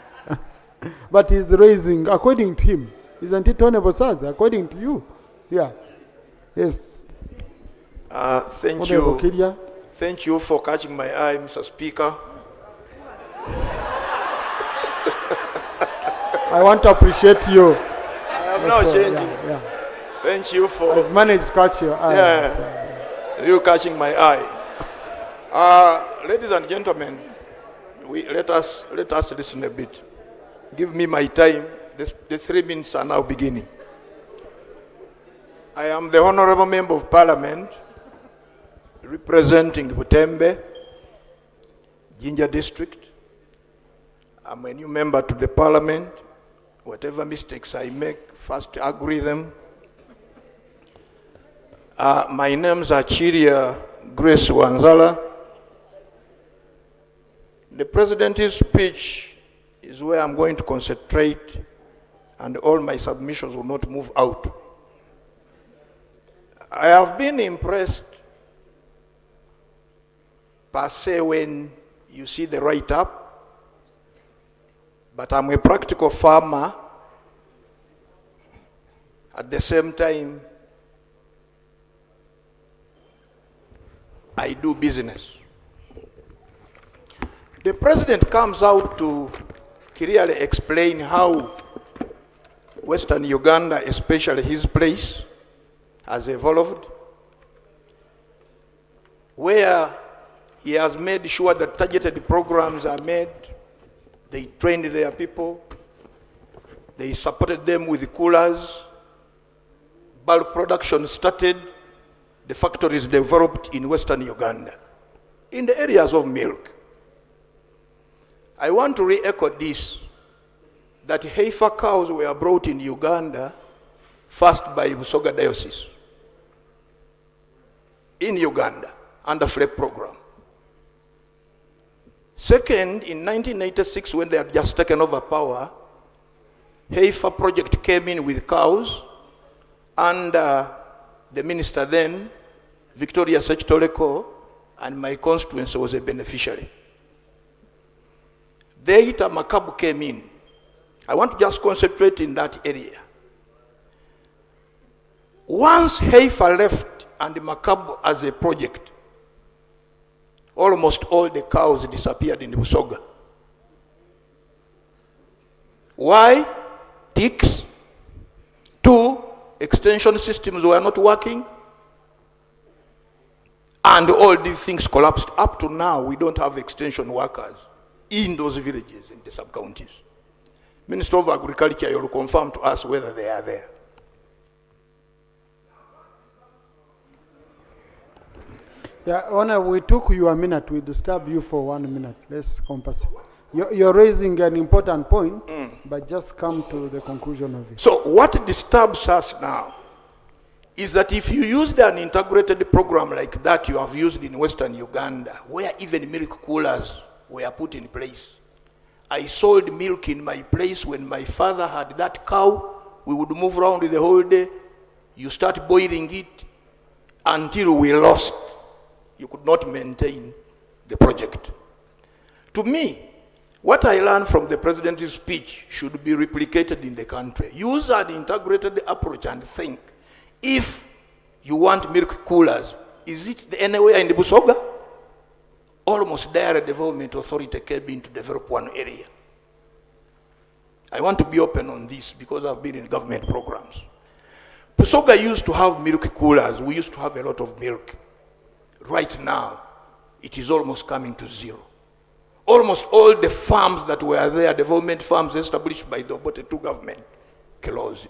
but he's raising, according to him, isn't it, Honorable Sazi, according to you? Yeah. Yes. Thank Honorable you. Kidia. Thank you for catching my eye, Mr. Speaker. I want to appreciate you. I am now changing. Yeah. Thank you for... I've managed to catch your eye. Yeah, you catching my eye. Ladies and gentlemen, let us listen a bit. Give me my time. The 3 minutes are now beginning. I am the Honorable Member of Parliament representing Butembe, Jinja District. I'm a new member to the Parliament. Whatever mistakes I make, first agree them. My names are Chiria Grace Wanzala. The President's speech is where I'm going to concentrate, and all my submissions will not move out. I have been impressed per se when you see the write-up, but I'm a practical farmer. At the same time, I do business. The President comes out to clearly explain how Western Uganda, especially his place, has evolved, where he has made sure that targeted programs are made. They trained their people. They supported them with coolers. Bulk production started. The factories developed in Western Uganda. In the areas of milk, I want to re-echo this, that heifer cows were brought in Uganda first by Busoga Diocese in Uganda under FLEP program. Second, in 1986, when they had just taken over power, heifer project came in with cows, and the minister then, Victoria Sechitoleko, and my constituency was a beneficiary. Later, Makabu came in. I want to just concentrate in that area. Once heifer left and Makabu as a project, almost all the cows disappeared in Busoga. Why? Ticks. 2, extension systems were not working. And all these things collapsed. Up to now, we don't have extension workers in those villages, in the sub-counties. Minister of Agriculture, you'll confirm to us whether they are there. Yeah, Honor, we took you a minute. We disturbed you for 1 minute. Let's compass. You're raising an important point, but just come to the conclusion of it. So what disturbs us now is that if you used an integrated program like that you have used in Western Uganda, where even milk coolers were put in place. I sold milk in my place when my father had that cow. We would move around the whole day. You start boiling it until we lost. You could not maintain the project. To me, what I learned from the president's speech should be replicated in the country. Use an integrated approach and think, if you want milk coolers, is it anywhere in the Busoga? Almost there, a development authority came in to develop one area. I want to be open on this because I've been in government programs. Busoga used to have milk coolers. We used to have a lot of milk. Right now, it is almost coming to zero. Almost all the farms that were there, development farms established by the Obote II government, closed.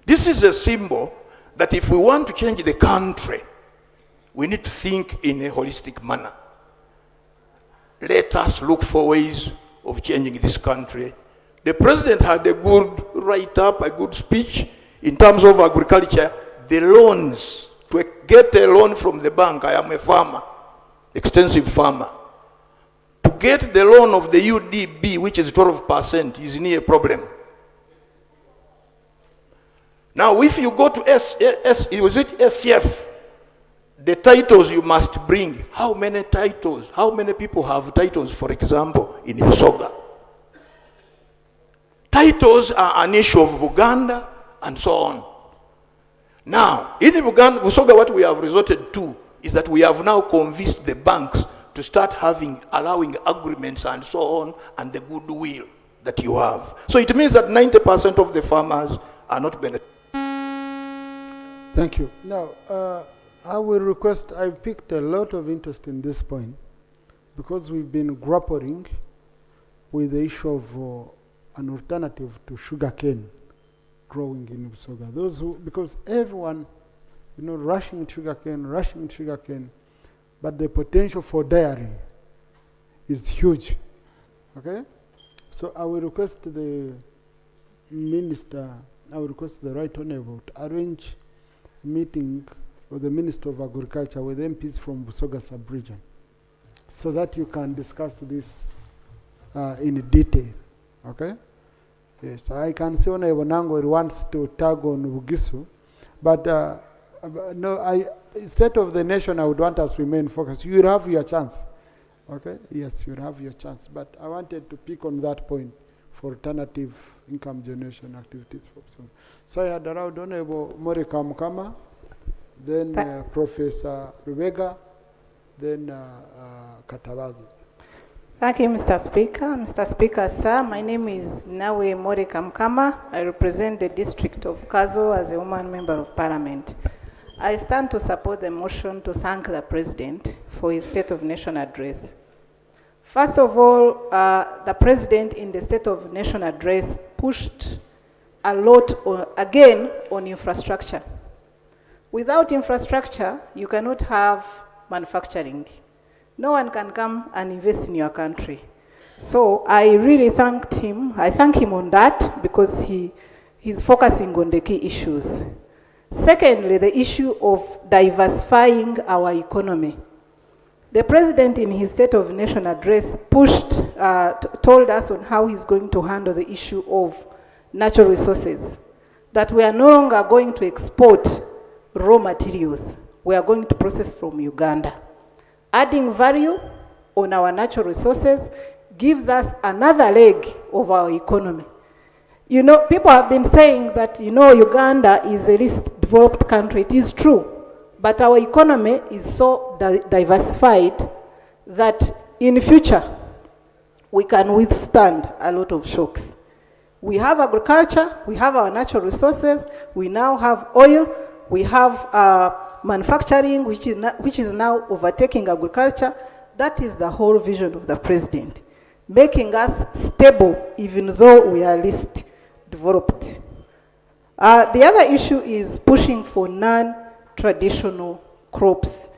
This is a symbol that if we want to change the country, we need to think in a holistic manner. Let us look for ways of changing this country. The president had a good write-up, a good speech in terms of agriculture. The loans, to get a loan from the bank, I am a farmer, extensive farmer. To get the loan of the UDB, which is 12%, is near a problem. Now, if you go to SCF, the titles you must bring, how many titles? How many people have titles, for example, in Busoga? Titles are an issue of Uganda and so on. Now, in Uganda, Busoga, what we have resorted to is that we have now convinced the banks to start allowing agreements and so on, and the goodwill that you have. So it means that 90% of the farmers are not benefiting. Thank you. Now, I will request, I've picked a lot of interest in this point because we've been grappling with the issue of an alternative to sugarcane growing in Busoga. Those who, because everyone, rushing sugarcane, but the potential for dairy is huge. Okay? So I will request the minister, I will request the Right Honorable to arrange a meeting with the Minister of Agriculture with MPs from Busoga sub-region so that you can discuss this in detail. Okay? Yes, I can see Honorable Nangwe wants to tag on Bugisu, but no, state of the nation, I would want us to remain focused. You will have your chance. Okay? Yes, you will have your chance. But I wanted to pick on that point for alternative income generation activities. So I had allowed Honorable Morika Mukama, then Professor Rubega, then Katabazi. Thank you, Mr. Speaker. Mr. Speaker, sir, my name is Nawe More Kamkama. I represent the district of Kazo as a woman member of parliament. I stand to support the motion to thank the president for his State of Nation address. First of all, the president in the State of Nation address pushed a lot again on infrastructure. Without infrastructure, you cannot have manufacturing. No one can come and invest in your country. So I really thanked him. I thank him on that because he's focusing on the key issues. Secondly, the issue of diversifying our economy. The president in his State of Nation address told us on how he's going to handle the issue of natural resources, that we are no longer going to export raw materials. We are going to process from Uganda. Adding value on our natural resources gives us another leg of our economy. You know, people have been saying that, you know, Uganda is the least developed country. It is true, but our economy is so diversified that in the future, we can withstand a lot of shocks. We have agriculture, we have our natural resources, we now have oil, we have manufacturing, which is now overtaking agriculture. That is the whole vision of the president, making us stable even though we are least developed. The other issue is pushing for non-traditional crops,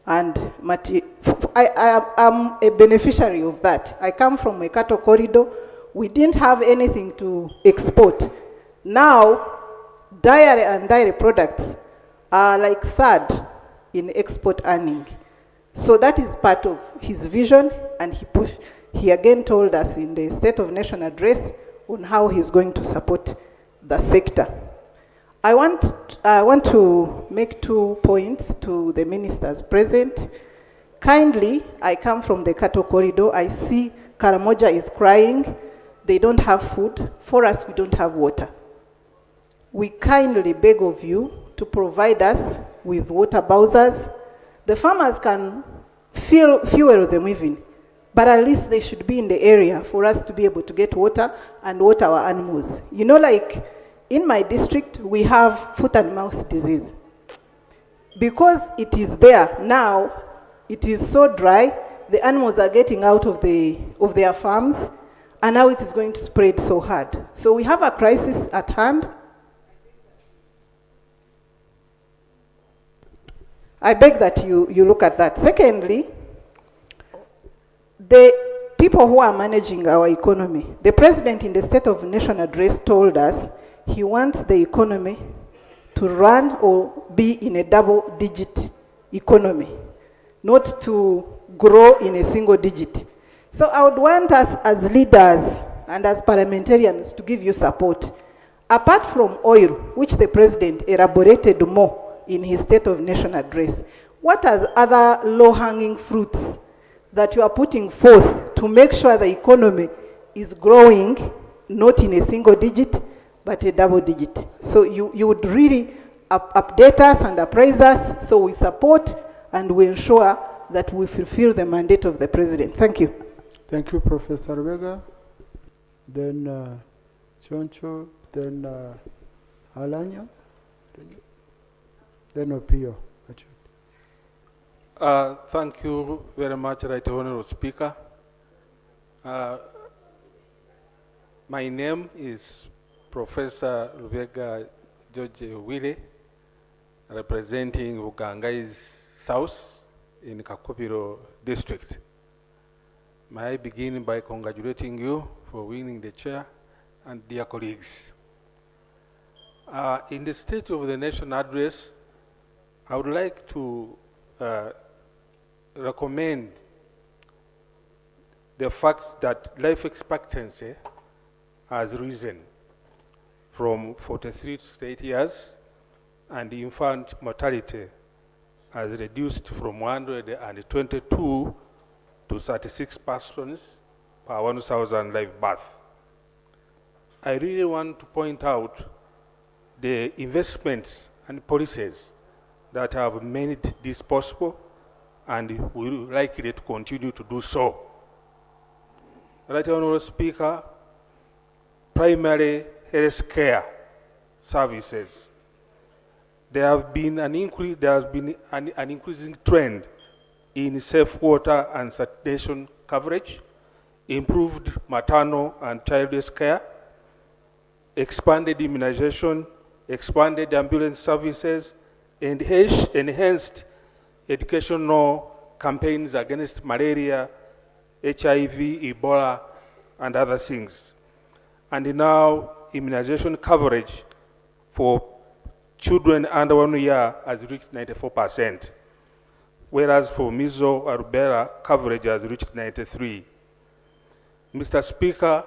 and I am a beneficiary of that. I come from a cattle corridor. We didn't have anything to export. Now, dairy and dairy products are like third in export earning. So that is part of his vision, and he again told us in the State of Nation address on how he's going to support the sector. I want to make 2 points to the ministers present. Kindly, I come from the cattle corridor. I see Karamoja is crying. They don't have food. For us, we don't have water. We kindly beg of you to provide us with water bowsers. The farmers can fuel them even, but at least they should be in the area for us to be able to get water and water our animals. You know, like in my district, we have foot and mouth disease. Because it is there now, it is so dry, the animals are getting out of their farms, and now it is going to spread so hard. So we have a crisis at hand. I beg that you look at that. Secondly, the people who are managing our economy, the president in the State of Nation address told us he wants the economy to run or be in a double-digit economy, not to grow in a single digit. So I would want us as leaders and as parliamentarians to give you support. Apart from oil, which the president elaborated more in his State of Nation address, what are other low-hanging fruits that you are putting forth to make sure the economy is growing, not in a single digit, but a double digit? So you would really update us and appraise us, so we support and we ensure that we fulfill the mandate of the president. Thank you. Thank you, Professor Vega. Then Choncho, then Alanyo, then Opio. Thank you very much, Right Honorable Speaker. My name is Professor Vega George Wile, representing Ugangai's South in Kakopiro district. May I begin by congratulating you for winning the chair and dear colleagues. In the State of the Nation address, I would like to recommend the fact that life expectancy has risen from 43 to 8 years, and infant mortality has reduced from 122 to 36 persons per 1,000 live births. I really want to point out the investments and policies that have made this possible and will likely to continue to do so. Right Honourable Speaker, primary health care services. There has been an increasing trend in safe water and sanitation coverage, improved maternal and childless care, expanded immunization, expanded ambulance services, and enhanced educational campaigns against malaria, HIV, Ebola, and other things. And now immunization coverage for children under 1 year has reached 94%, whereas for measles or rubella coverage has reached 93%. Mr. Speaker,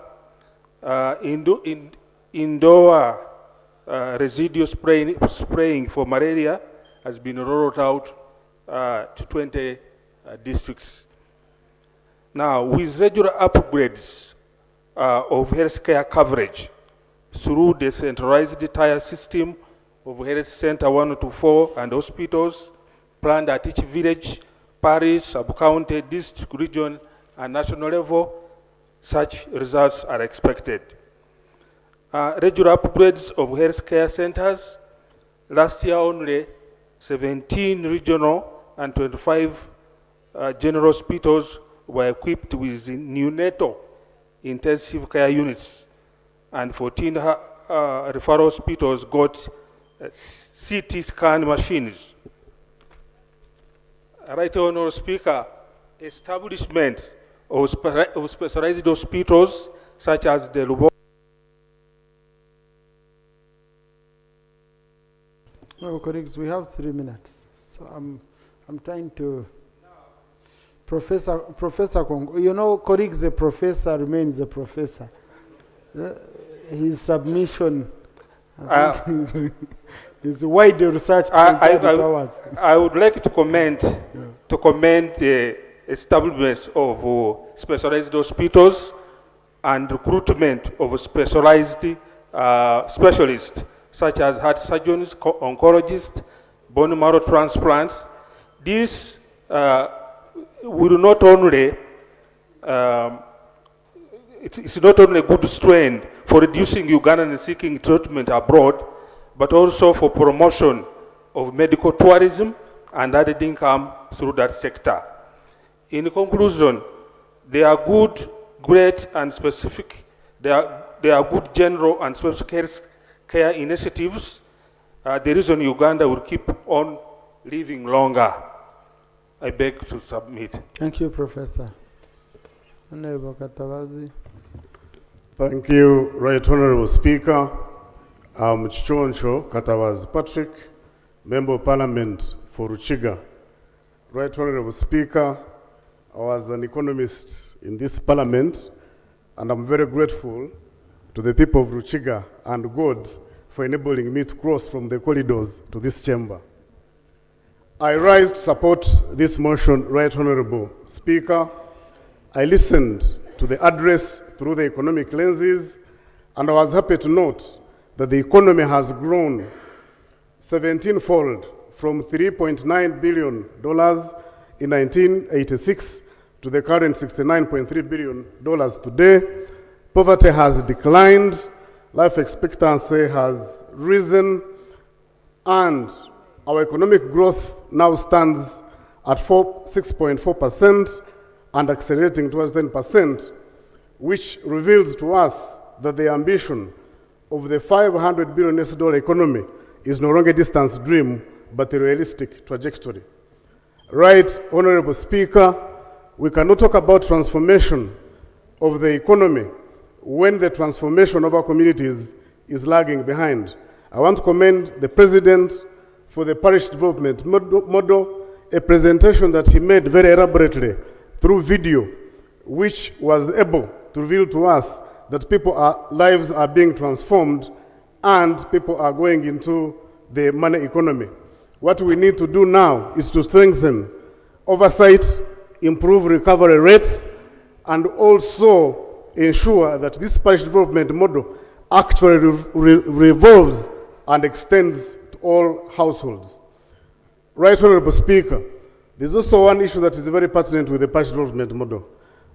indoor residual spraying for malaria has been rolled out to 20 districts. Now, with regular upgrades of healthcare coverage through the centralized tier system of Health Center 1 to 4 and hospitals planned at each village, parish, sub-county, district, region, and national level, such results are expected. Regular upgrades of healthcare centers. Last year only, 17 regional and 25 general hospitals were equipped with neonatal intensive care units, and 14 referral hospitals got CT scan machines. Right Honourable Speaker, establishment of specialized hospitals such as the Lubo. No, colleagues, we have 3 minutes. So I'm trying to. Professor Kongo, you know, colleagues, a professor remains a professor. His submission is wide research. I would like to commend the establishment of specialized hospitals and recruitment of specialized specialists such as heart surgeons, oncologists, bone marrow transplants. This will not only it's not only a good strength for reducing Ugandans seeking treatment abroad, but also for promotion of medical tourism and added income through that sector. In conclusion, they are good, great, and specific. They are good general and specific health care initiatives. The reason Uganda will keep on living longer. I beg to submit. Thank you, Professor. Honorable Katabazi. Thank you, Right Honourable Speaker. I'm Chichoncho Katabazi Patrick, Member of Parliament for Ruchiga. Right Honourable Speaker, I was an economist in this Parliament, and I'm very grateful to the people of Ruchiga and God for enabling me to cross from the corridors to this chamber. I rise to support this motion, Right Honourable Speaker. I listened to the address through the economic lenses, and I was happy to note that the economy has grown 17-fold from $3.9 billion in 1986 to the current $69.3 billion today. Poverty has declined, life expectancy has risen, and our economic growth now stands at 6.4% and accelerating towards 10%, which reveals to us that the ambition of the $500 billion economy is no longer a distant dream, but a realistic trajectory. Right, Honourable Speaker, we cannot talk about transformation of the economy when the transformation of our communities is lagging behind. I want to commend the President for the parish development model, a presentation that he made very elaborately through video, which was able to reveal to us that lives are being transformed and people are going into the money economy. What we need to do now is to strengthen oversight, improve recovery rates, and also ensure that this parish development model actually revolves and extends to all households. Right Honourable Speaker, there's also one issue that is very pertinent with the parish development model.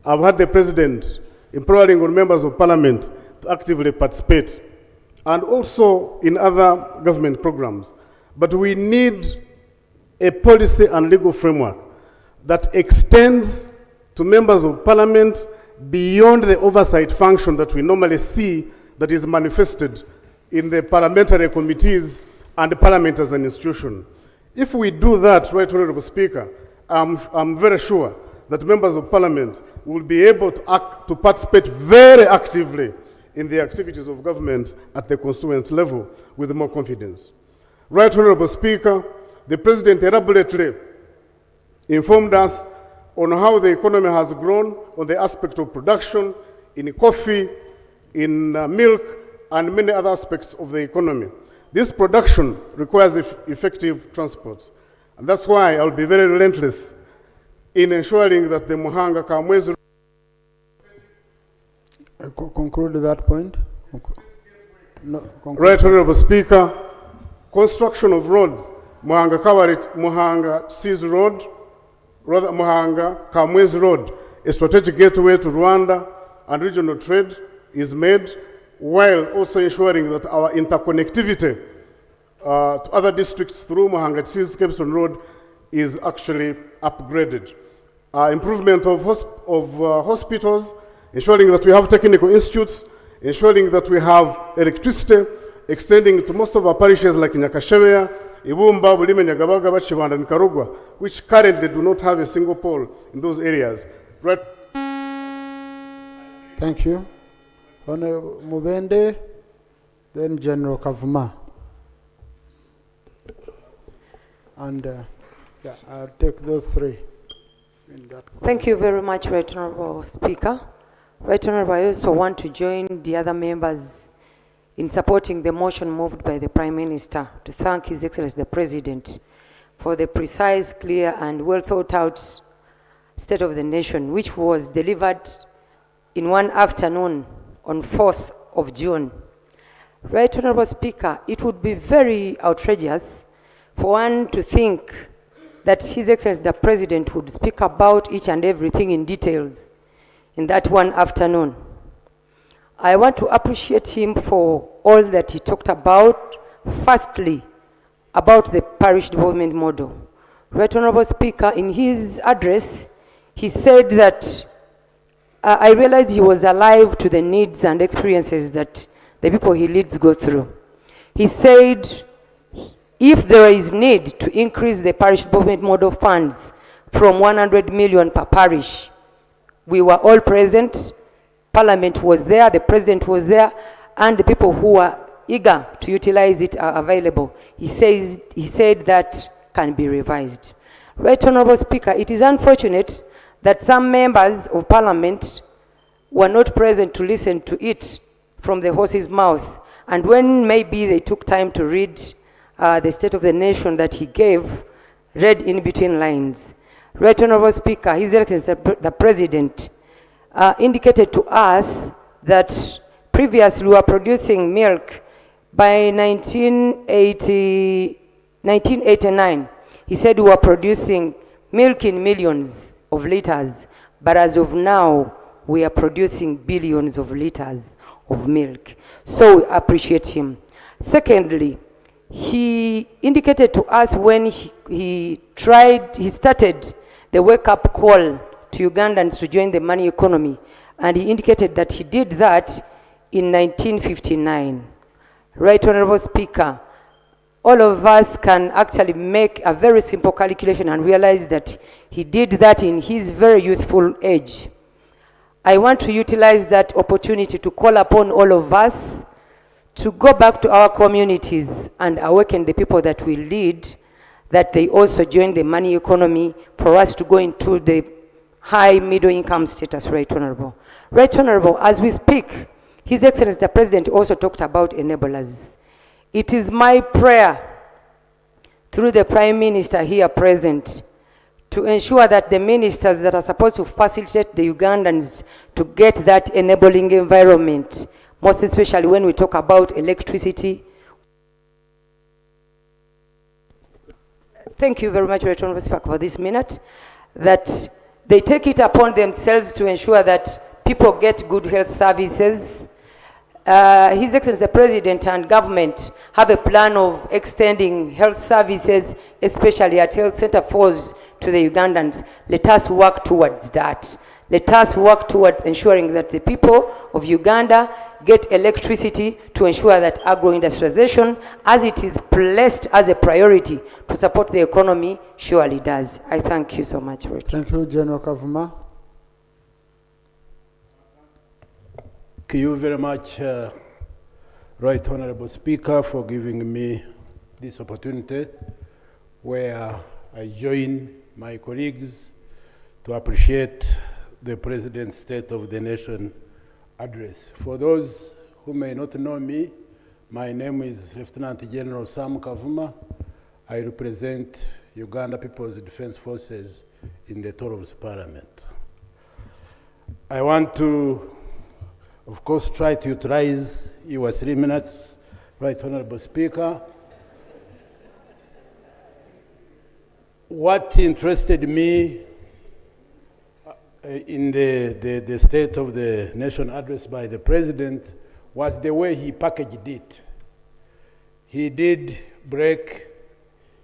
I've had the President empowering on members of parliament to actively participate, and also in other government programs. But we need a policy and legal framework that extends to members of parliament beyond the oversight function that we normally see that is manifested in the parliamentary committees and parliament as an institution. If we do that, Right Honourable Speaker, I'm very sure that members of parliament will be able to participate very actively in the activities of government at the constituent level with more confidence. Right Honourable Speaker, the President elaborately informed us on how the economy has grown on the aspect of production, in coffee, in milk, and many other aspects of the economy. This production requires effective transport. And that's why I'll be very relentless in ensuring that the Muhanga Kamwezi... Conclude that point. No, Right Honourable Speaker, construction of roads, Muhanga Seas Road, rather Muhanga Kamwezi Road, a strategic gateway to Rwanda and regional trade is made, while also ensuring that our interconnectivity to other districts through Muhanga Seas Capstone Road is actually upgraded. Improvement of hospitals, ensuring that we have technical institutes, ensuring that we have electricity, extending to most of our parishes like Nyakasherea, Ibumba, Bulime, Nyagabaga, Bachibanda, and Karugwa, which currently do not have a single pole in those areas. Right. Thank you. Honorable Mubende, then General Kavuma. And yeah, I'll take those three. In that Thank you very much, Right Honourable Speaker. Right Honourable, I also want to join the other members in supporting the motion moved by the Prime Minister to thank His Excellency the President for the precise, clear, and well thought out State of the Nation, which was delivered in one afternoon on 4th of June. Right Honourable Speaker, it would be very outrageous for one to think that His Excellency the President would speak about each and everything in details in that one afternoon. I want to appreciate him for all that he talked about. Firstly, about the parish development model. Right Honourable Speaker, in his address, he said that I realized he was alive to the needs and experiences that the people he leads go through. He said, if there is need to increase the parish development model funds from 100 million per parish, we were all present. Parliament was there, the President was there, and the people who were eager to utilize it are available. He said that can be revised. Right Honourable Speaker, it is unfortunate that some members of Parliament were not present to listen to it from the horse's mouth, and when maybe they took time to read the State of the Nation that he gave, read in between lines. Right Honourable Speaker, His Excellency the President indicated to us that previously we were producing milk by 1989. He said we were producing milk in millions of liters, but as of now, we are producing billions of liters of milk. So we appreciate him. Secondly, he indicated to us when he started the wake-up call to Ugandans to join the money economy, and he indicated that he did that in 1959. Right Honourable Speaker, all of us can actually make a very simple calculation and realize that he did that in his very youthful age. I want to utilize that opportunity to call upon all of us to go back to our communities and awaken the people that we lead, that they also join the money economy for us to go into the high middle income status. Right Honourable. Right Honourable, as we speak, His Excellency the President also talked about enablers. It is my prayer through the Prime Minister here present to ensure that the ministers that are supposed to facilitate the Ugandans to get that enabling environment, most especially when we talk about electricity. Thank you very much, Right Honourable Speaker, for this minute, that they take it upon themselves to ensure that people get good health services. His Excellency the President and government have a plan of extending health services, especially at health center fours, to the Ugandans. Let us work towards that. Let us work towards ensuring that the people of Uganda get electricity to ensure that agro-industrialization, as it is placed as a priority to support the economy, surely does. I thank you so much. Thank you, General Kavuma. Thank you very much, Right Honorable Speaker, for giving me this opportunity where I join my colleagues to appreciate the President's State of the Nation address. For those who may not know me, my name is Lieutenant General Sam Kavuma. I represent Uganda People's Defense Forces in the Toros Parliament. I want to, of course, try to utilize your 3 minutes, Right Honorable Speaker. What interested me in the State of the Nation address by the President was the way he packaged it. He did break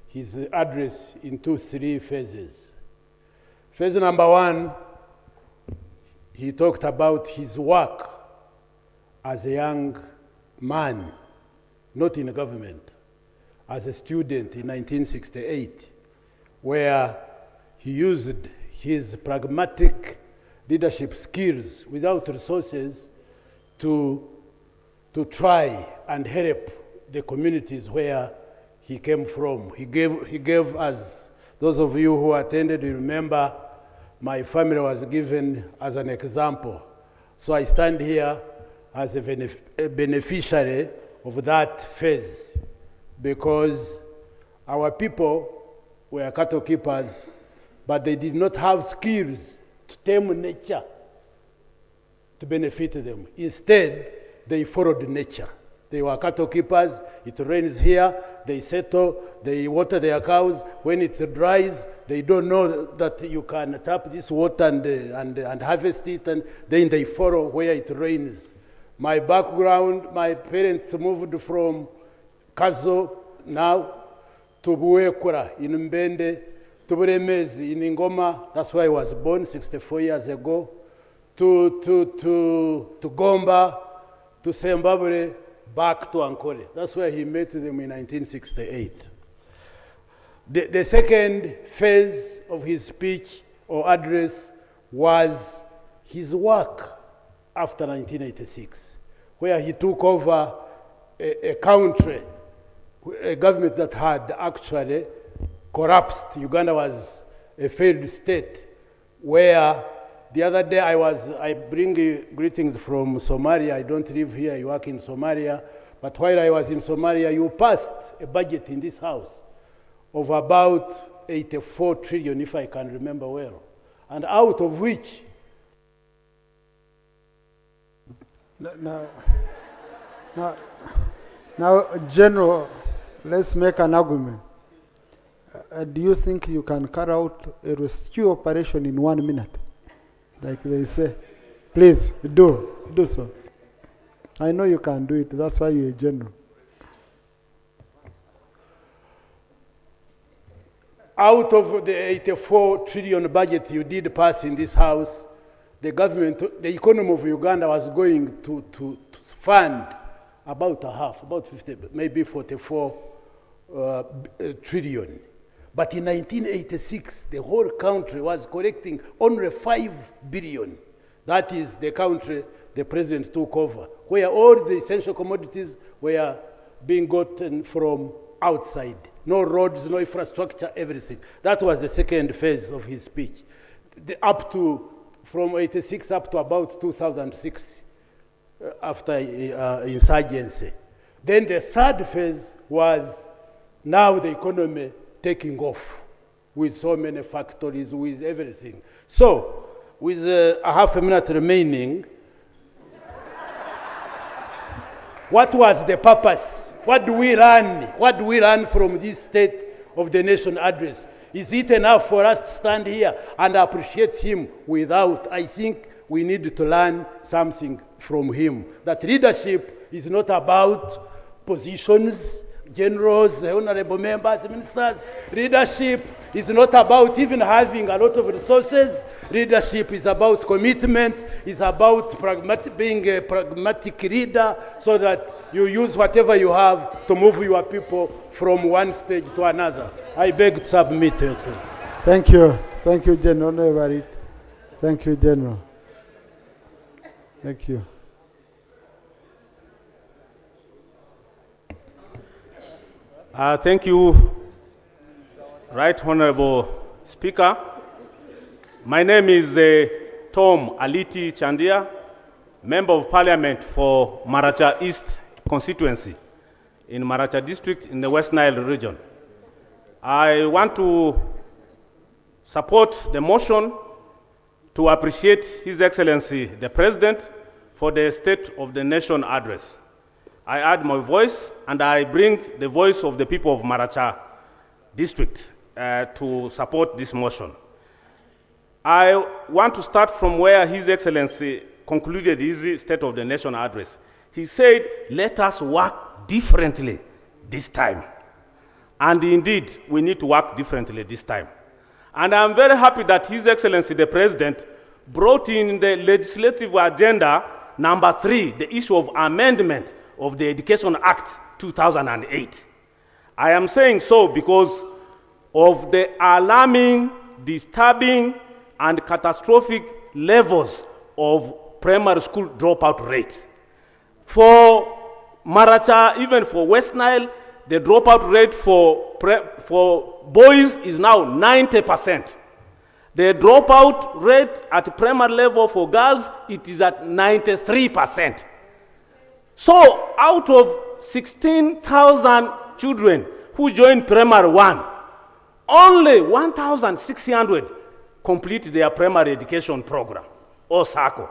his address into 3 phases. Phase number 1, he talked about his work as a young man, not in government, as a student in 1968, where he used his pragmatic leadership skills without resources to try and help the communities where he came from. He gave us, those of you who attended, you remember my family was given as an example. So I stand here as a beneficiary of that phase, because our people were cattle keepers, but they did not have skills to tame nature to benefit them. Instead, they followed nature. They were cattle keepers. It rains here, they settle, they water their cows. When it dries, they don't know that you can tap this water and harvest it, and then they follow where it rains. My background, my parents moved from Kazo now to Buekura in Mbende, to Buremezi in Ngoma. That's where I was born 64 years ago. To Gomba, to Zimbabwe, back to Ankole. That's where he met them in 1968. The second phase of his speech or address was his work after 1986, where he took over a country, a government that had actually collapsed. Uganda was a failed state, where the other day I bring greetings from Somalia. I don't live here, I work in Somalia. But while I was in Somalia, you passed a budget in this house of about 84 trillion, if I can remember well. And out of which, now, General, let's make an argument. Do you think you can carry out a rescue operation in 1 minute? Like they say. Please, do so. I know you can do it. That's why you're a general. Out of the 84 trillion budget you did pass in this house, the government, the economy of Uganda was going to fund about a half, about 50, maybe 44 trillion. But in 1986, the whole country was collecting only 5 billion. That is the country the president took over, where all the essential commodities were being gotten from outside. No roads, no infrastructure, everything. That was the second phase of his speech. From 86 up to about 2006, after insurgency. Then the third phase was now the economy taking off with so many factories, with everything. So, with a half a minute remaining, what was the purpose? What do we learn? What do we learn from this State of the Nation address? Is it enough for us to stand here and appreciate him without? I think we need to learn something from him. That leadership is not about positions, generals, honorable members, ministers. Leadership is not about even having a lot of resources. Leadership is about commitment, is about being a pragmatic leader so that you use whatever you have to move your people from one stage to another. I beg to submit, Your Excellency. Thank you. Thank you, General. Thank you, General. Thank you. Thank you, Right Honorable Speaker. My name is Tom Aliti Chandia, Member of Parliament for Maracha East constituency in Maracha District in the West Nile region. I want to support the motion to appreciate His Excellency the President for the State of the Nation address. I add my voice and I bring the voice of the people of Maracha District to support this motion. I want to start from where His Excellency concluded his State of the Nation address. He said, let us work differently this time. And indeed, we need to work differently this time. And I'm very happy that His Excellency the President brought in the legislative agenda number 3, the issue of amendment of the Education Act 2008. I am saying so because of the alarming, disturbing, and catastrophic levels of primary school dropout rate. For Maracha, even for West Nile, the dropout rate for boys is now 90%. The dropout rate at primary level for girls, it is at 93%. So out of 16,000 children who joined primary 1, only 1,600 complete their primary education program, or SACO.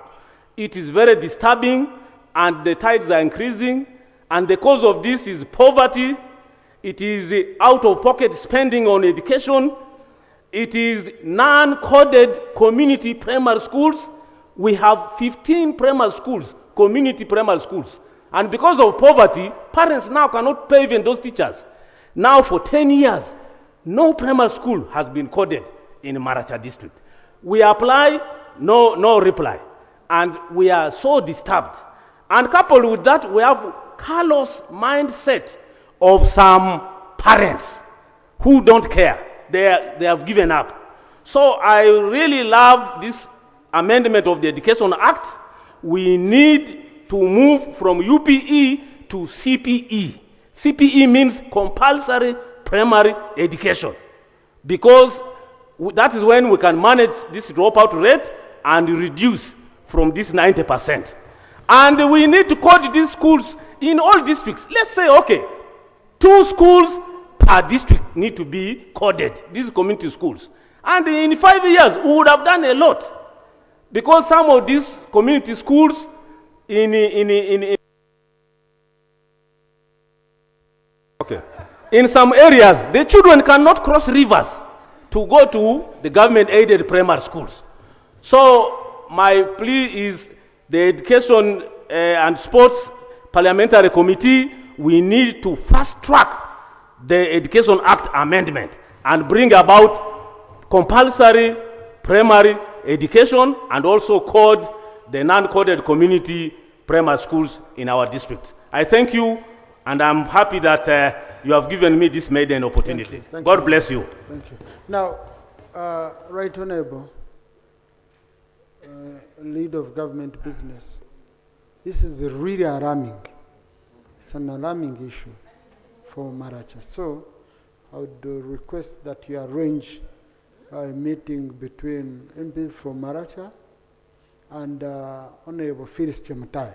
It is very disturbing, and the tides are increasing, and the cause of this is poverty. It is out-of-pocket spending on education. It is non-coded community primary schools. We have 15 primary schools, community primary schools. And because of poverty, parents now cannot pay even those teachers. Now for 10 years, no primary school has been coded in Maracha district. We apply, no reply. And we are so disturbed. And coupled with that, we have callous mindset of some parents who don't care. They have given up. So I really love this amendment of the Education Act. We need to move from UPE to CPE. CPE means compulsory primary education, because that is when we can manage this dropout rate and reduce from this 90%. And we need to code these schools in all districts. Let's say, okay, 2 schools per district need to be coded, these community schools. And in 5 years, we would have done a lot, because some of these community schools in some areas, the children cannot cross rivers to go to the government-aided primary schools. So my plea is the Education and Sports Parliamentary Committee, we need to fast-track the Education Act amendment and bring about compulsory primary education and also code the non-coded community primary schools in our district. I thank you, and I'm happy that you have given me this maiden opportunity. Thank God you. bless you. Thank you. Now, Right Honorable, lead of government business, this is really alarming. It's an alarming issue for Maracha. So I would request that you arrange a meeting between MPs from Maracha and Honorable Phyllis Chemutai,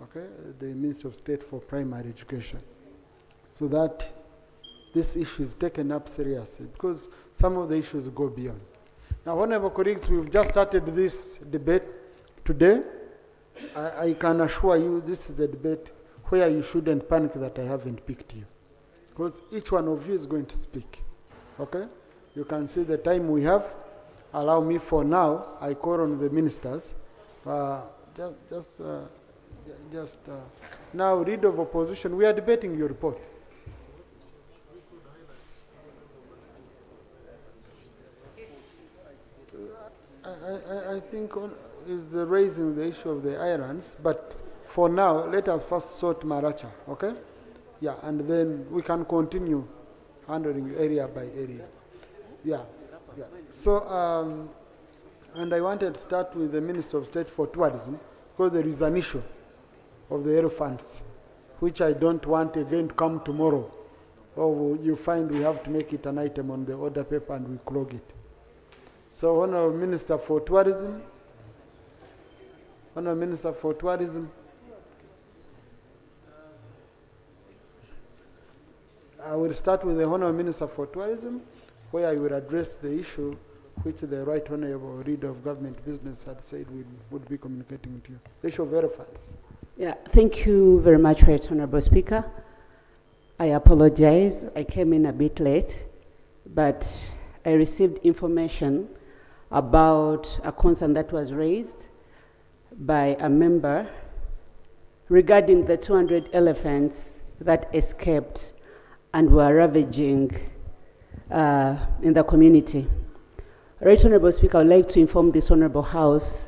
okay, the Minister of State for Primary Education, so that this issue is taken up seriously, because some of the issues go beyond. Now, honorable colleagues, we've just started this debate today. I can assure you this is a debate where you shouldn't panic that I haven't picked you, because each one of you is going to speak, okay? You can see the time we have, allow me for now, I call on the ministers. Now, leader of opposition, we are debating your report. I think is raising the issue of the islands, but for now, let us first sort Maracha, okay? Yeah, and then we can continue handling area by area. Yeah. So, and I wanted to start with the Minister of State for Tourism, because there is an issue of the elephants, which I don't want again to come tomorrow. Or you find we have to make it an item on the order paper and we clog it. So, Honourable Minister for Tourism, I will start with the Honourable Minister for Tourism, where I will address the issue which the Right Honourable Leader of Government Business had said would be communicating with you. The issue of elephants. Yeah, thank you very much, Right Honourable Speaker. I apologize, I came in a bit late, but I received information about a concern that was raised by a member regarding the 200 elephants that escaped and were ravaging in the community. Right Honourable Speaker, I would like to inform this Honourable House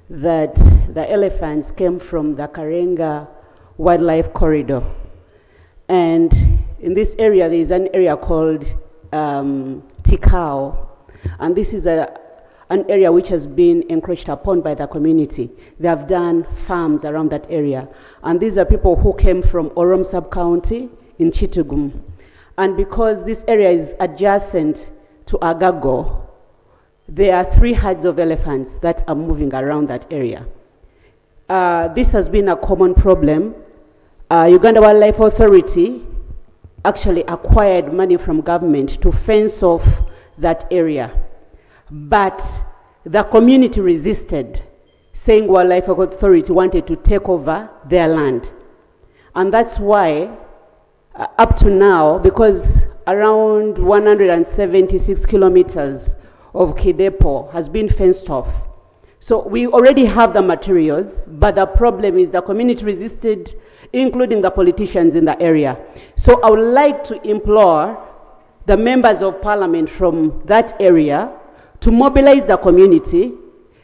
that the elephants came from the Karenga Wildlife Corridor. And in this area, there is an area called Tikao. And this is an area which has been encroached upon by the community. They have done farms around that area. And these are people who came from Orom sub-county in Chitugum. And because this area is adjacent to Agago, there are 3 herds of elephants that are moving around that area. This has been a common problem. Uganda Wildlife Authority actually acquired money from government to fence off that area. But the community resisted, saying Wildlife Authority wanted to take over their land. And that's why, up to now, because around 176 kilometers of Kidepo has been fenced off. So we already have the materials, but the problem is the community resisted, including the politicians in the area. So I would like to implore the members of parliament from that area to mobilize the community.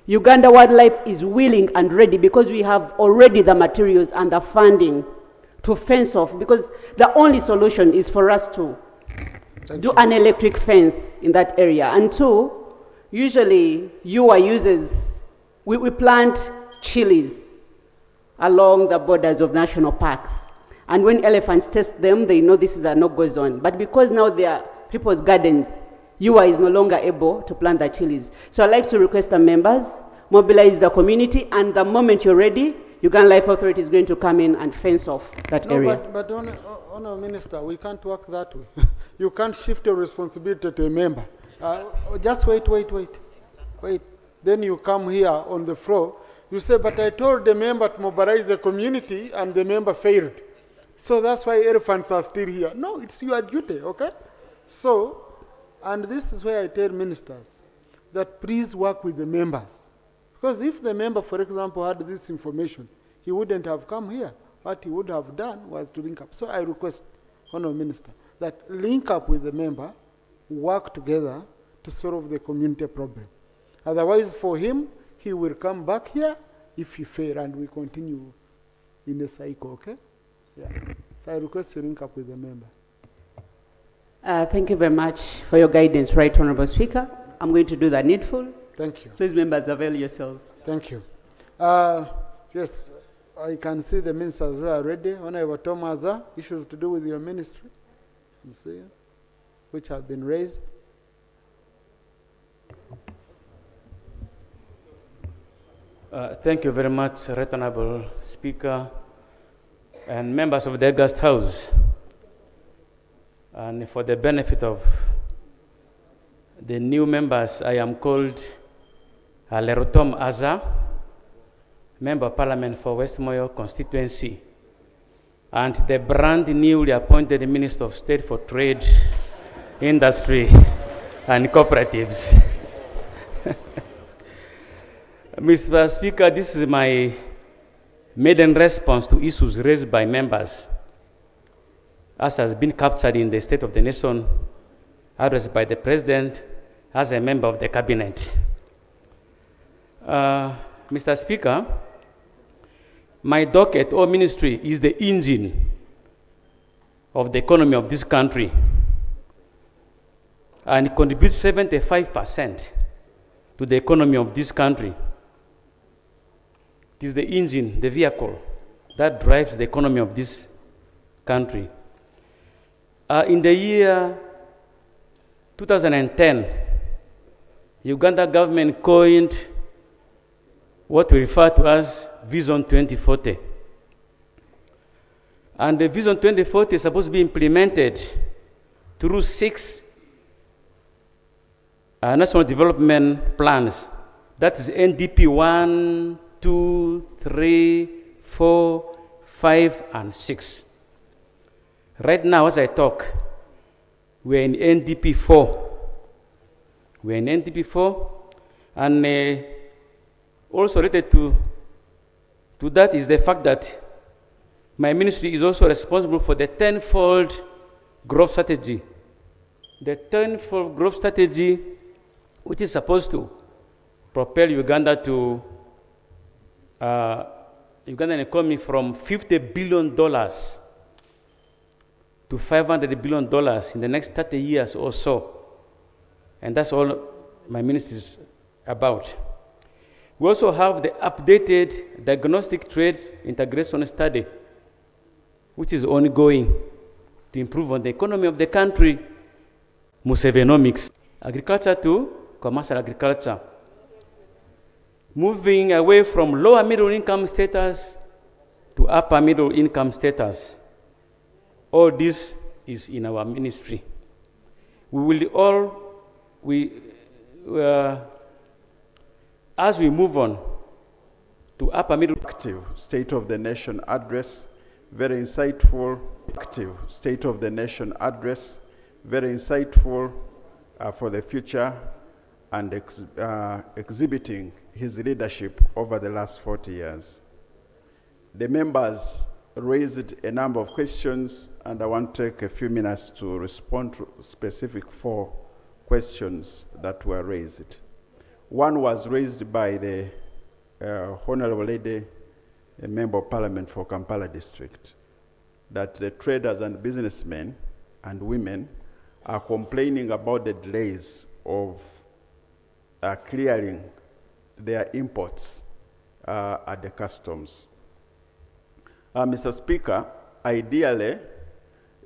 Uganda Wildlife is willing and ready because we have already the materials and the funding to fence off, because the only solution is for us to do an electric fence in that area. And 2, usually we plant chilies along the borders of national parks. And when elephants test them, they know this is a no-go zone. But because now they are people's gardens, UA is no longer able to plant the chilies. So I'd like to request the members, mobilize the community, and the moment you're ready, Uganda Life Authority is going to come in and fence off that area. But Honourable Minister, we can't work that way. You can't shift your responsibility to a member. Just wait. Then you come here on the floor. You say, but I told the member to mobilize the community and the member failed. So that's why elephants are still here. No, it's your duty, okay? So, and this is where I tell ministers that please work with the members. Because if the member, for example, had this information, he wouldn't have come here. What he would have done was to link up. So I request, Honourable Minister, that link up with the member, work together to solve the community problem. Otherwise, for him, he will come back here if he fails, and we continue in a cycle, okay? Yeah. So I request you link up with the member. Thank you very much for your guidance, Right Honourable Speaker. I'm going to do the needful. Thank you. Please, members, avail yourselves. Thank you. Yes, I can see the ministers who are ready. Honourable Tomaza, issues to do with your ministry, which have been raised. Thank you very much, Right Honourable Speaker and members of the August House. And for the benefit of the new members, I am called Lerotom Aza, Member of Parliament for Westmoor constituency, and the brand newly appointed Minister of State for Trade, Industry and Cooperatives. Mr. Speaker, this is my maiden response to issues raised by members, as has been captured in the State of the Nation address by the President as a member of the Cabinet. Mr. Speaker, my docket or ministry is the engine of the economy of this country, and it contributes 75% to the economy of this country. It is the engine, the vehicle that drives the economy of this country. In the year 2010, Uganda government coined what we refer to as Vision 2040. And the Vision 2040 is supposed to be implemented through 6 national development plans. That is NDP 1, 2, 3, 4, 5, and 6. Right now, as I talk, we're in NDP 4. We're in NDP 4, and also related to that is the fact that my ministry is also responsible for the 10-fold growth strategy. The 10-fold growth strategy, which is supposed to propel Uganda to Ugandan economy from $50 billion to $500 billion in the next 30 years or so. And that's all my ministry is about. We also have the updated diagnostic trade integration study, which is ongoing to improve on the economy of the country, Musevenomics, agriculture to commercial agriculture, moving away from lower middle income status to upper middle income status. All this is in our ministry. As we move on to upper middle active State of the Nation address, very insightful, active State of the Nation address, very insightful for the future, and exhibiting his leadership over the last 40 years. The members raised a number of questions, and I want to take a few minutes to respond to specific 4 questions that were raised. One was raised by the Honorable Lady, a Member of Parliament for Kampala District, that the traders and businessmen and women are complaining about the delays of clearing their imports at the customs. Mr. Speaker, ideally,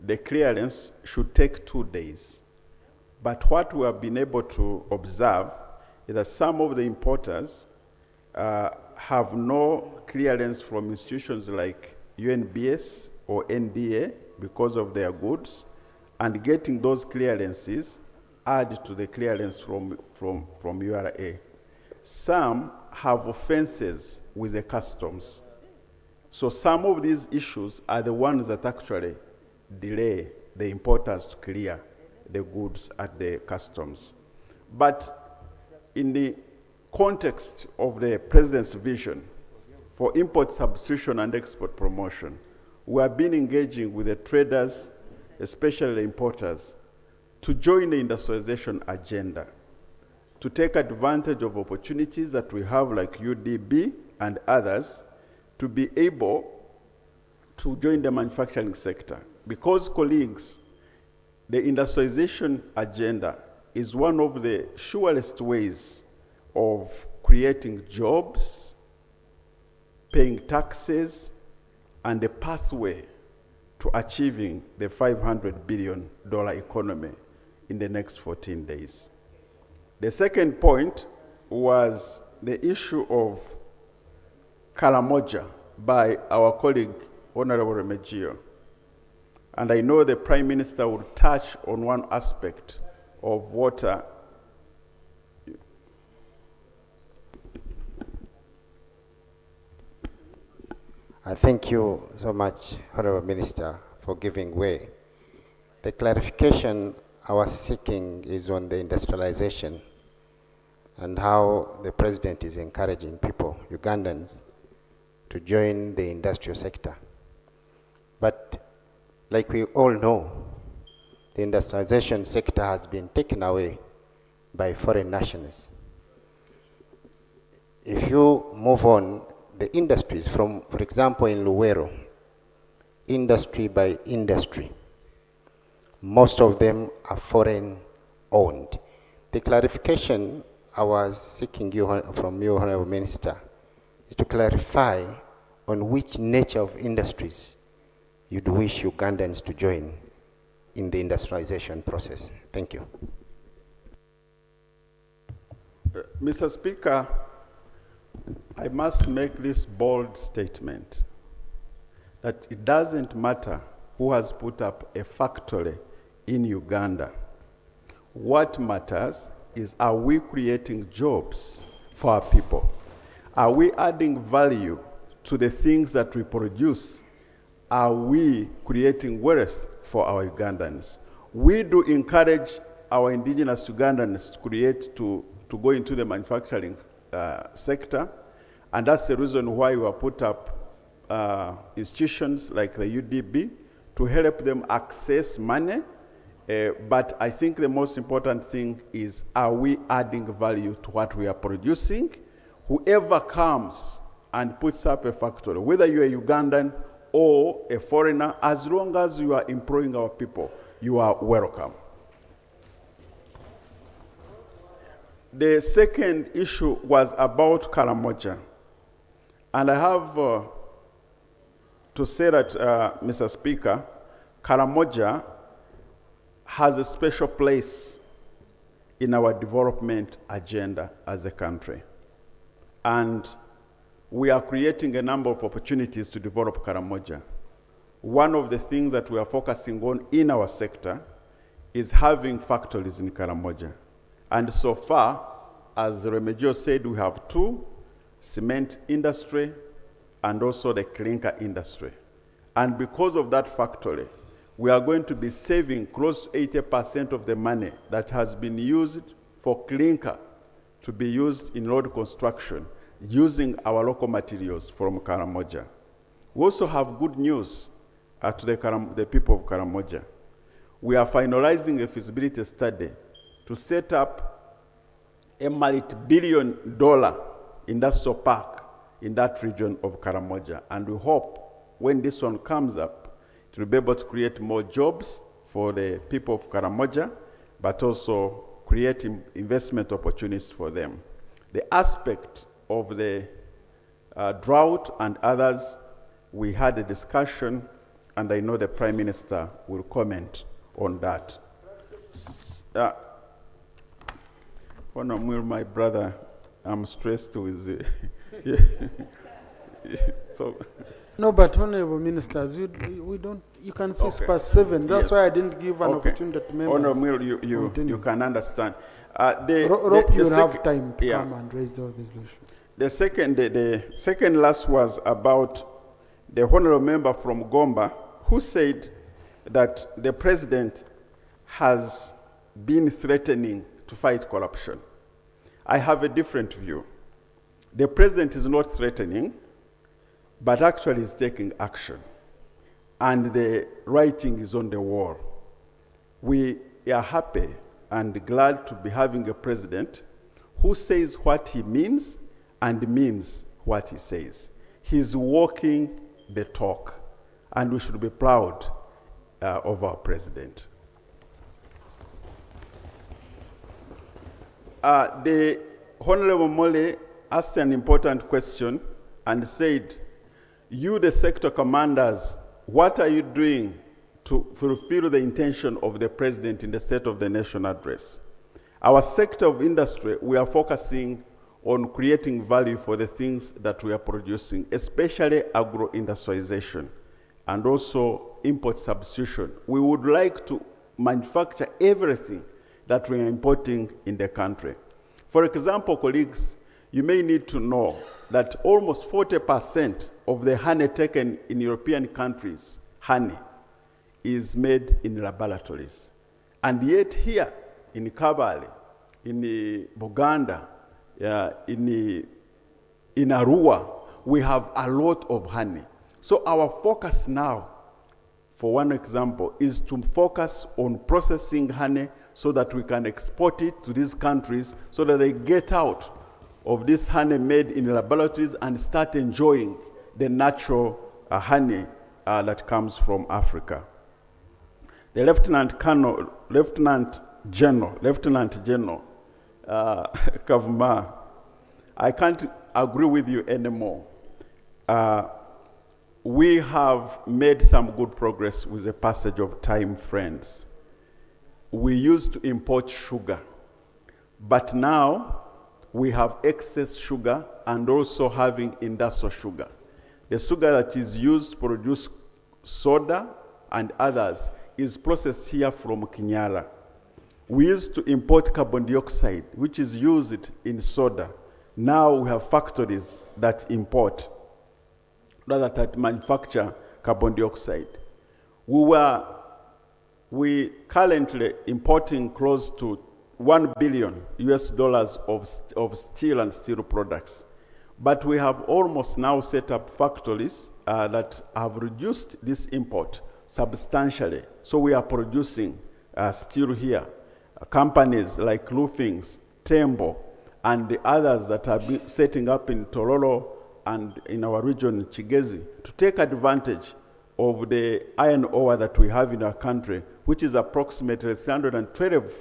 the clearance should take 2 days. But what we have been able to observe is that some of the importers have no clearance from institutions like UNBS or NDA because of their goods, and getting those clearances add to the clearance from URA. Some have offenses with the customs. So some of these issues are the ones that actually delay the importers to clear the goods at the customs. But in the context of the President's vision for import substitution and export promotion, we have been engaging with the traders, especially the importers, to join the industrialization agenda, to take advantage of opportunities that we have like UDB and others, to be able to join the manufacturing sector. Because, colleagues, the industrialization agenda is one of the surest ways of creating jobs, paying taxes, and a pathway to achieving the $500 billion economy in the next 14 days. The second point was the issue of Karamoja by our colleague, Honorable Remigio. And I know the Prime Minister will touch on one aspect of water. I thank you so much, Honorable Minister, for giving way. The clarification I was seeking is on the industrialization. and how the president is encouraging people, Ugandans, to join the industrial sector. But like we all know, the industrialization sector has been taken away by foreign nationals. If you move on, the industries from, for example, in Luwero, industry by industry, most of them are foreign owned. The clarification I was seeking from you, Honorable Minister, is to clarify on which nature of industries you'd wish Ugandans to join in the industrialization process. Thank you. Mr. Speaker, I must make this bold statement that it doesn't matter who has put up a factory in Uganda. What matters is, are we creating jobs for our people? Are we adding value to the things that we produce? Are we creating wealth for our Ugandans? We do encourage our indigenous Ugandans to go into the manufacturing sector, and that's the reason why we have put up institutions like the UDB to help them access money. But I think the most important thing is, are we adding value to what we are producing? Whoever comes and puts up a factory, whether you're a Ugandan or a foreigner, as long as you are employing our people, you are welcome. The second issue was about Karamoja. And I have to say that, Mr. Speaker, Karamoja has a special place in our development agenda as a country. And we are creating a number of opportunities to develop Karamoja. One of the things that we are focusing on in our sector is having factories in Karamoja. And so far, as Remigio said, we have 2, cement industry and also the clinker industry. And because of that factory, we are going to be saving close to 80% of the money that has been used for clinker to be used in road construction using our local materials from Karamoja. We also have good news to the people of Karamoja. We are finalizing a feasibility study to set up a multi-billion-dollar industrial park in that region of Karamoja. And we hope when this one comes up, it will be able to create more jobs for the people of Karamoja, but also create investment opportunities for them. The aspect of the drought and others, we had a discussion, and I know the Prime Minister will comment on that. Honorable, my brother, I'm stressed with so. No, but Honorable Ministers, we don't, you can see it's past 7. That's why I didn't give an opportunity to members. Honorable, you can understand. Rob, you will have time to come and raise all these issues. The second last was about the honorable member from Gomba, who said that the president has been threatening to fight corruption. I have a different view. The president is not threatening, but actually is taking action. And the writing is on the wall. We are happy and glad to be having a president who says what he means and means what he says. He's walking the talk, and we should be proud of our president. The Honorable Mole asked an important question and said, you, the sector commanders, what are you doing to fulfill the intention of the president in the State of the Nation address? Our sector of industry, we are focusing on creating value for the things that we are producing, especially agro-industrialization and also import substitution. We would like to manufacture everything that we are importing in the country. For example, colleagues, you may need to know that almost 40% of the honey taken in European countries, honey, is made in laboratories. And yet here in Kabale, in Buganda, in Arua, we have a lot of honey. So our focus now, for one example, is to focus on processing honey so that we can export it to these countries so that they get out of this honey made in laboratories and start enjoying the natural honey that comes from Africa. The Lieutenant General Kavuma, I can't agree with you anymore. We have made some good progress with the passage of time, friends. We used to import sugar, but now we have excess sugar and also having industrial sugar. The sugar that is used to produce soda and others is processed here from Kinyara. We used to import carbon dioxide, which is used in soda. Now we have factories that import, rather that manufacture carbon dioxide. We currently importing close to $1 billion of steel and steel products. But we have almost now set up factories that have reduced this import substantially. So we are producing steel here. Companies like Roofings, Tembo, and the others that are setting up in Tororo and in our region, Chigezi, to take advantage of the iron ore that we have in our country, which is approximately 312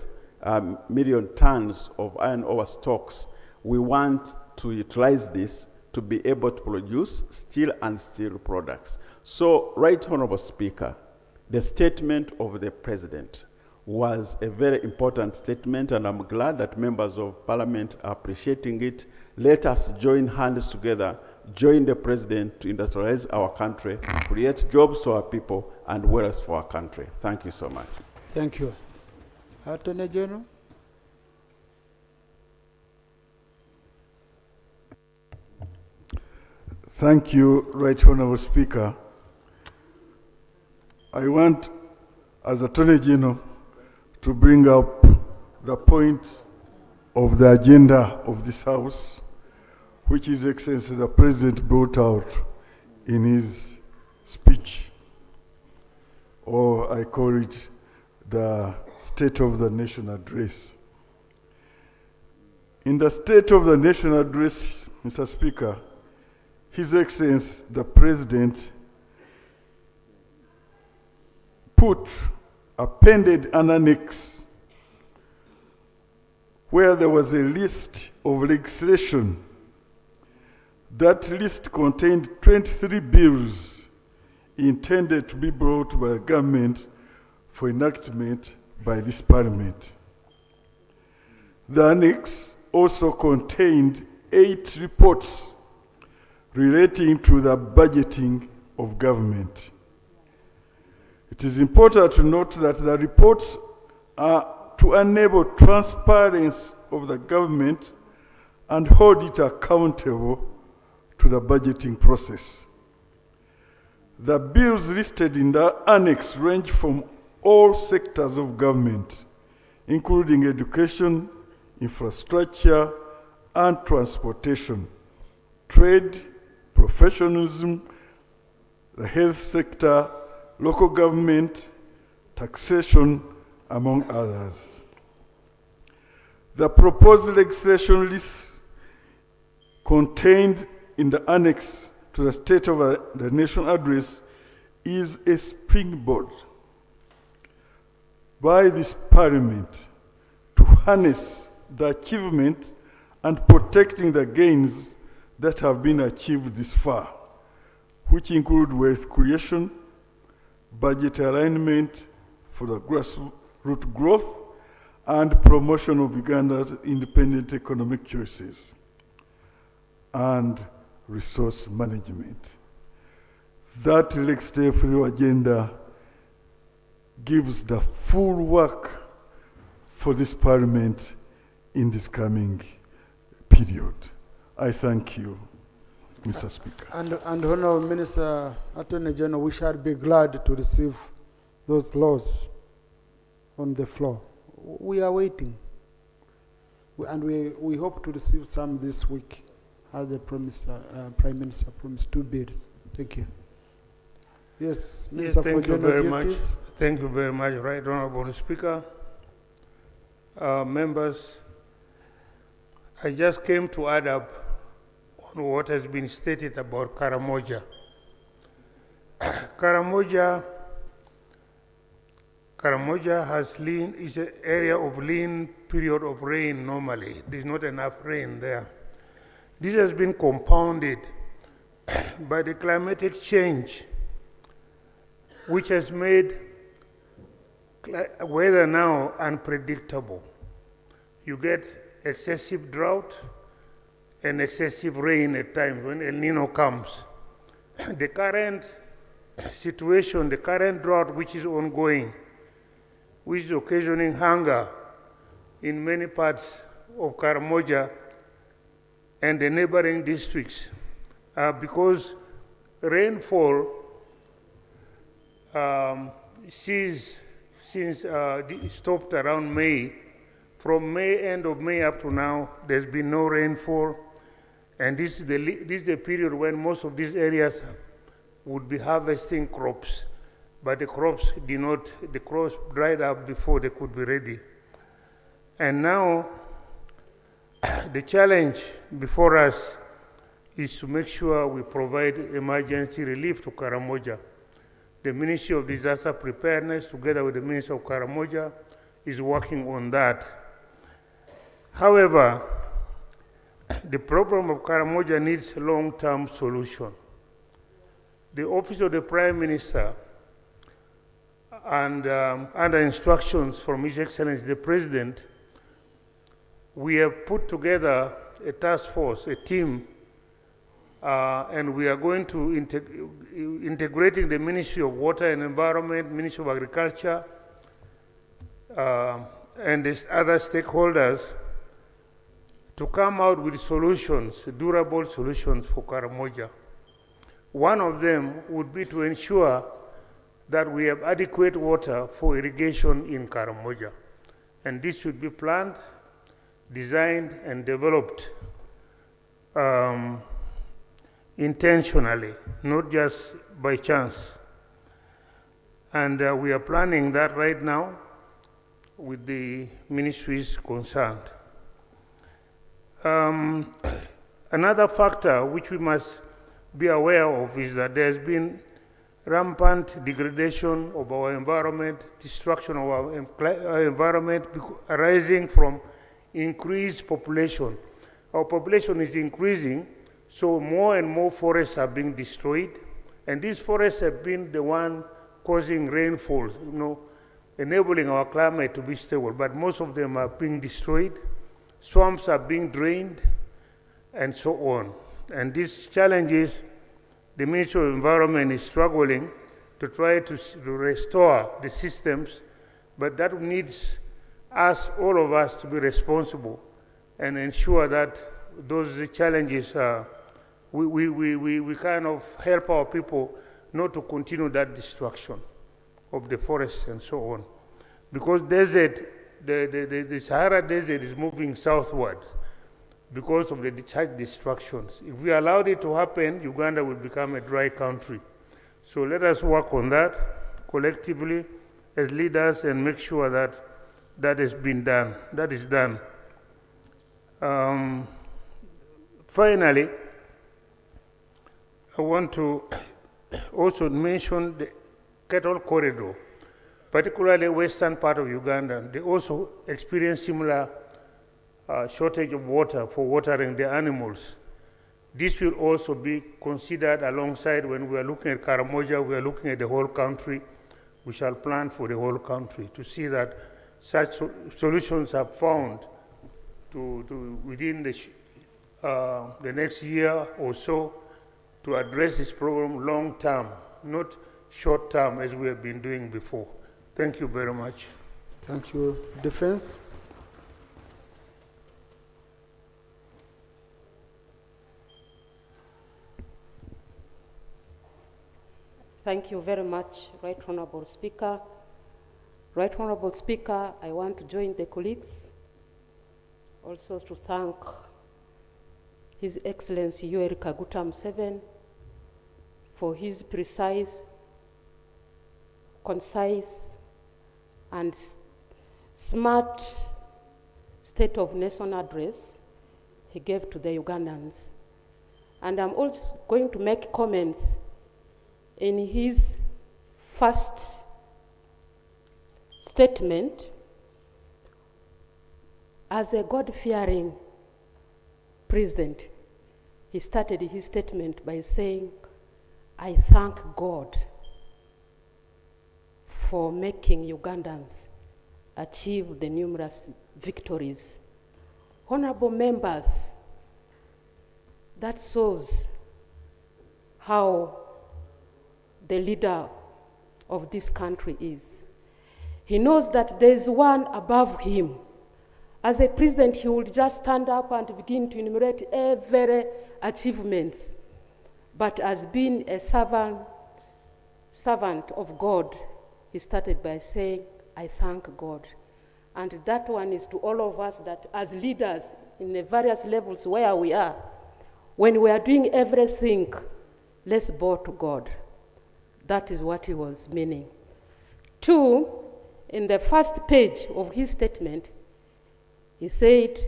million tons of iron ore stocks. We want to utilize this to be able to produce steel and steel products. So, Right Honorable Speaker, the statement of the President was a very important statement, and I'm glad that members of Parliament are appreciating it. Let us join hands together, join the President to industrialize our country, create jobs for our people, and wealth for our country. Thank you so much. Thank you. Attorney General. Thank you, Right Honorable Speaker. I want, as Attorney General, to bring up the point of the agenda of this House, which His Excellency the President brought out in his speech, or I call it the State of the Nation Address. In the State of the Nation Address, Mr. Speaker, His Excellency the President appended an annex where there was a list of legislation. That list contained 23 bills intended to be brought by the government for enactment by this Parliament. The annex also contained 8 reports relating to the budgeting of government. It is important to note that the reports are to enable transparency of the government and hold it accountable to the budgeting process. The bills listed in the annex range from all sectors of government, including education, infrastructure, and transportation, trade, professionalism, the health sector, local government, taxation, among others. The proposed legislation list contained in the annex to the State of the Nation Address is a springboard by this Parliament to harness the achievement and protecting the gains that have been achieved this far, which include wealth creation, budget alignment for the grassroots growth, and promotion of Uganda's independent economic choices, and resource management. That legislative agenda gives the full work for this Parliament in this coming period. I thank you, Mr. Speaker. And Honourable Minister, Attorney General, we shall be glad to receive those laws on the floor. We are waiting. And we hope to receive some this week, as the Prime Minister promised 2 bills. Thank you. Yes, Yes, Minister thank for you General very much. Duties. Thank you very much, Right Honorable Speaker. Members, I just came to add up on what has been stated about Karamoja. Karamoja is an area of lean period of rain normally. There's not enough rain there. This has been compounded by the climatic change, which has made weather now unpredictable. You get excessive drought and excessive rain at times when El Nino comes. The current situation, the current drought which is ongoing, which is occasioning hunger in many parts of Karamoja and the neighboring districts, because rainfall stopped around May. From end of May up to now, there's been no rainfall, and this is the period when most of these areas would be harvesting crops, but the crops dried up before they could be ready. And now, the challenge before us is to make sure we provide emergency relief to Karamoja. The Ministry of Disaster Preparedness, together with the Ministry of Karamoja, is working on that. However, the problem of Karamoja needs a long-term solution. The Office of the Prime Minister, and under instructions from His Excellency the President, we have put together a task force, a team, and we are going to integrating the Ministry of Water and Environment, Ministry of Agriculture, and these other stakeholders to come out with solutions, durable solutions for Karamoja. One of them would be to ensure that we have adequate water for irrigation in Karamoja. And this should be planned, designed, and developed intentionally, not just by chance. And we are planning that right now with the ministries concerned. Another factor which we must be aware of is that there's been rampant degradation of our environment, destruction of our environment arising from increased population. Our population is increasing, so more and more forests are being destroyed, and these forests have been the one causing rainfalls, enabling our climate to be stable, but most of them are being destroyed. Swamps are being drained, and so on. And these challenges, the Ministry of Environment is struggling to try to restore the systems, but that needs us, all of us, to be responsible and ensure that those challenges, we kind of help our people not to continue that destruction of the forests and so on. Because the Sahara Desert is moving southward because of the such destructions. If we allowed it to happen, Uganda will become a dry country. So let us work on that collectively as leaders and make sure that that has been done, that is done. Finally, I want to also mention the cattle corridor, particularly western part of Uganda. They also experience similar shortage of water for watering the animals. This will also be considered alongside when we are looking at Karamoja, we are looking at the whole country. We shall plan for the whole country to see that such solutions are found within the next year or so to address this problem long term, not short term as we have been doing before. Thank you very much. Thank you. Defense? Thank you very much, Right Honorable Speaker. Right Honorable Speaker, I want to join the colleagues also to thank His Excellency Yoweri Kaguta Museveni for his precise, concise, and smart State of Nation address he gave to the Ugandans. And I'm also going to make comments in his first statement. As a God-fearing president, he started his statement by saying, "I thank God for making Ugandans achieve the numerous victories." Honorable members, that shows how the leader of this country is. He knows that there is one above him. As a president, he would just stand up and begin to enumerate every achievements. But as being a servant of God, he started by saying, "I thank God." And that one is to all of us that as leaders in the various levels where we are, when we are doing everything, let's bow to God. That is what he was meaning. 2, in the first page of his statement, he said,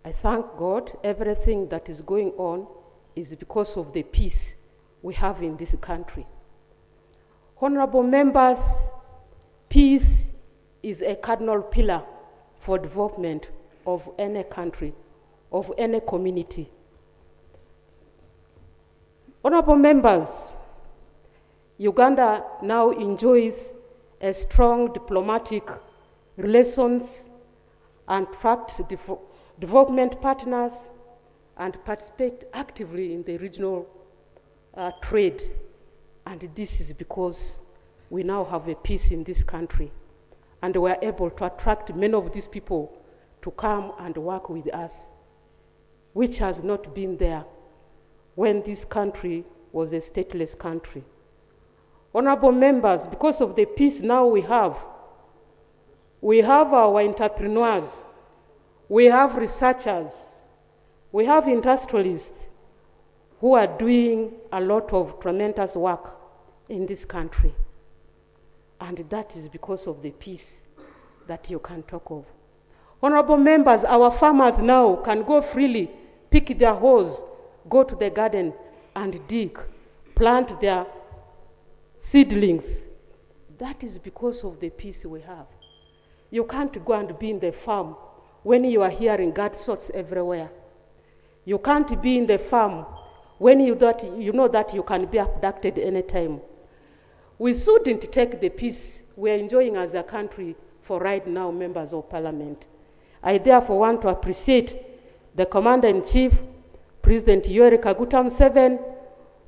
"I thank God, everything that is going on is because of the peace we have in this country." Honorable members, peace is a cardinal pillar for development of any country, of any community. Honorable members, Uganda now enjoys a strong diplomatic relations and attracts development partners and participate actively in the regional trade. And this is because we now have a peace in this country, and we are able to attract many of these people to come and work with us, which has not been there when this country was a stateless country. Honorable members, because of the peace now we have our entrepreneurs, we have researchers, we have industrialists who are doing a lot of tremendous work in this country. And that is because of the peace that you can talk of. Honorable members, our farmers now can go freely, pick their hoes, go to the garden and dig, plant their seedlings. That is because of the peace we have. You can't go and be in the farm when you are hearing gunshots everywhere. You can't be in the farm when you know that you can be abducted anytime. We shouldn't take the peace we are enjoying as a country for right now, members of parliament. I therefore want to appreciate the Commander-in-Chief, President Yoweri Kaguta Museveni,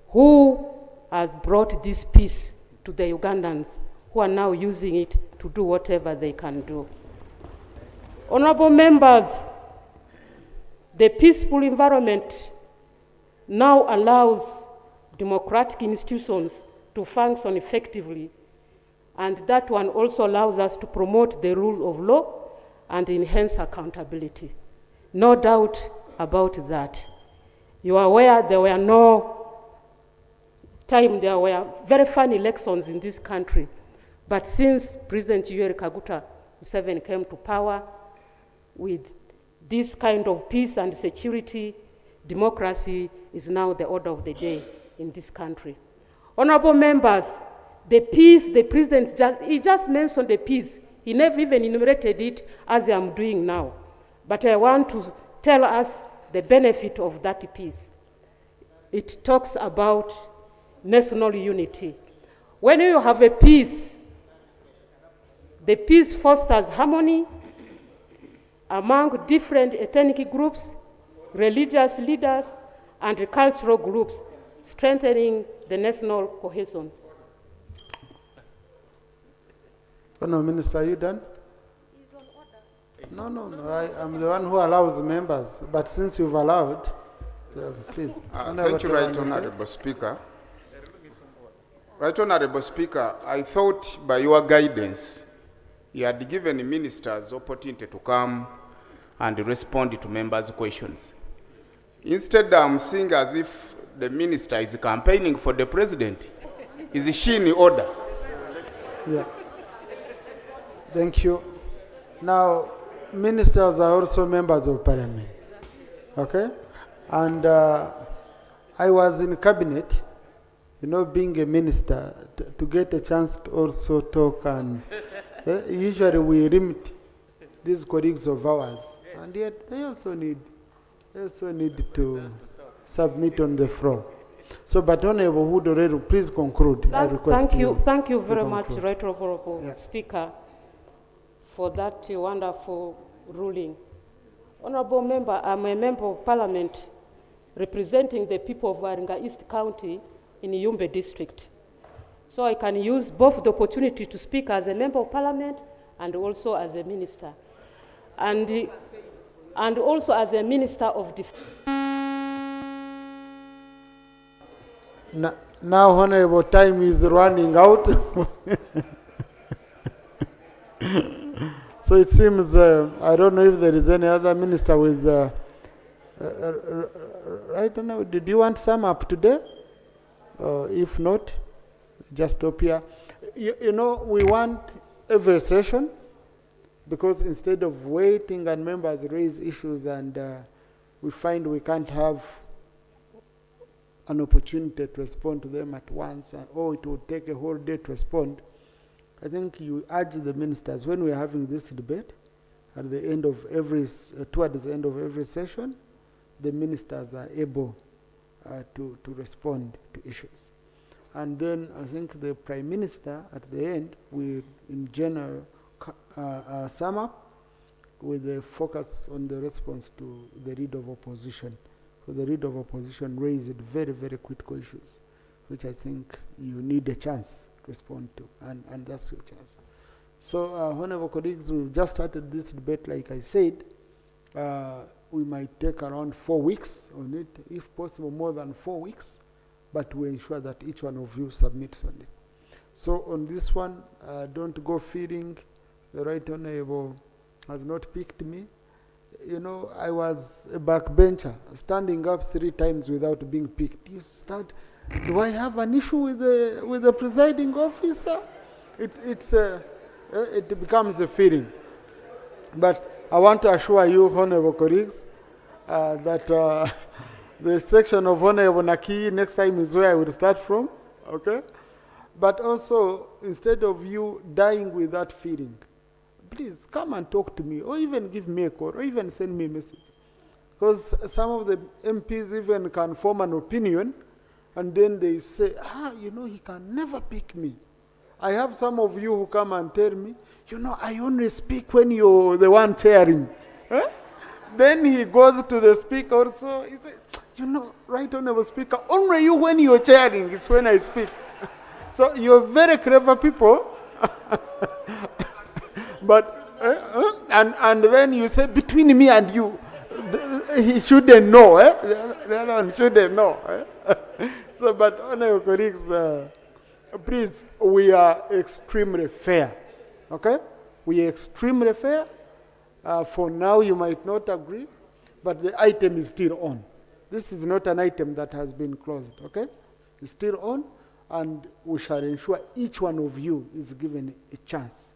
who has brought this peace to the Ugandans, who are now using it to do whatever they can do. Honorable members, the peaceful environment now allows democratic institutions to function effectively, and that one also allows us to promote the rule of law and enhance accountability. No doubt about that. You are aware there were very fun elections in this country, but since President Yoweri Kaguta Museveni came to power, with this kind of peace and security, democracy is now the order of the day in this country. Honorable members, the peace, the president just mentioned the peace. He never even enumerated it as I am doing now. But I want to tell us the benefit of that peace. It talks about national unity. When you have a peace, the peace fosters harmony among different ethnic groups, religious leaders, and cultural groups, strengthening the national cohesion. No, Minister, are you done? No, I'm the one who allows members, but since you've allowed, please. Thank you, Right Honorable Speaker. Right Honorable Speaker, I thought by your guidance, he had given ministers opportunity to come and respond to members' questions. Instead, I'm seeing as if the minister is campaigning for the president. Is she in order? Yeah. Thank you. Now, ministers are also members of parliament. Okay? And I was in cabinet, you know, being a minister, to get a chance to also talk, and usually we limit these colleagues of ours, and yet they also need to submit on the floor. So, but Honorable Hudoreru, please conclude. I request Thank you very to much, conclude. Right Honorable Speaker, for that wonderful ruling. Honorable Member, I'm a Member of Parliament representing the people of Waringa East County in Yumbe District. So I can use both the opportunity to speak as a Member of Parliament and also as a Minister. And also as a Minister of Defense. Now, Honorable, time is running out. So it seems, I don't know if there is any other minister with, right now, did you want sum up today? If not, just stop here. You know, we want every session, because instead of waiting and members raise issues and we find we can't have an opportunity to respond to them at once, or it would take a whole day to respond, I think you urge the ministers, when we're having this debate, at the end of every, towards the end of every session, the ministers are able to respond to issues. And then I think the Prime Minister, at the end, will, in general, sum up with a focus on the response to the Leader of Opposition. So the Leader of Opposition raised very, very critical issues, which I think you need a chance to respond to, and that's your chance. So, honorable colleagues, we've just started this debate, like I said. We might take around 4 weeks on it, if possible more than 4 weeks, but we ensure that each one of you submits on it. So on this one, don't go feeling the Right Honorable has not picked me. You know, I was a backbencher, standing up 3 times without being picked. You start, do I have an issue with the presiding officer? It becomes a feeling. But I want to assure you, honorable colleagues, that the section of Honorable Naki next time is where I will start from, okay? But also, instead of you dying with that feeling, please come and talk to me, or even give me a call, or even send me a message. Because some of the MPs even can form an opinion, and then they say, you know, he can never pick me. I have some of you who come and tell me, you know, I only speak when you're the one chairing. Then he goes to the speaker also, he says, you know, Right Honorable Speaker, only you when you're chairing is when I speak. So you're very clever people. But, and when you say between me and you, he shouldn't know, The other one shouldn't know. So, but honorable colleagues, please, we are extremely fair, okay? We are extremely fair. For now, you might not agree, but the item is still on. This is not an item that has been closed, okay? It's still on, and we shall ensure each one of you is given a chance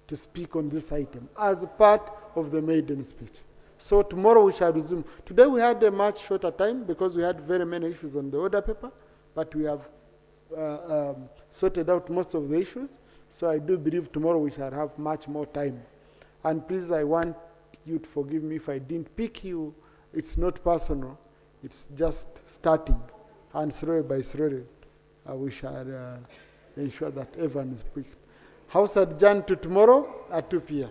to speak on this item as part of the maiden speech. So tomorrow we shall resume. Today we had a much shorter time because we had very many issues on the order paper, but we have sorted out most of the issues. So I do believe tomorrow we shall have much more time. And please, I want you to forgive me if I didn't pick you. It's not personal. It's just starting. And slowly by slowly, we shall ensure that everyone is picked. House adjourned to tomorrow at 2 p.m.